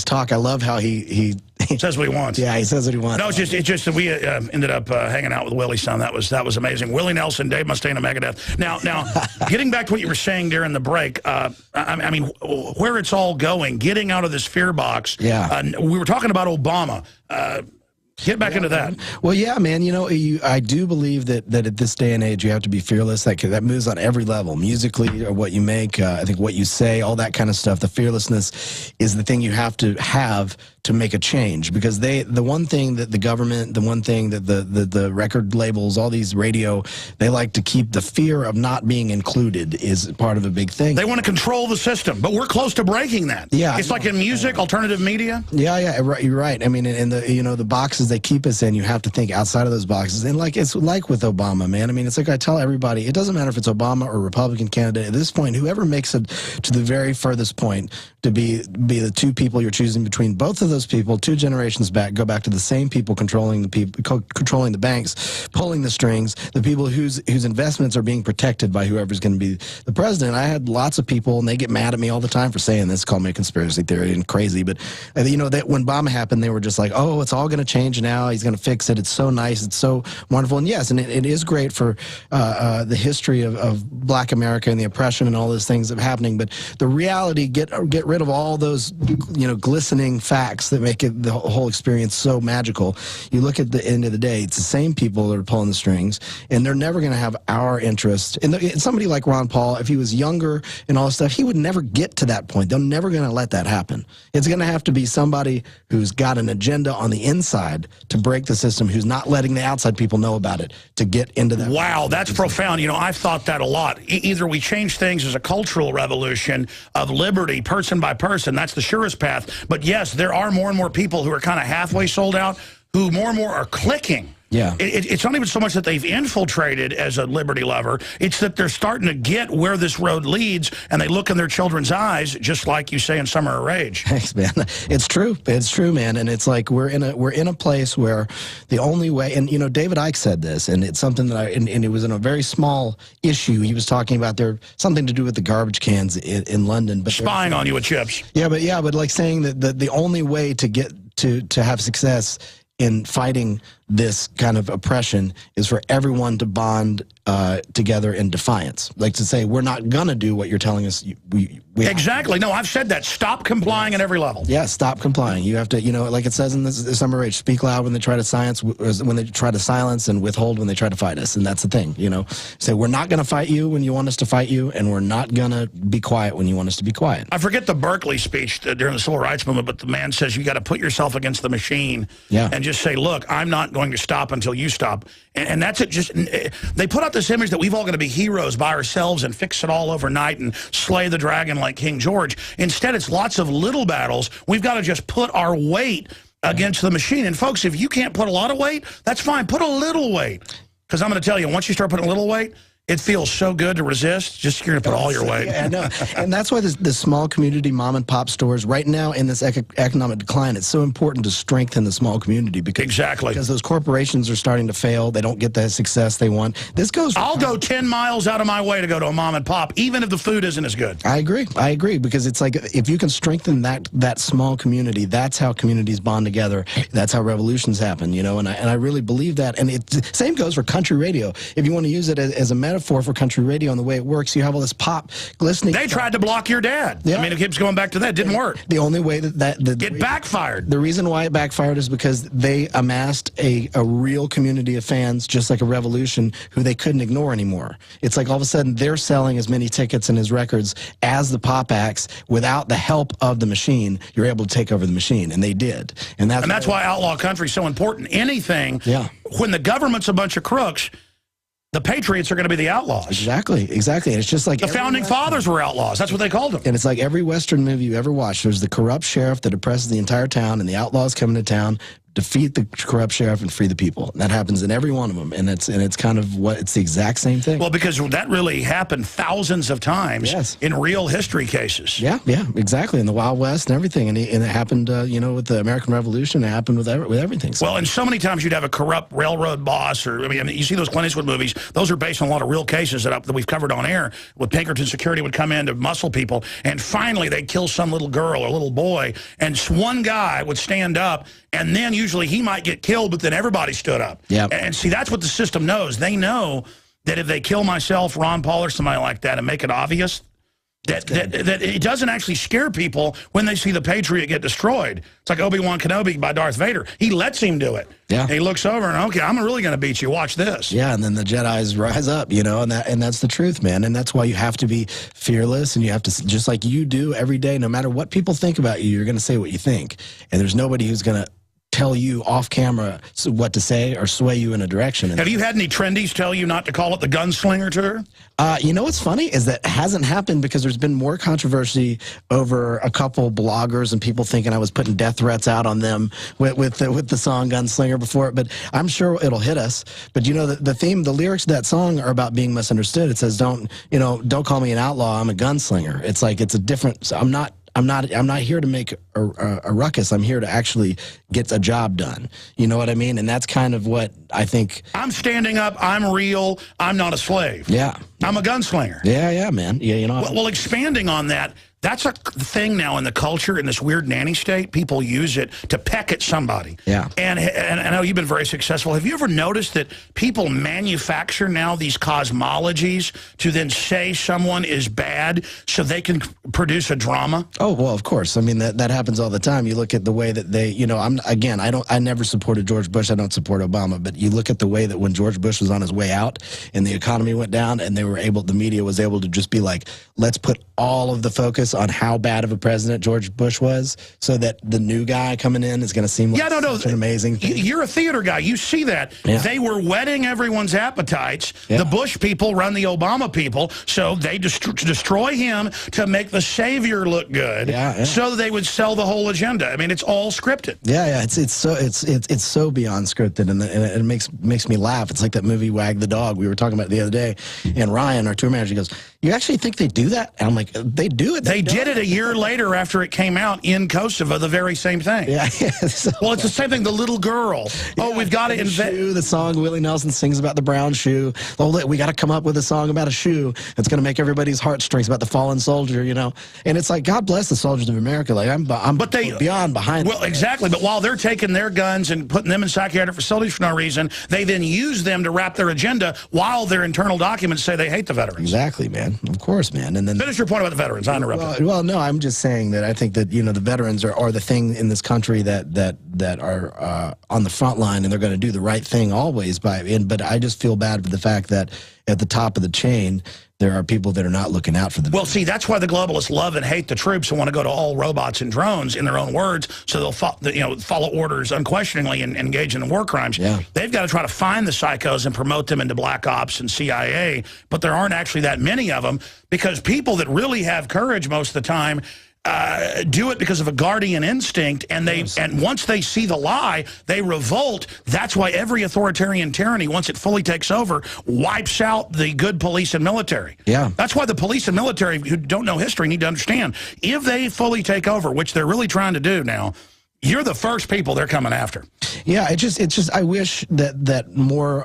talk. I love how he says what he wants. Yeah, he says what he wants. No, it's just that we ended up hanging out with Willie's son. That was amazing. Willie Nelson, Dave Mustaine of Megadeth. Now, getting back to what you were saying during the break, I mean, where it's all going, getting out of this fear box. Yeah. We were talking about Obama. Get back into that. Well, yeah, man. You know, I do believe that at this day and age, you have to be fearless. That moves on every level, musically, or what you make. I think what you say, all that kind of stuff. The fearlessness is the thing you have to make a change, because the one thing that the government, the one thing that the record labels, all these radio, they like to keep the fear of not being included is part of a big thing. They want to control the system, but we're close to breaking that. Yeah, it's like in music, alternative media. Yeah, you're right. I mean, in the boxes they keep us in, you have to think outside of those boxes. And like it's like with Obama, man. I mean, it's like I tell everybody, it doesn't matter if it's Obama or Republican candidate. At this point, whoever makes it to the very furthest point to be the two people you're choosing between, both of those people, 2 generations back, go back to the same people controlling the banks, pulling the strings, the people whose investments are being protected by whoever's going to be the president. I had lots of people, and they get mad at me all the time for saying this, call me a conspiracy theory and crazy, but you know, that when Obama happened, they were just like, oh, it's all going to change now. He's going to fix it. It's so nice. It's so wonderful. And yes, and it is great for the history of Black America and the oppression and all those things that are happening. But the reality, get rid of all those, you know, glistening facts that make the whole experience so magical. You look at the end of the day, it's the same people that are pulling the strings, and they're never going to have our interest. And somebody like Ron Paul, if he was younger and all this stuff, he would never get to that point. They're never going to let that happen. It's going to have to be somebody who's got an agenda on the inside to break the system, who's not letting the outside people know about it, to get into that. Wow, that's profound. You know, I've thought that a lot. Either we change things as a cultural revolution of liberty, person by person, that's the surest path. But yes, there are more and more people who are kind of halfway sold out, who more and more are clicking. Yeah. It's not even so much that they've infiltrated as a liberty lover. It's that they're starting to get where this road leads, and they look in their children's eyes, just like you say in Summer of Rage. Thanks, man. It's true. It's true, man. And it's like we're in a place where the only way, and you know, David Icke said this, and it's something that and it was in a very small issue. He was talking about something to do with the garbage cans in London, but spying on you with chips. Yeah, but like saying that the only way to get to have success in fighting this kind of oppression is for everyone to bond together in defiance. Like to say, we're not going to do what you're telling us we exactly. No, I've said that. Stop complying at every level. Yeah, stop complying. You have to, you know, like it says in the Summer Age, speak loud when they try to silence, and withhold when they try to fight us. And that's the thing, you know. Say, we're not going to fight you when you want us to fight you, and we're not going to be quiet when you want us to be quiet. I forget the Berkeley speech during the Civil Rights Movement, but the man says you got to put yourself against the machine and just say, look, I'm not going to stop until you stop. And that's it. Just they put out this image that we've all got to be heroes by ourselves and fix it all overnight and slay the dragon like King George. Instead, it's lots of little battles. We've got to just put our weight against the machine. And folks, if you can't put a lot of weight, that's fine. Put a little weight. Because I'm going to tell you, once you start putting a little weight, it feels so good to resist. Just you're going to put all your weight. Yeah, I know. And that's why the small community mom and pop stores right now in this economic decline, it's so important to strengthen the small community because those corporations are starting to fail. They don't get the success they want. This goes. I'll go 10 miles out of my way to go to a mom and pop, even if the food isn't as good. I agree because it's like if you can strengthen that small community, that's how communities bond together. That's how revolutions happen, you know. And I really believe that. And it same goes for country radio. If you want to use it as a metaphor for country radio and the way it works, you have all this pop glistening. They tried to block your dad. Yeah. I mean, it keeps going back to that. It didn't work. The only way it backfired. The reason why it backfired is because they amassed a real community of fans, just like a revolution, who they couldn't ignore anymore. It's like all of a sudden they're selling as many tickets and his records as the pop acts. Without the help of the machine, you're able to take over the machine, and they did. And that's why outlaw country is so important. Anything, when the government's a bunch of crooks, the patriots are going to be the outlaws. Exactly. And it's just like the founding fathers were outlaws. That's what they called them. And it's like every Western movie you ever watched. There's the corrupt sheriff that oppresses the entire town, and the outlaws come into town, defeat the corrupt sheriff, and free the people. And that happens in every one of them. And it's kind of it's the exact same thing. Well, because that really happened thousands of times in real history cases. Yeah, exactly. In the Wild West and everything. And it happened, you know, with the American Revolution. It happened with everything. So. Well, and so many times you'd have a corrupt railroad boss, or I mean, you see those Clint Eastwood movies. Those are based on a lot of real cases that we've covered on air. With Pinkerton Security would come in to muscle people, and finally they'd kill some little girl or little boy, and one guy would stand up, and then usually he might get killed, but then everybody stood up. Yeah. And see, that's what the system knows. They know that if they kill myself, Ron Paul, or somebody like that, and make it obvious, that it doesn't actually scare people when they see the Patriot get destroyed. It's like Obi-Wan Kenobi by Darth Vader. He lets him do it. Yeah. And he looks over and, okay, I'm really going to beat you. Watch this. Yeah, and then the Jedis rise up, you know, and that's the truth, man. And that's why you have to be fearless, and you have to, just like you do every day, no matter what people think about you, you're going to say what you think. And there's nobody who's going to tell you off camera what to say or sway you in a direction. Have you had any trendies tell you not to call it the gunslinger tour? You know what's funny is that hasn't happened because there's been more controversy over a couple bloggers and people thinking I was putting death threats out on them with the song Gunslinger before. But I'm sure it'll hit us. But you know, the lyrics of that song are about being misunderstood. It says, don't call me an outlaw, I'm a gunslinger. It's like, it's a different, I'm not here to make a ruckus. I'm here to actually get a job done. You know what I mean? And that's kind of what I think. I'm standing up. I'm real. I'm not a slave. Yeah. I'm a gunslinger. Yeah, man. Yeah, you know. Well, expanding on that, that's a thing now in the culture, in this weird nanny state. People use it to peck at somebody. Yeah. And I know you've been very successful. Have you ever noticed that people manufacture now these cosmologies to then say someone is bad so they can produce a drama? Oh, well, of course. I mean, that happens all the time. You look at the way that they, you know, I never supported George Bush. I don't support Obama. But you look at the way that when George Bush was on his way out and the economy went down and the media was able to just be like, let's put all of the focus on how bad of a president George Bush was, so that the new guy coming in is going to seem like such an amazing thing. You're a theater guy. You see that. Yeah. They were whetting everyone's appetites. Yeah. The Bush people run the Obama people, so they destroy him to make the savior look good, so they would sell the whole agenda. I mean, it's all scripted. Yeah. It's so beyond scripted, and it makes me laugh. It's like that movie Wag the Dog we were talking about the other day, and Ryan, our tour manager, goes, you actually think they do that? And I'm like, they do it. They did it a year later after it came out in Kosovo, the very same thing. Yeah. So, well, it's the same thing. The little girl. Yeah, oh, we've got to invent. The song Willie Nelson sings about the brown shoe. Oh, we got to come up with a song about a shoe that's going to make everybody's heartstrings about the fallen soldier, you know? And it's like, God bless the soldiers of America. Like, I'm beyond behind. Well, exactly. But while they're taking their guns and putting them in psychiatric facilities for no reason, they then use them to wrap their agenda while their internal documents say they hate the veterans. Exactly, man. Of course, man. And then finish your point about the veterans. I interrupted. Well, no, I'm just saying that I think that, you know, the veterans are the thing in this country that are on the front line, and they're going to do the right thing always. But I just feel bad for the fact that at the top of the chain, there are people that are not looking out for them. Well, see, that's why the globalists love and hate the troops and want to go to all robots and drones in their own words, so they'll follow orders unquestioningly and engage in war crimes. Yeah. They've got to try to find the psychos and promote them into black ops and CIA, but there aren't actually that many of them, because people that really have courage most of the time do it because of a guardian instinct, and once they see the lie, they revolt. That's why every authoritarian tyranny, once it fully takes over, wipes out the good police and military. Yeah. That's why the police and military who don't know history need to understand, if they fully take over, which they're really trying to do now, you're the first people they're coming after. Yeah, it's just I wish that more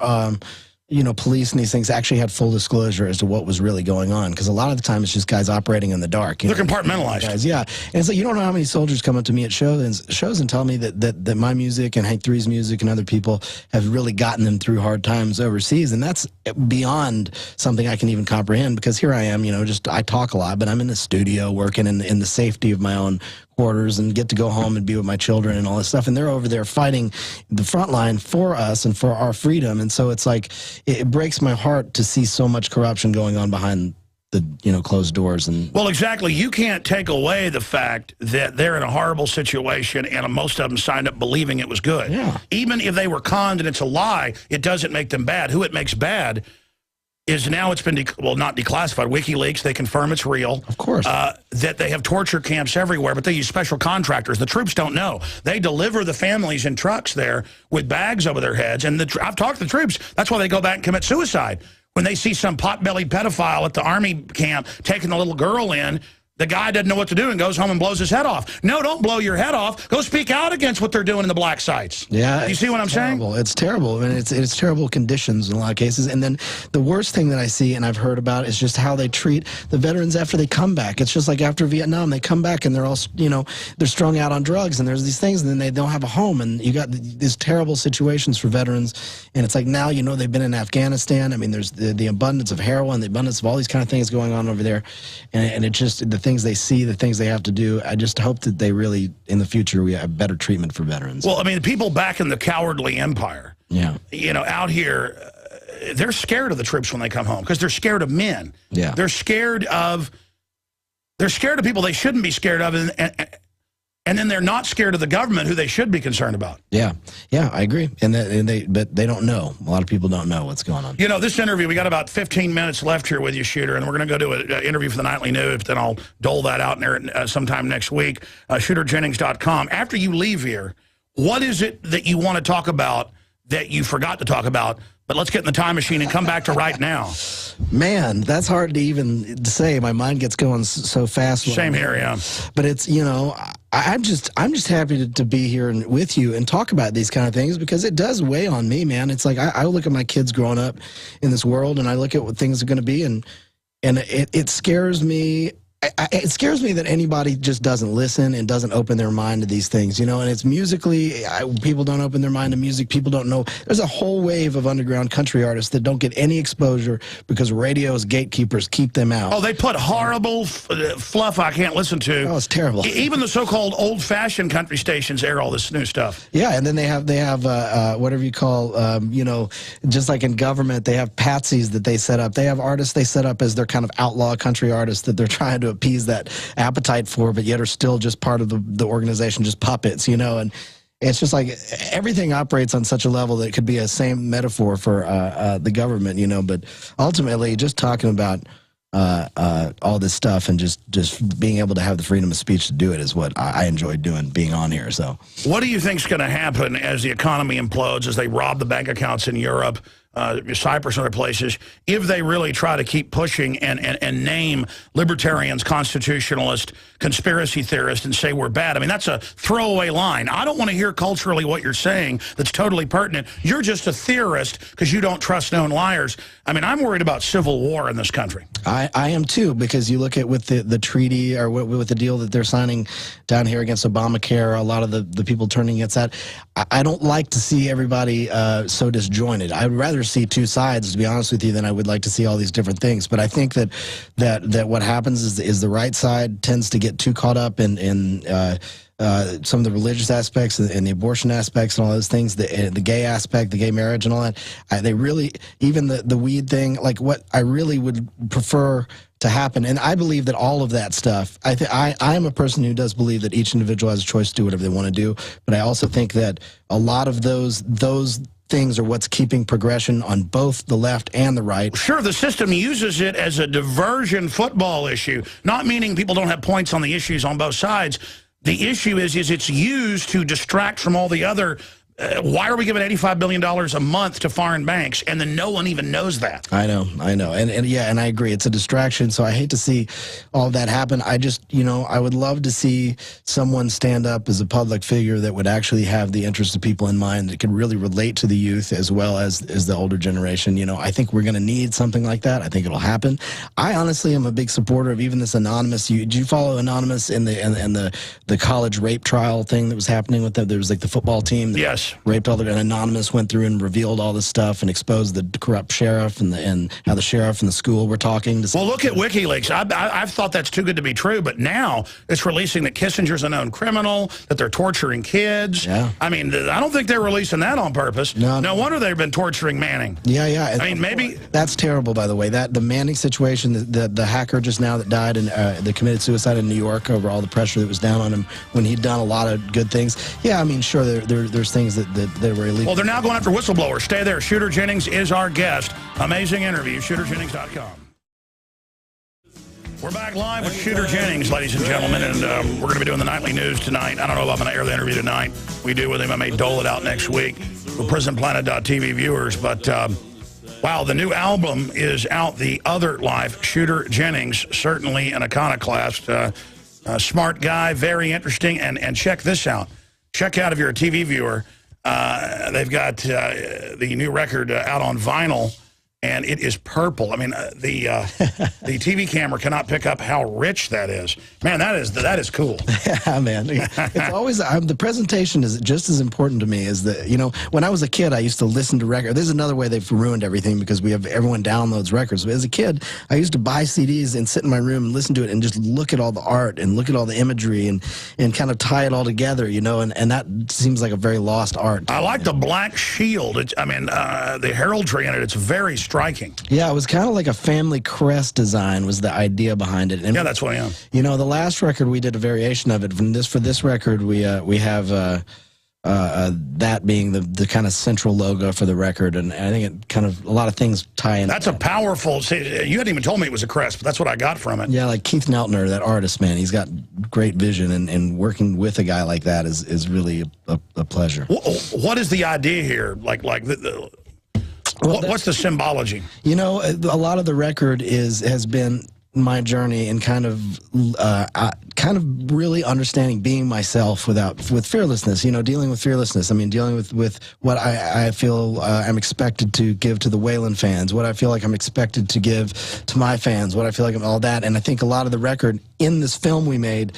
you know, police and these things actually had full disclosure as to what was really going on, because a lot of the time it's just guys operating in the dark. They're compartmentalized. Guys, yeah. And it's like, you don't know how many soldiers come up to me at shows and tell me that my music and Hank III's music and other people have really gotten them through hard times overseas, and that's beyond something I can even comprehend, because here I am, you know, I talk a lot, but I'm in the studio working in the safety of my own quarters and get to go home and be with my children and all this stuff, and they're over there fighting the front line for us and for our freedom. And so it's like, it breaks my heart to see so much corruption going on behind the, you know, closed doors. And well, exactly. You can't take away the fact that they're in a horrible situation, and most of them signed up believing it was good. Yeah. Even if they were conned and it's a lie, it doesn't make them bad. Who it makes bad is now it's been, not declassified. WikiLeaks, they confirm it's real. Of course. That they have torture camps everywhere, but they use special contractors. The troops don't know. They deliver the families in trucks there with bags over their heads. And I've talked to the troops. That's why they go back and commit suicide. When they see some pot-bellied pedophile at the Army camp taking the little girl in, the guy doesn't know what to do and goes home and blows his head off. No, don't blow your head off. Go speak out against what they're doing in the black sites. Yeah. You see what I'm saying? It's terrible. I mean, it's terrible conditions in a lot of cases. And then the worst thing that I see and I've heard about is just how they treat the veterans after they come back. It's just like after Vietnam, they come back and they're all, you know, they're strung out on drugs and there's these things, and then they don't have a home. And you got these terrible situations for veterans. And it's like, now, you know, they've been in Afghanistan. I mean, there's the abundance of heroin, the abundance of all these kind of things going on over there. And it just, the things they see, the things they have to do, I just hope that they really, in the future, we have better treatment for veterans. Well, I mean, people back in the cowardly empire, yeah, you know, out here, they're scared of the troops when they come home because they're scared of men. Yeah. They're scared of people they shouldn't be scared of, and then they're not scared of the government, who they should be concerned about. Yeah, yeah, I agree. But they don't know. A lot of people don't know what's going on. You know, this interview, we got about 15 minutes left here with you, Shooter, and we're going to go do an interview for the Nightly News, but then I'll dole that out sometime next week. ShooterJennings.com. After you leave here, what is it that you want to talk about that you forgot to talk about? But let's get in the time machine and come back to right now. Man, that's hard to even say. My mind gets going so fast. Same here, yeah. But it's, you know, I'm just happy to be here and with you and talk about these kind of things, because it does weigh on me, man. It's like I look at my kids growing up in this world, and I look at what things are going to be, and it scares me. It scares me that anybody just doesn't listen and doesn't open their mind to these things, you know. And it's musically, people don't open their mind to music. People don't know. There's a whole wave of underground country artists that don't get any exposure because radio's gatekeepers keep them out. Oh, they put horrible fluff I can't listen to. Oh, it's terrible. Even the so-called old-fashioned country stations air all this new stuff. Yeah, and then they have whatever you call, you know, just like in government, they have patsies that they set up. They have artists they set up as their kind of outlaw country artists that they're trying to appease that appetite for, but yet are still just part of the organization, just puppets, you know. And it's just like everything operates on such a level that it could be a same metaphor for the government, you know. But ultimately, just talking about all this stuff and just being able to have the freedom of speech to do it is what I enjoy doing, being on here. So what do you think's going to happen as the economy implodes, as they rob the bank accounts in Europe, Cyprus and other places, if they really try to keep pushing and name libertarians, constitutionalists, conspiracy theorists, and say we're bad. I mean, that's a throwaway line. I don't want to hear culturally what you're saying that's totally pertinent. You're just a theorist because you don't trust known liars. I mean, I'm worried about civil war in this country. I am too, because you look at with the treaty or with the deal that they're signing down here against Obamacare, a lot of the people turning against that. I don't like to see everybody so disjointed. I'd rather see two sides, to be honest with you, than I would like to see all these different things. But I think that what happens is the right side tends to get too caught up in some of the religious aspects and the abortion aspects and all those things, the gay aspect, the gay marriage and all that. They really, even the weed thing, like what I really would prefer to happen, and I believe that all of that stuff, I am a person who does believe that each individual has a choice to do whatever they want to do, but I also think that a lot of those things are what's keeping progression on both the left and the right. Sure, the system uses it as a diversion football issue, not meaning people don't have points on the issues on both sides. The issue is it's used to distract from all the other. Why are we giving $85 billion a month to foreign banks, and then no one even knows that? I know, and yeah, and I agree. It's a distraction, so I hate to see all of that happen. I just, I would love to see someone stand up as a public figure that would actually have the interests of people in mind, that could really relate to the youth as well as the older generation. I think we're going to need something like that. I think it'll happen. I honestly am a big supporter of even this Anonymous. Did you follow Anonymous in the college rape trial thing that was happening with them? There was like the football team. Yes. Raped all the, and Anonymous went through and revealed all this stuff and exposed the corrupt sheriff and how the sheriff and the school were talking. Well, look at WikiLeaks. I've thought that's too good to be true, but now it's releasing that Kissinger's a known criminal, that they're torturing kids. Yeah. I mean, I don't think they're releasing that on purpose. No wonder they've been torturing Manning. Yeah. I mean, maybe that's terrible. By the way, the Manning situation, the hacker just now that died and that committed suicide in New York over all the pressure that was down on him when he'd done a lot of good things. Yeah, I mean, sure, there's things that were illegal. Well, they're now going after whistleblowers. Stay there. Shooter Jennings is our guest. Amazing interview. ShooterJennings.com. We're back live with Shooter Jennings, ladies and gentlemen, and we're going to be doing the nightly news tonight. I don't know if I'm going to air the interview tonight. We do with him. I may dole it out next week for PrisonPlanet.tv viewers. But, wow, the new album is out, The Other Life. Shooter Jennings, certainly an iconoclast, smart guy, very interesting. And check this out. Check out if you're a TV viewer. They've got the new record out on vinyl, and it is purple. I mean, the TV camera cannot pick up how rich that is. Man, that is cool. Yeah, man. It's always the presentation is just as important to me as when I was a kid, I used to listen to records. There's another way they've ruined everything because everyone downloads records. But as a kid, I used to buy CDs and sit in my room and listen to it and just look at all the art and look at all the imagery and kind of tie it all together, and that seems like a very lost art. I like the black shield. The heraldry in it, it's very striking. Yeah, it was kind of like a family crest design was the idea behind it. And yeah, that's what I am. The last record we did a variation of it. For this record, we have that being the kind of central logo for the record, and I think it kind of a lot of things tie in. That's a powerful. See, you hadn't even told me it was a crest, but that's what I got from it. Yeah, like Keith Neltner, that artist, man, he's got great vision, and working with a guy like that is really a pleasure. What is the idea here? What's the symbology? A lot of the record has been my journey and kind of really understanding being myself with fearlessness, dealing with fearlessness. I mean, dealing with what I feel I'm expected to give to the Waylon fans, what I feel like I'm expected to give to my fans, what I feel like all that. And I think a lot of the record in this film we made,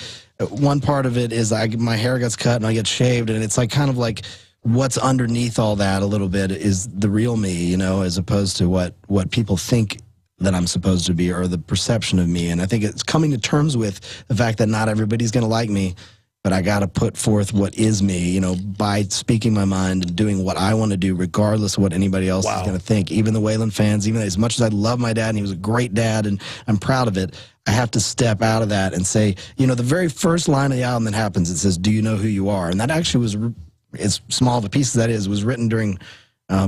one part of it is my hair gets cut and I get shaved, and it's kind of like what's underneath all that a little bit is the real me, as opposed to what people think that I'm supposed to be or the perception of me. And I think it's coming to terms with the fact that not everybody's going to like me, but I got to put forth what is me, by speaking my mind and doing what I want to do, regardless of what anybody else is going to think. Even the Waylon fans, even as much as I love my dad and he was a great dad and I'm proud of it, I have to step out of that and say, the very first line of the album that happens, it says, "Do you know who you are?" And that actually was, as small of a piece as that is, was written during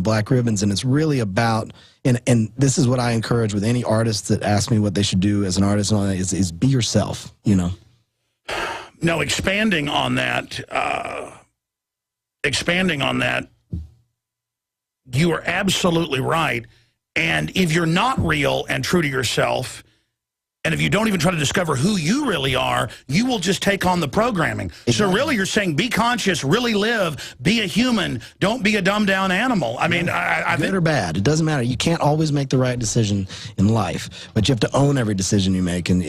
Black Ribbons, and it's really about, and this is what I encourage with any artist that asks me what they should do as an artist and all that, is be yourself, No, expanding on that, you are absolutely right. And if you're not real and true to yourself, and if you don't even try to discover who you really are, you will just take on the programming. Exactly. So really you're saying be conscious, really live, be a human, don't be a dumbed-down animal. I mean, I good or bad, it doesn't matter. You can't always make the right decision in life, but you have to own every decision you make, and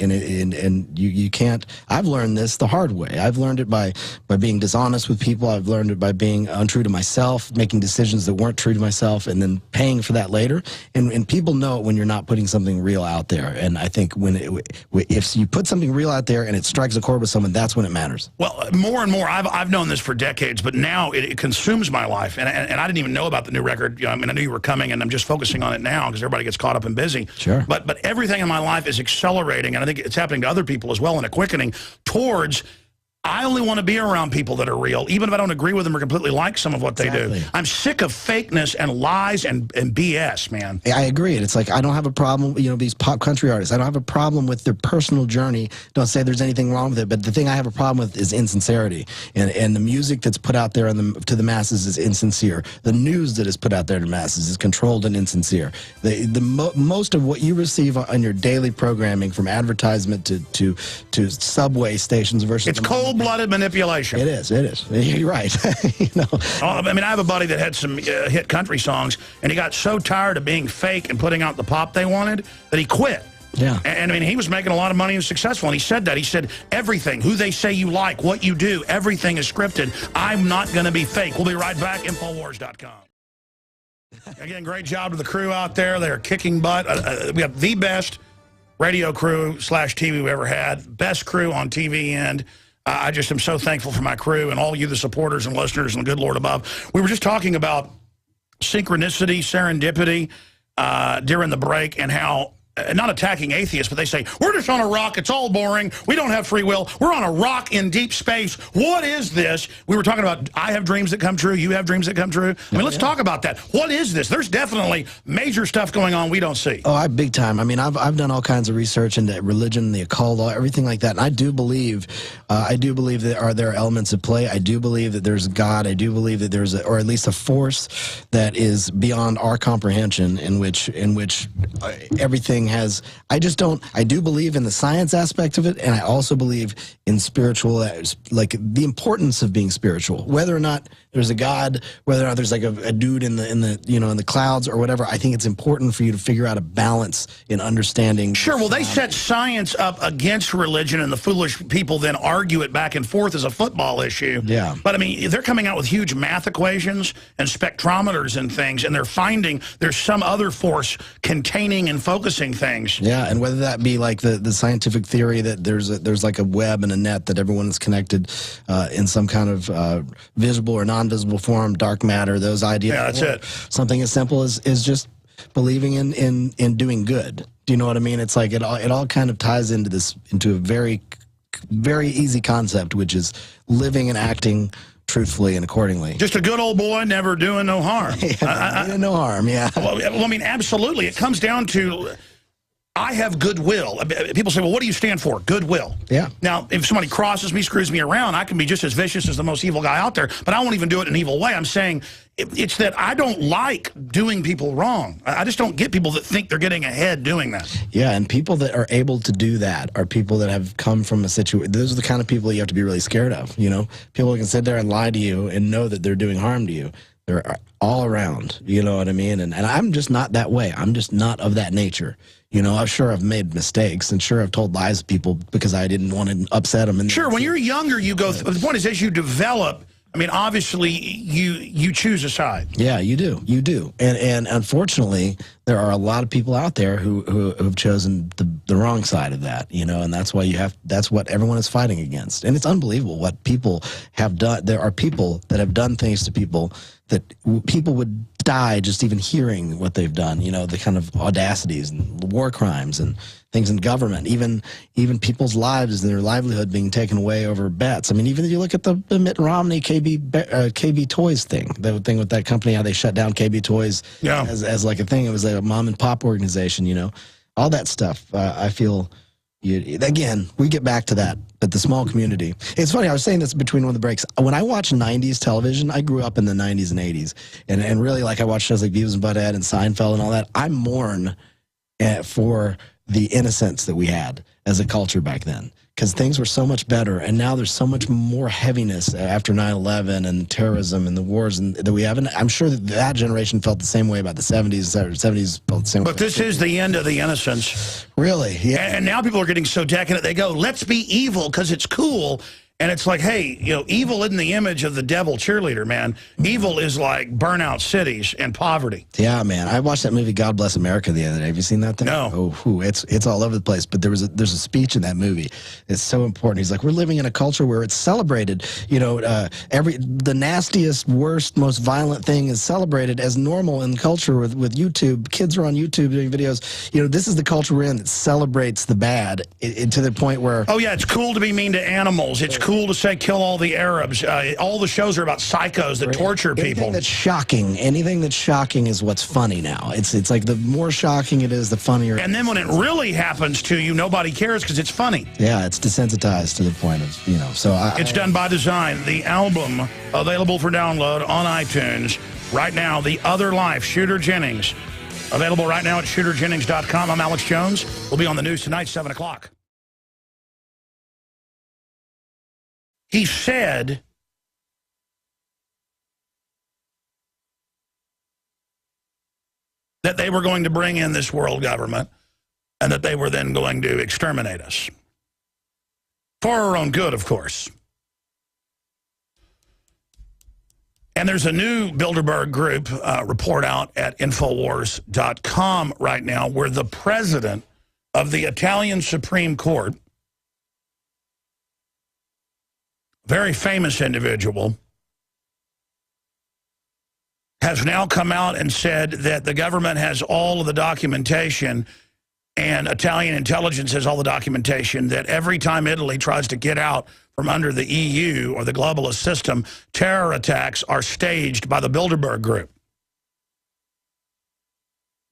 you can't. I've learned this the hard way. I've learned it by being dishonest with people. I've learned it by being untrue to myself, making decisions that weren't true to myself, and then paying for that later. And people know it when you're not putting something real out there. And I think if you put something real out there and it strikes a chord with someone, that's when it matters. Well, more and more, I've known this for decades, but now it consumes my life. And I didn't even know about the new record. You know, I mean, I knew you were coming, and I'm just focusing on it now because everybody gets caught up and busy. Sure. But everything in my life is accelerating, and I think it's happening to other people as well, and a quickening towards I only want to be around people that are real, even if I don't agree with them or completely like some of what they do. I'm sick of fakeness and lies and BS, man. I agree. It's like I don't have a problem, you know, these pop country artists. I don't have a problem with their personal journey. Don't say there's anything wrong with it, but the thing I have a problem with is insincerity. And the music that's put out there to the masses is insincere. The news that is put out there to the masses is controlled and insincere. Most of what you receive on your daily programming, from advertisement to subway stations versus it's cold-blooded manipulation. It is. It is. You're right. You know. I mean, I have a buddy that had some hit country songs, and he got so tired of being fake and putting out the pop they wanted that he quit. Yeah. And I mean, he was making a lot of money and successful, and he said that. He said, everything, who they say you like, what you do, everything is scripted. I'm not going to be fake. We'll be right back. Infowars.com. Again, great job to the crew out there. They're kicking butt. We have the best radio crew / TV we've ever had. Best crew on TV end. I just am so thankful for my crew and all you, the supporters and listeners and the good Lord above. We were just talking about synchronicity, serendipity during the break, and how, not attacking atheists, but they say, we're just on a rock, it's all boring, we don't have free will, we're on a rock in deep space, what is this? We were talking about, I have dreams that come true, you have dreams that come true. I mean, let's talk about that. What is this? There's definitely major stuff going on we don't see. Oh, big time. I mean, I've done all kinds of research into religion, the occult, everything like that, and I do believe that there are elements at play. I do believe that there's God. I do believe that there's or at least a force that is beyond our comprehension, in which everything has. I do believe in the science aspect of it, and I also believe in spiritual, like the importance of being spiritual. Whether or not there's a God, whether or not there's like a dude in the clouds or whatever, I think it's important for you to figure out a balance in understanding. Sure. Well, they set science up against religion, and the foolish people then argue it back and forth as a football issue. Yeah. But I mean, they're coming out with huge math equations and spectrometers and things, and they're finding there's some other force containing and focusing things. Yeah, and whether that be like the scientific theory that there's like a web and a net that everyone is connected in some kind of visible or non-visible form, dark matter, those ideas. Yeah, that's it. Something as simple as just believing in doing good. Do you know what I mean? It's like it all kind of ties into a very, very easy concept, which is living and acting truthfully and accordingly. Just a good old boy, never doing no harm. No harm, yeah. Well, I mean, absolutely. It comes down to, I have goodwill. People say, well, what do you stand for? Goodwill. Yeah. Now, if somebody crosses me, screws me around, I can be just as vicious as the most evil guy out there, but I won't even do it in an evil way. I'm saying it's that I don't like doing people wrong. I just don't get people that think they're getting ahead doing that. Yeah, and people that are able to do that are people that have come from a situation. Those are the kind of people you have to be really scared of, you know? People who can sit there and lie to you and know that they're doing harm to you. They're all around, you know what I mean? And I'm just not that way. I'm just not of that nature. You know, I'm sure I've made mistakes, and sure I've told lies to people because I didn't want to upset them. And sure, when you're younger, you go through. The point is, as you develop, I mean, obviously, you choose a side. Yeah, you do. You do. And unfortunately, there are a lot of people out there who have chosen the wrong side of that, you know, and that's why that's what everyone is fighting against. And it's unbelievable what people have done. There are people that have done things to people that people would die just even hearing what they've done, you know, the kind of audacities and war crimes and things in government, even people's lives and their livelihood being taken away over bets. I mean, even if you look at the Mitt Romney KB Toys thing, the thing with that company, how they shut down KB Toys as like a thing. It was like a mom and pop organization, you know, all that stuff. I feel Again, we get back to that, but the small community. It's funny, I was saying this between one of the breaks. When I watch 90s television, I grew up in the 90s and 80s, and really, like, I watched shows like Beavis and Butthead and Seinfeld and all that. I mourn for the innocence that we had as a culture back then, because things were so much better, and now there's so much more heaviness after 9/11 and terrorism and the wars that we have. And I'm sure that generation felt the same way about the 70s. 70s felt the same way. But this is the end of the innocence. Really? Yeah. And now people are getting so decadent. They go, let's be evil because it's cool. And it's like, hey, evil isn't the image of the devil cheerleader, man. Evil is like burnout cities and poverty. Yeah, man. I watched that movie God Bless America the other day. Have you seen that thing? No. Oh, it's all over the place. But there's a speech in that movie. It's so important. He's like, we're living in a culture where it's celebrated. The nastiest, worst, most violent thing is celebrated as normal in culture with YouTube. Kids are on YouTube doing videos. This is the culture we're in that celebrates the bad to the point where... Oh, yeah, it's cool to be mean to animals. It's cool to say kill all the Arabs. All the shows are about psychos that torture people. Anything that's shocking is what's funny now. It's like the more shocking it is, the funnier. And then when it really happens to you, nobody cares because it's funny. Yeah, it's desensitized to the point of, so it's done by design. The album available for download on iTunes right now. The Other Life, Shooter Jennings, available right now at shooterjennings.com. I'm Alex Jones. We'll be on the news tonight, 7 o'clock. He said that they were going to bring in this world government and that they were then going to exterminate us. For our own good, of course. And there's a new Bilderberg Group report out at Infowars.com right now where the president of the Italian Supreme Court, very famous individual, has now come out and said that the government has all of the documentation and Italian intelligence has all the documentation that every time Italy tries to get out from under the EU or the globalist system, terror attacks are staged by the Bilderberg Group.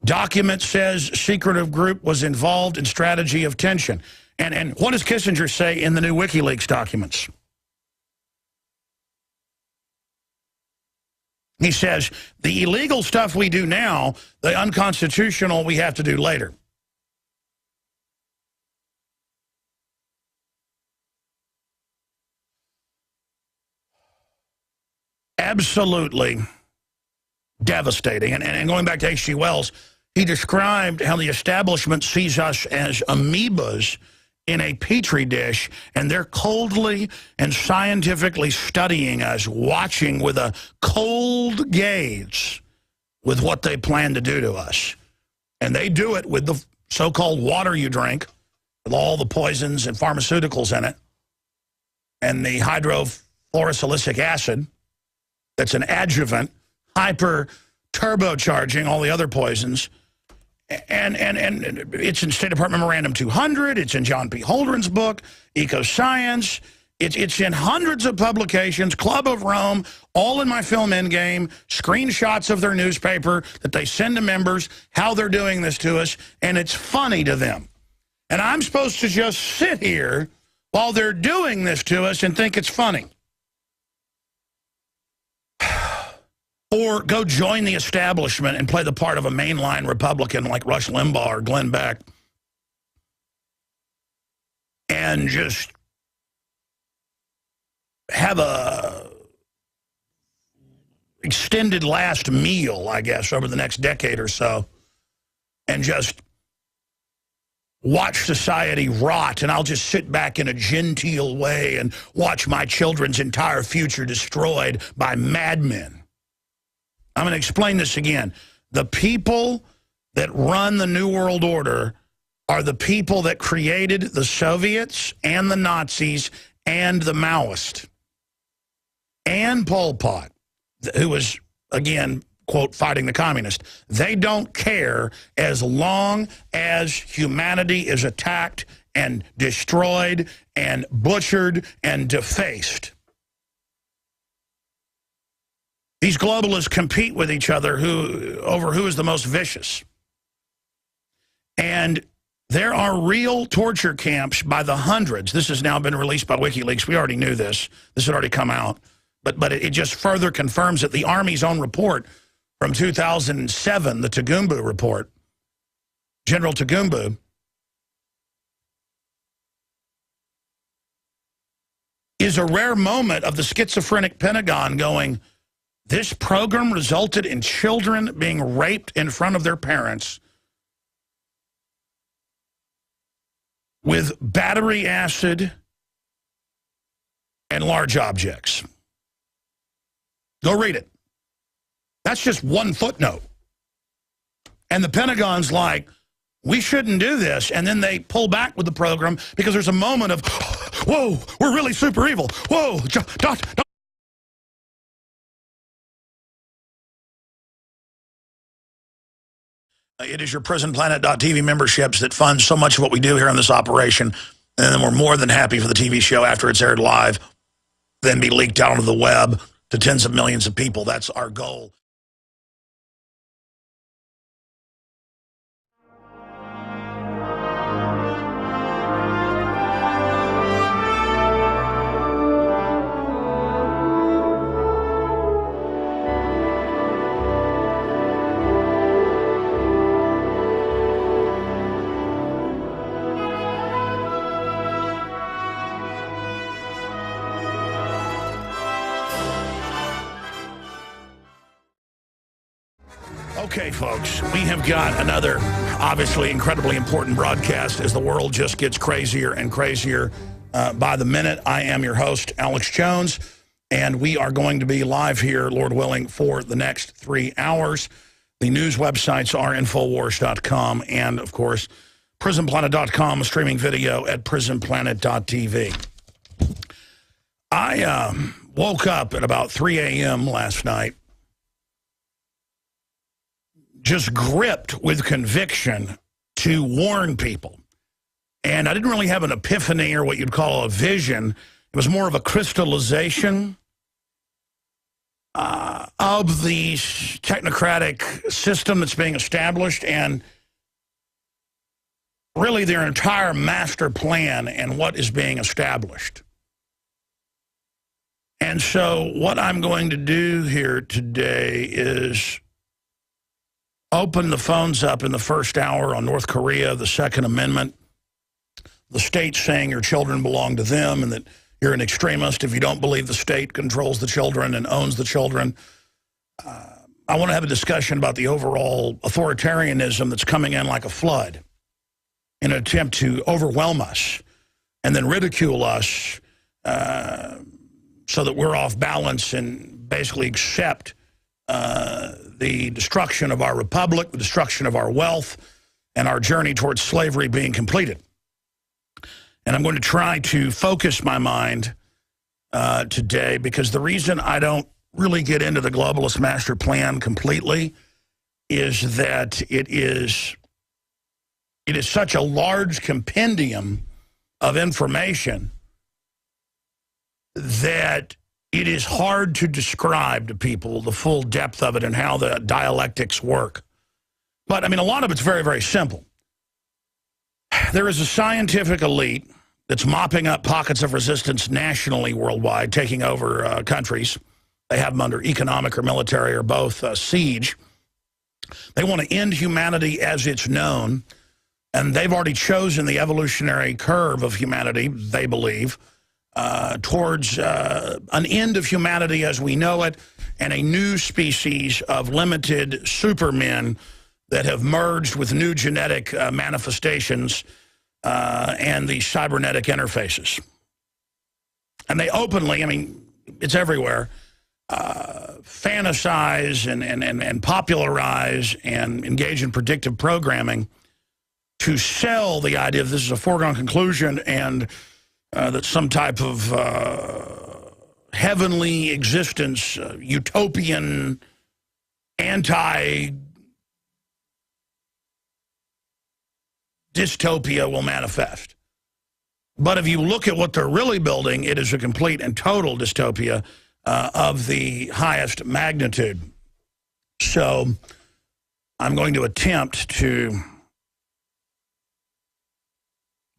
Document says secretive group was involved in strategy of tension. And what does Kissinger say in the new WikiLeaks documents? He says, the illegal stuff we do now, the unconstitutional we have to do later. Absolutely devastating. And going back to H.G. Wells, he described how the establishment sees us as amoebas in a petri dish, and they're coldly and scientifically studying us, watching with a cold gaze with what they plan to do to us. And they do it with the so-called water you drink, with all the poisons and pharmaceuticals in it, and the hydrofluorosilicic acid that's an adjuvant, hyper turbocharging all the other poisons. And it's in State Department Memorandum 200. It's in John P. Holdren's book, Ecoscience. It's in hundreds of publications, Club of Rome, all in my film Endgame, screenshots of their newspaper that they send to members, how they're doing this to us, and it's funny to them. And I'm supposed to just sit here while they're doing this to us and think it's funny. Or go join the establishment and play the part of a mainline Republican like Rush Limbaugh or Glenn Beck. And just have a extended last meal, I guess, over the next decade or so. And just watch society rot, and I'll just sit back in a genteel way and watch my children's entire future destroyed by madmen. I'm going to explain this again. The people that run the New World Order are the people that created the Soviets and the Nazis and the Maoists. And Pol Pot, who was, again, quote, fighting the communists. They don't care as long as humanity is attacked and destroyed and butchered and defaced. These globalists compete with each other over who is the most vicious. And There are real torture camps by the hundreds. This has now been released by WikiLeaks. We already knew this. This had already come out. But it just further confirms it. The Army's own report from 2007, the Tagumbu report, General Tagumbu, is a rare moment of the schizophrenic Pentagon going, this program resulted in children being raped in front of their parents with battery acid and large objects. Go read it. That's just one footnote. And the Pentagon's like, we shouldn't do this. And then they pull back with the program because there's a moment of, whoa, we're really super evil. Whoa, It is your PrisonPlanet.tv memberships that fund so much of what we do here on this operation. And then we're more than happy for the TV show after it's aired live, then be leaked out onto the web to tens of millions of people. That's our goal. Okay, folks, we have got another obviously incredibly important broadcast as the world just gets crazier and crazier by the minute. I am your host, Alex Jones, and we are going to be live here, Lord willing, for the next 3 hours. The news websites are Infowars.com and, of course, PrisonPlanet.com, a streaming video at PrisonPlanet.tv. I woke up at about 3 a.m. last night, just gripped with conviction to warn people. And I didn't really have an epiphany or what you'd call a vision. It was more of a crystallization of the technocratic system that's being established and really their entire master plan and what is being established. And so what I'm going to do here today is open the phones up in the first hour on North Korea, the Second Amendment, the state saying your children belong to them and that you're an extremist if you don't believe the state controls the children and owns the children. I want to have a discussion about the overall authoritarianism that's coming in like a flood in an attempt to overwhelm us and then ridicule us so that we're off balance and basically accept the destruction of our republic, the destruction of our wealth, and our journey towards slavery being completed. And I'm going to try to focus my mind today because the reason I don't really get into the globalist master plan completely is that it is such a large compendium of information that it is hard to describe to people the full depth of it and how the dialectics work. But, I mean, a lot of it's very, very simple. There is a scientific elite that's mopping up pockets of resistance nationally, worldwide, taking over countries. They have them under economic or military or both siege. They want to end humanity as it's known, and they've already chosen the evolutionary curve of humanity, they believe, towards an end of humanity as we know it and a new species of limited supermen that have merged with new genetic manifestations and the cybernetic interfaces. And they openly, I mean, it's everywhere, fantasize and popularize and engage in predictive programming to sell the idea that this is a foregone conclusion and that some type of heavenly existence, utopian, anti-dystopia will manifest. But if you look at what they're really building, it is a complete and total dystopia of the highest magnitude. So I'm going to attempt to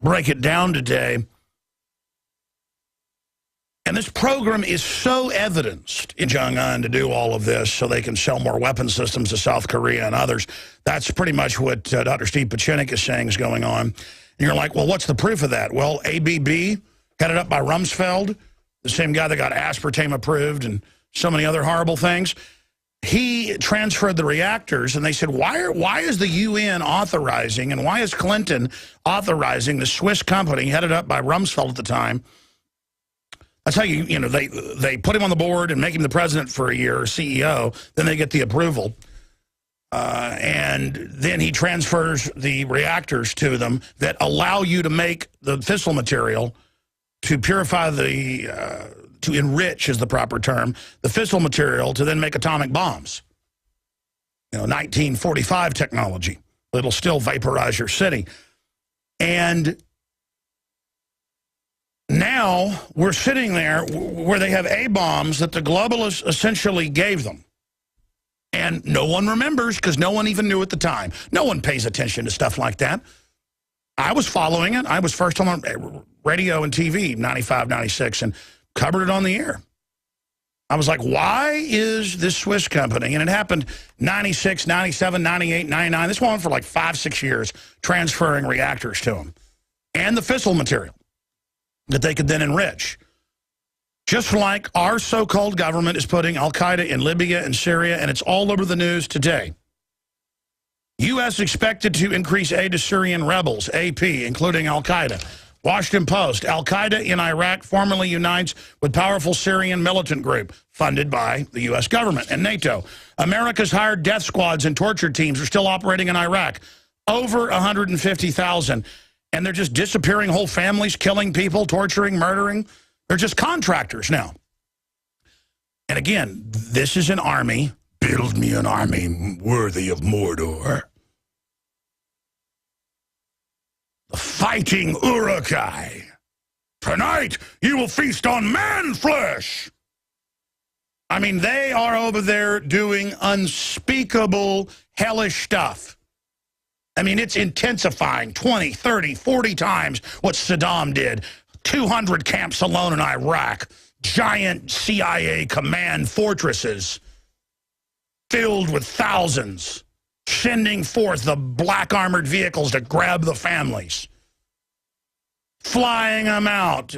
break it down today. And this program is so evidenced in Jong-un to do all of this so they can sell more weapon systems to South Korea and others. That's pretty much what Dr. Steve Pachinik is saying is going on. And you're like, well, what's the proof of that? Well, ABB, headed up by Rumsfeld, the same guy that got aspartame approved and so many other horrible things, he transferred the reactors, and they said, why is the UN authorizing, and why is Clinton authorizing the Swiss company headed up by Rumsfeld at the time? That's how they put him on the board and make him the president for a year, or CEO, then they get the approval. And then he transfers the reactors to them that allow you to make the fissile material to purify the, to enrich is the proper term, the fissile material to then make atomic bombs. 1945 technology. It'll still vaporize your city. And now we're sitting there where they have A-bombs that the globalists essentially gave them. And no one remembers because no one even knew at the time. No one pays attention to stuff like that. I was following it. I was first on radio and TV, 95, 96, and covered it on the air. I was like, why is this Swiss company, and it happened 96, 97, 98, 99, this went on for like 5, 6 years, transferring reactors to them, and the fissile material that they could then enrich. Just like our so-called government is putting al-Qaeda in Libya and Syria, and it's all over the news today. U.S. expected to increase aid to Syrian rebels, AP, including al-Qaeda. Washington Post, al-Qaeda in Iraq formally unites with powerful Syrian militant group funded by the U.S. government and NATO. America's hired death squads and torture teams are still operating in Iraq. Over 150,000. And they're just disappearing whole families, killing people, torturing, murdering. They're just contractors now. And again, this is an army. Build me an army worthy of Mordor. The fighting Uruk-hai. Tonight, you will feast on man flesh. I mean, they are over there doing unspeakable, hellish stuff. I mean, it's intensifying 20, 30, 40 times what Saddam did. 200 camps alone in Iraq. Giant CIA command fortresses filled with thousands, sending forth the black armored vehicles to grab the families, flying them out,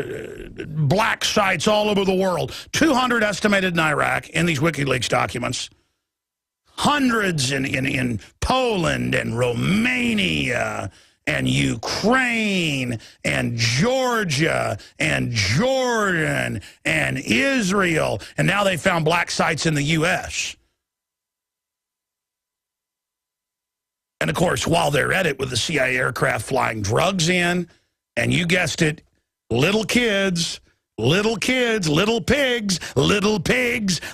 black sites all over the world. 200 estimated in Iraq in these WikiLeaks documents. Hundreds in Poland and Romania and Ukraine and Georgia and Jordan and Israel. And now they found black sites in the U.S. And, of course, while they're at it with the CIA aircraft flying drugs in, and you guessed it, little kids, little pigs,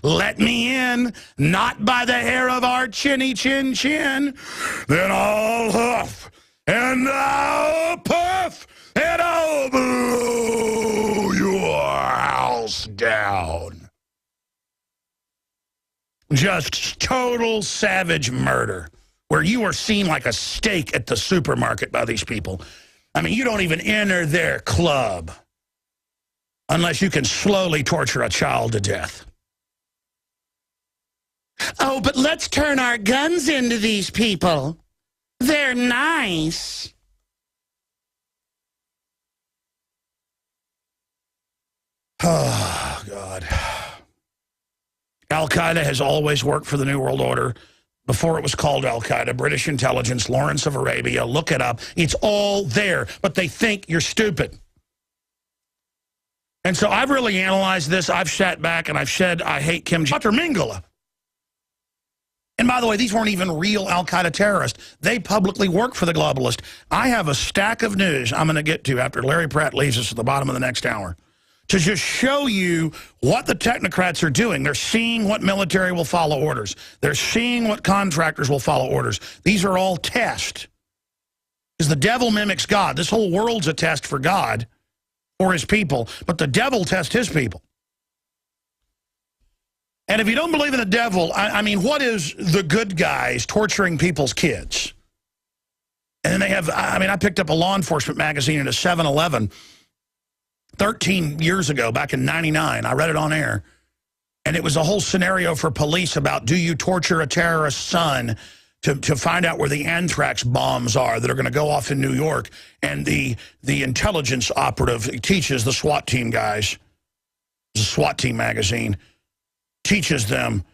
let me in, not by the hair of our chinny chin chin, then I'll huff, and I'll puff, and I'll blow your house down. Just total savage murder, where you are seen like a steak at the supermarket by these people. I mean, you don't even enter their club unless you can slowly torture a child to death. Oh, but let's turn our guns into these people. They're nice. Oh, God. Al-Qaeda has always worked for the New World Order. Before it was called Al-Qaeda, British intelligence, Lawrence of Arabia, look it up. It's all there, but they think you're stupid. And so I've really analyzed this. I've sat back and I've said I hate Kim Dr. Mengele. And by the way, these weren't even real Al-Qaeda terrorists. They publicly work for the globalist. I have a stack of news I'm going to get to after Larry Pratt leaves us at the bottom of the next hour to just show you what the technocrats are doing. They're seeing what military will follow orders. They're seeing what contractors will follow orders. These are all tests. Because the devil mimics God. This whole world's a test for God or his people, but the devil tests his people. And if you don't believe in the devil, I mean, what is the good guys torturing people's kids? And then they have, I mean, I picked up a law enforcement magazine at a 7-Eleven 13 years ago, back in 99. I read it on air. And it was a whole scenario for police about, do you torture a terrorist's son to find out where the anthrax bombs are that are going to go off in New York? And the intelligence operative teaches the SWAT team guys, the SWAT team magazine, teaches them,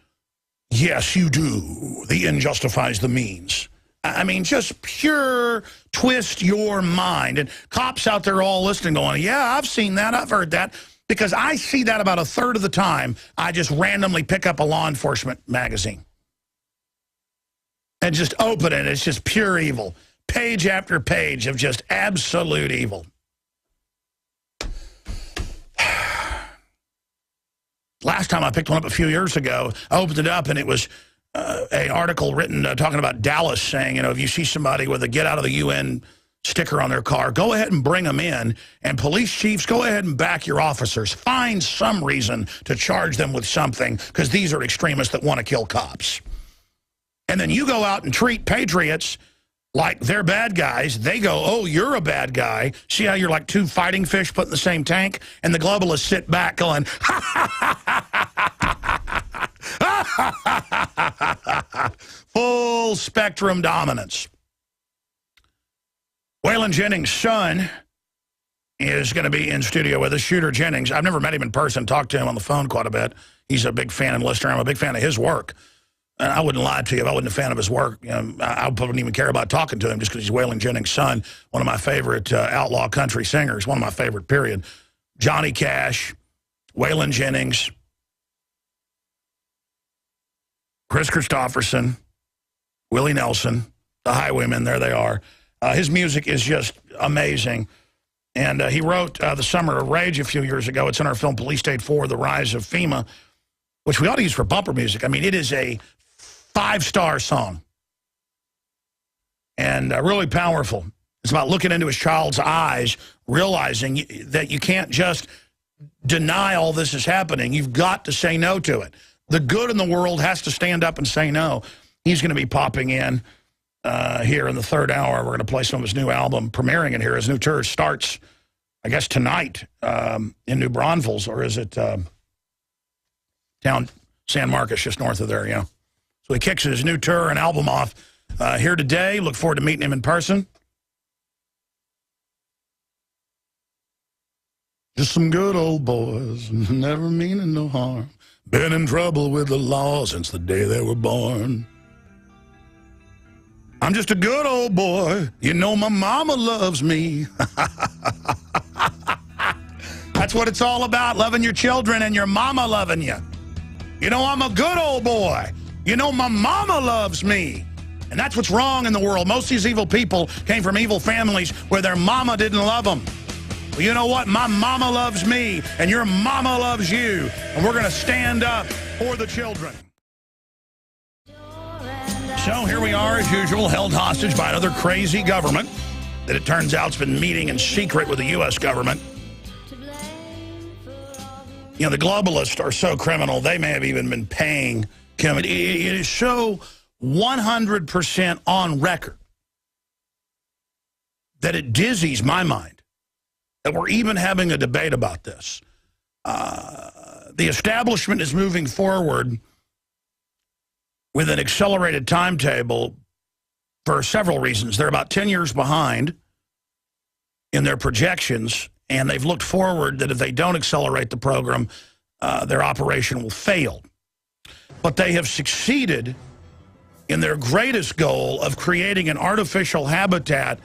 yes, you do. The end justifies the means. I mean, just pure twist your mind. And cops out there all listening going, yeah, I've seen that, I've heard that. Because I see that about a third of the time. I just randomly pick up a law enforcement magazine and just open it. It's just pure evil. Page after page of just absolute evil. Last time I picked one up a few years ago, I opened it up and it was an article written talking about Dallas saying, you know, if you see somebody with a get out of the UN sticker on their car, go ahead and bring them in. And police chiefs, go ahead and back your officers. Find some reason to charge them with something, because these are extremists that want to kill cops. And then you go out and treat patriots like they're bad guys. They go, oh, you're a bad guy. See how you're like two fighting fish put in the same tank? And the globalists sit back going, ha, ha, ha, ha, ha, ha, ha. Full spectrum dominance. Waylon Jennings' son is going to be in studio with us, Shooter Jennings. I've never met him in person, talked to him on the phone quite a bit. He's a big fan and listener. I'm a big fan of his work. And I wouldn't lie to you if I wasn't a fan of his work. You know, I wouldn't even care about talking to him just because he's Waylon Jennings' son, one of my favorite outlaw country singers, one of my favorite, period. Johnny Cash, Waylon Jennings, Chris Christopherson, Willie Nelson, the Highwaymen, there they are. His music is just amazing. And he wrote The Summer of Rage a few years ago. It's in our film Police State 4, The Rise of FEMA, which we ought to use for bumper music. I mean, it is a 5-star song. And really powerful. It's about looking into his child's eyes, realizing that you can't just deny all this is happening. You've got to say no to it. The good in the world has to stand up and say no. He's going to be popping in here in the third hour. We're going to play some of his new album, premiering it here. His new tour starts, I guess, tonight in New Braunfels, or is it down San Marcos, just north of there, yeah. So he kicks his new tour and album off here today. Look forward to meeting him in person. Just some good old boys, never meaning no harm. Been in trouble with the law since the day they were born. I'm just a good old boy. You know my mama loves me. That's what it's all about, loving your children and your mama loving you. You know, I'm a good old boy. You know my mama loves me. And that's what's wrong in the world. Most of these evil people came from evil families where their mama didn't love them. Well, you know what? My mama loves me, and your mama loves you. And we're going to stand up for the children. So here we are, as usual, held hostage by another crazy government that it turns out has been meeting in secret with the U.S. government. You know, the globalists are so criminal, they may have even been paying Kim. It is so 100% on record that it dizzies my mind that we're even having a debate about this. The establishment is moving forward with an accelerated timetable for several reasons. They're about 10 years behind in their projections, and they've looked forward that if they don't accelerate the program, their operation will fail. But they have succeeded in their greatest goal of creating an artificial habitat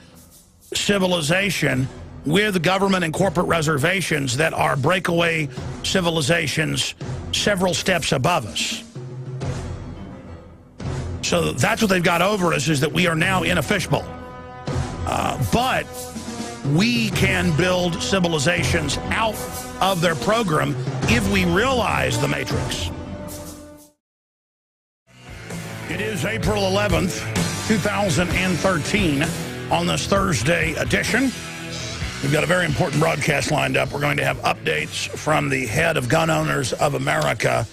civilization with government and corporate reservations that are breakaway civilizations several steps above us. So that's what they've got over us, is that we are now in a fishbowl. But we can build civilizations out of their program if we realize the matrix. It is April 11th, 2013, on this Thursday edition. We've got a very important broadcast lined up. We're going to have updates from the head of Gun Owners of America,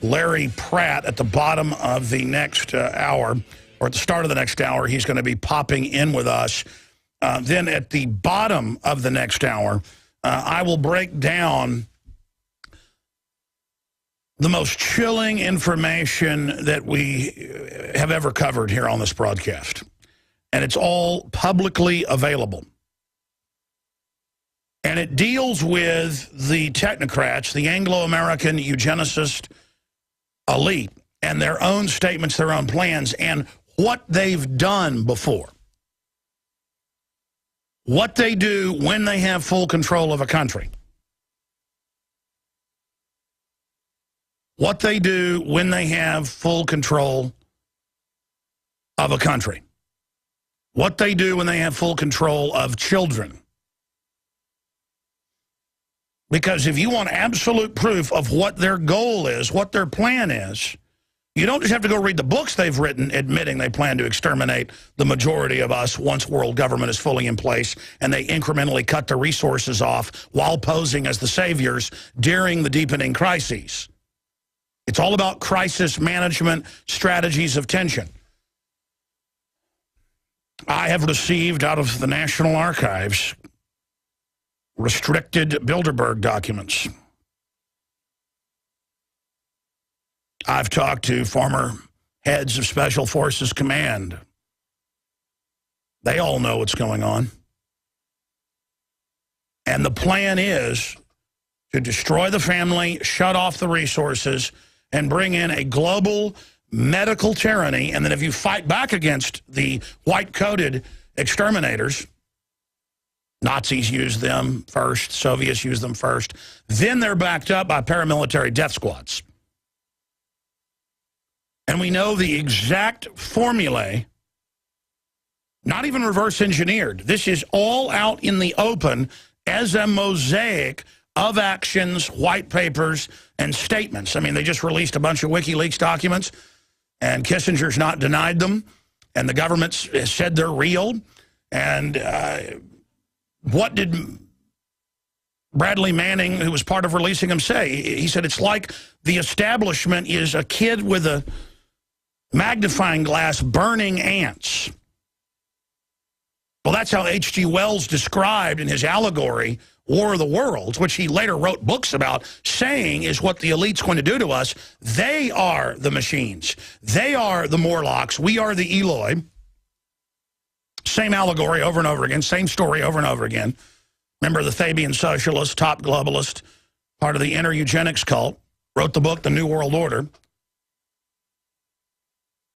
Larry Pratt, at the bottom of the next hour. or at the start of the next hour, he's going to be popping in with us. Then at the bottom of the next hour, I will break down the most chilling information that we have ever covered here on this broadcast. And it's all publicly available. And it deals with the technocrats, the Anglo-American eugenicist elite, and their own statements, their own plans, and what they've done before. What they do when they have full control of a country. What they do when they have full control of a country. What they do when they have full control of children. Because if you want absolute proof of what their goal is, what their plan is, you don't just have to go read the books they've written admitting they plan to exterminate the majority of us once world government is fully in place and they incrementally cut the resources off while posing as the saviors during the deepening crises. It's all about crisis management, strategies of tension. I have received out of the National Archives restricted Bilderberg documents. I've talked to former heads of Special Forces Command. They all know what's going on. And the plan is to destroy the family, shut off the resources, and bring in a global medical tyranny. And then if you fight back against the white-coated exterminators, Nazis used them first, Soviets used them first, then they're backed up by paramilitary death squads. And we know the exact formulae, not even reverse engineered. This is all out in the open as a mosaic of actions, white papers, and statements. I mean, they just released a bunch of WikiLeaks documents, and Kissinger's not denied them, and the government said they're real. And what did Bradley Manning, who was part of releasing them, say? He said it's like the establishment is a kid with a magnifying glass burning ants. Well, that's how H.G. Wells described in his allegory, War of the Worlds, which he later wrote books about, saying is what the elite's going to do to us. They are the machines. They are the Morlocks. We are the Eloi. Same allegory over and over again, same story over and over again. Remember the Fabian socialist, top globalist, part of the inner eugenics cult, wrote the book, The New World Order.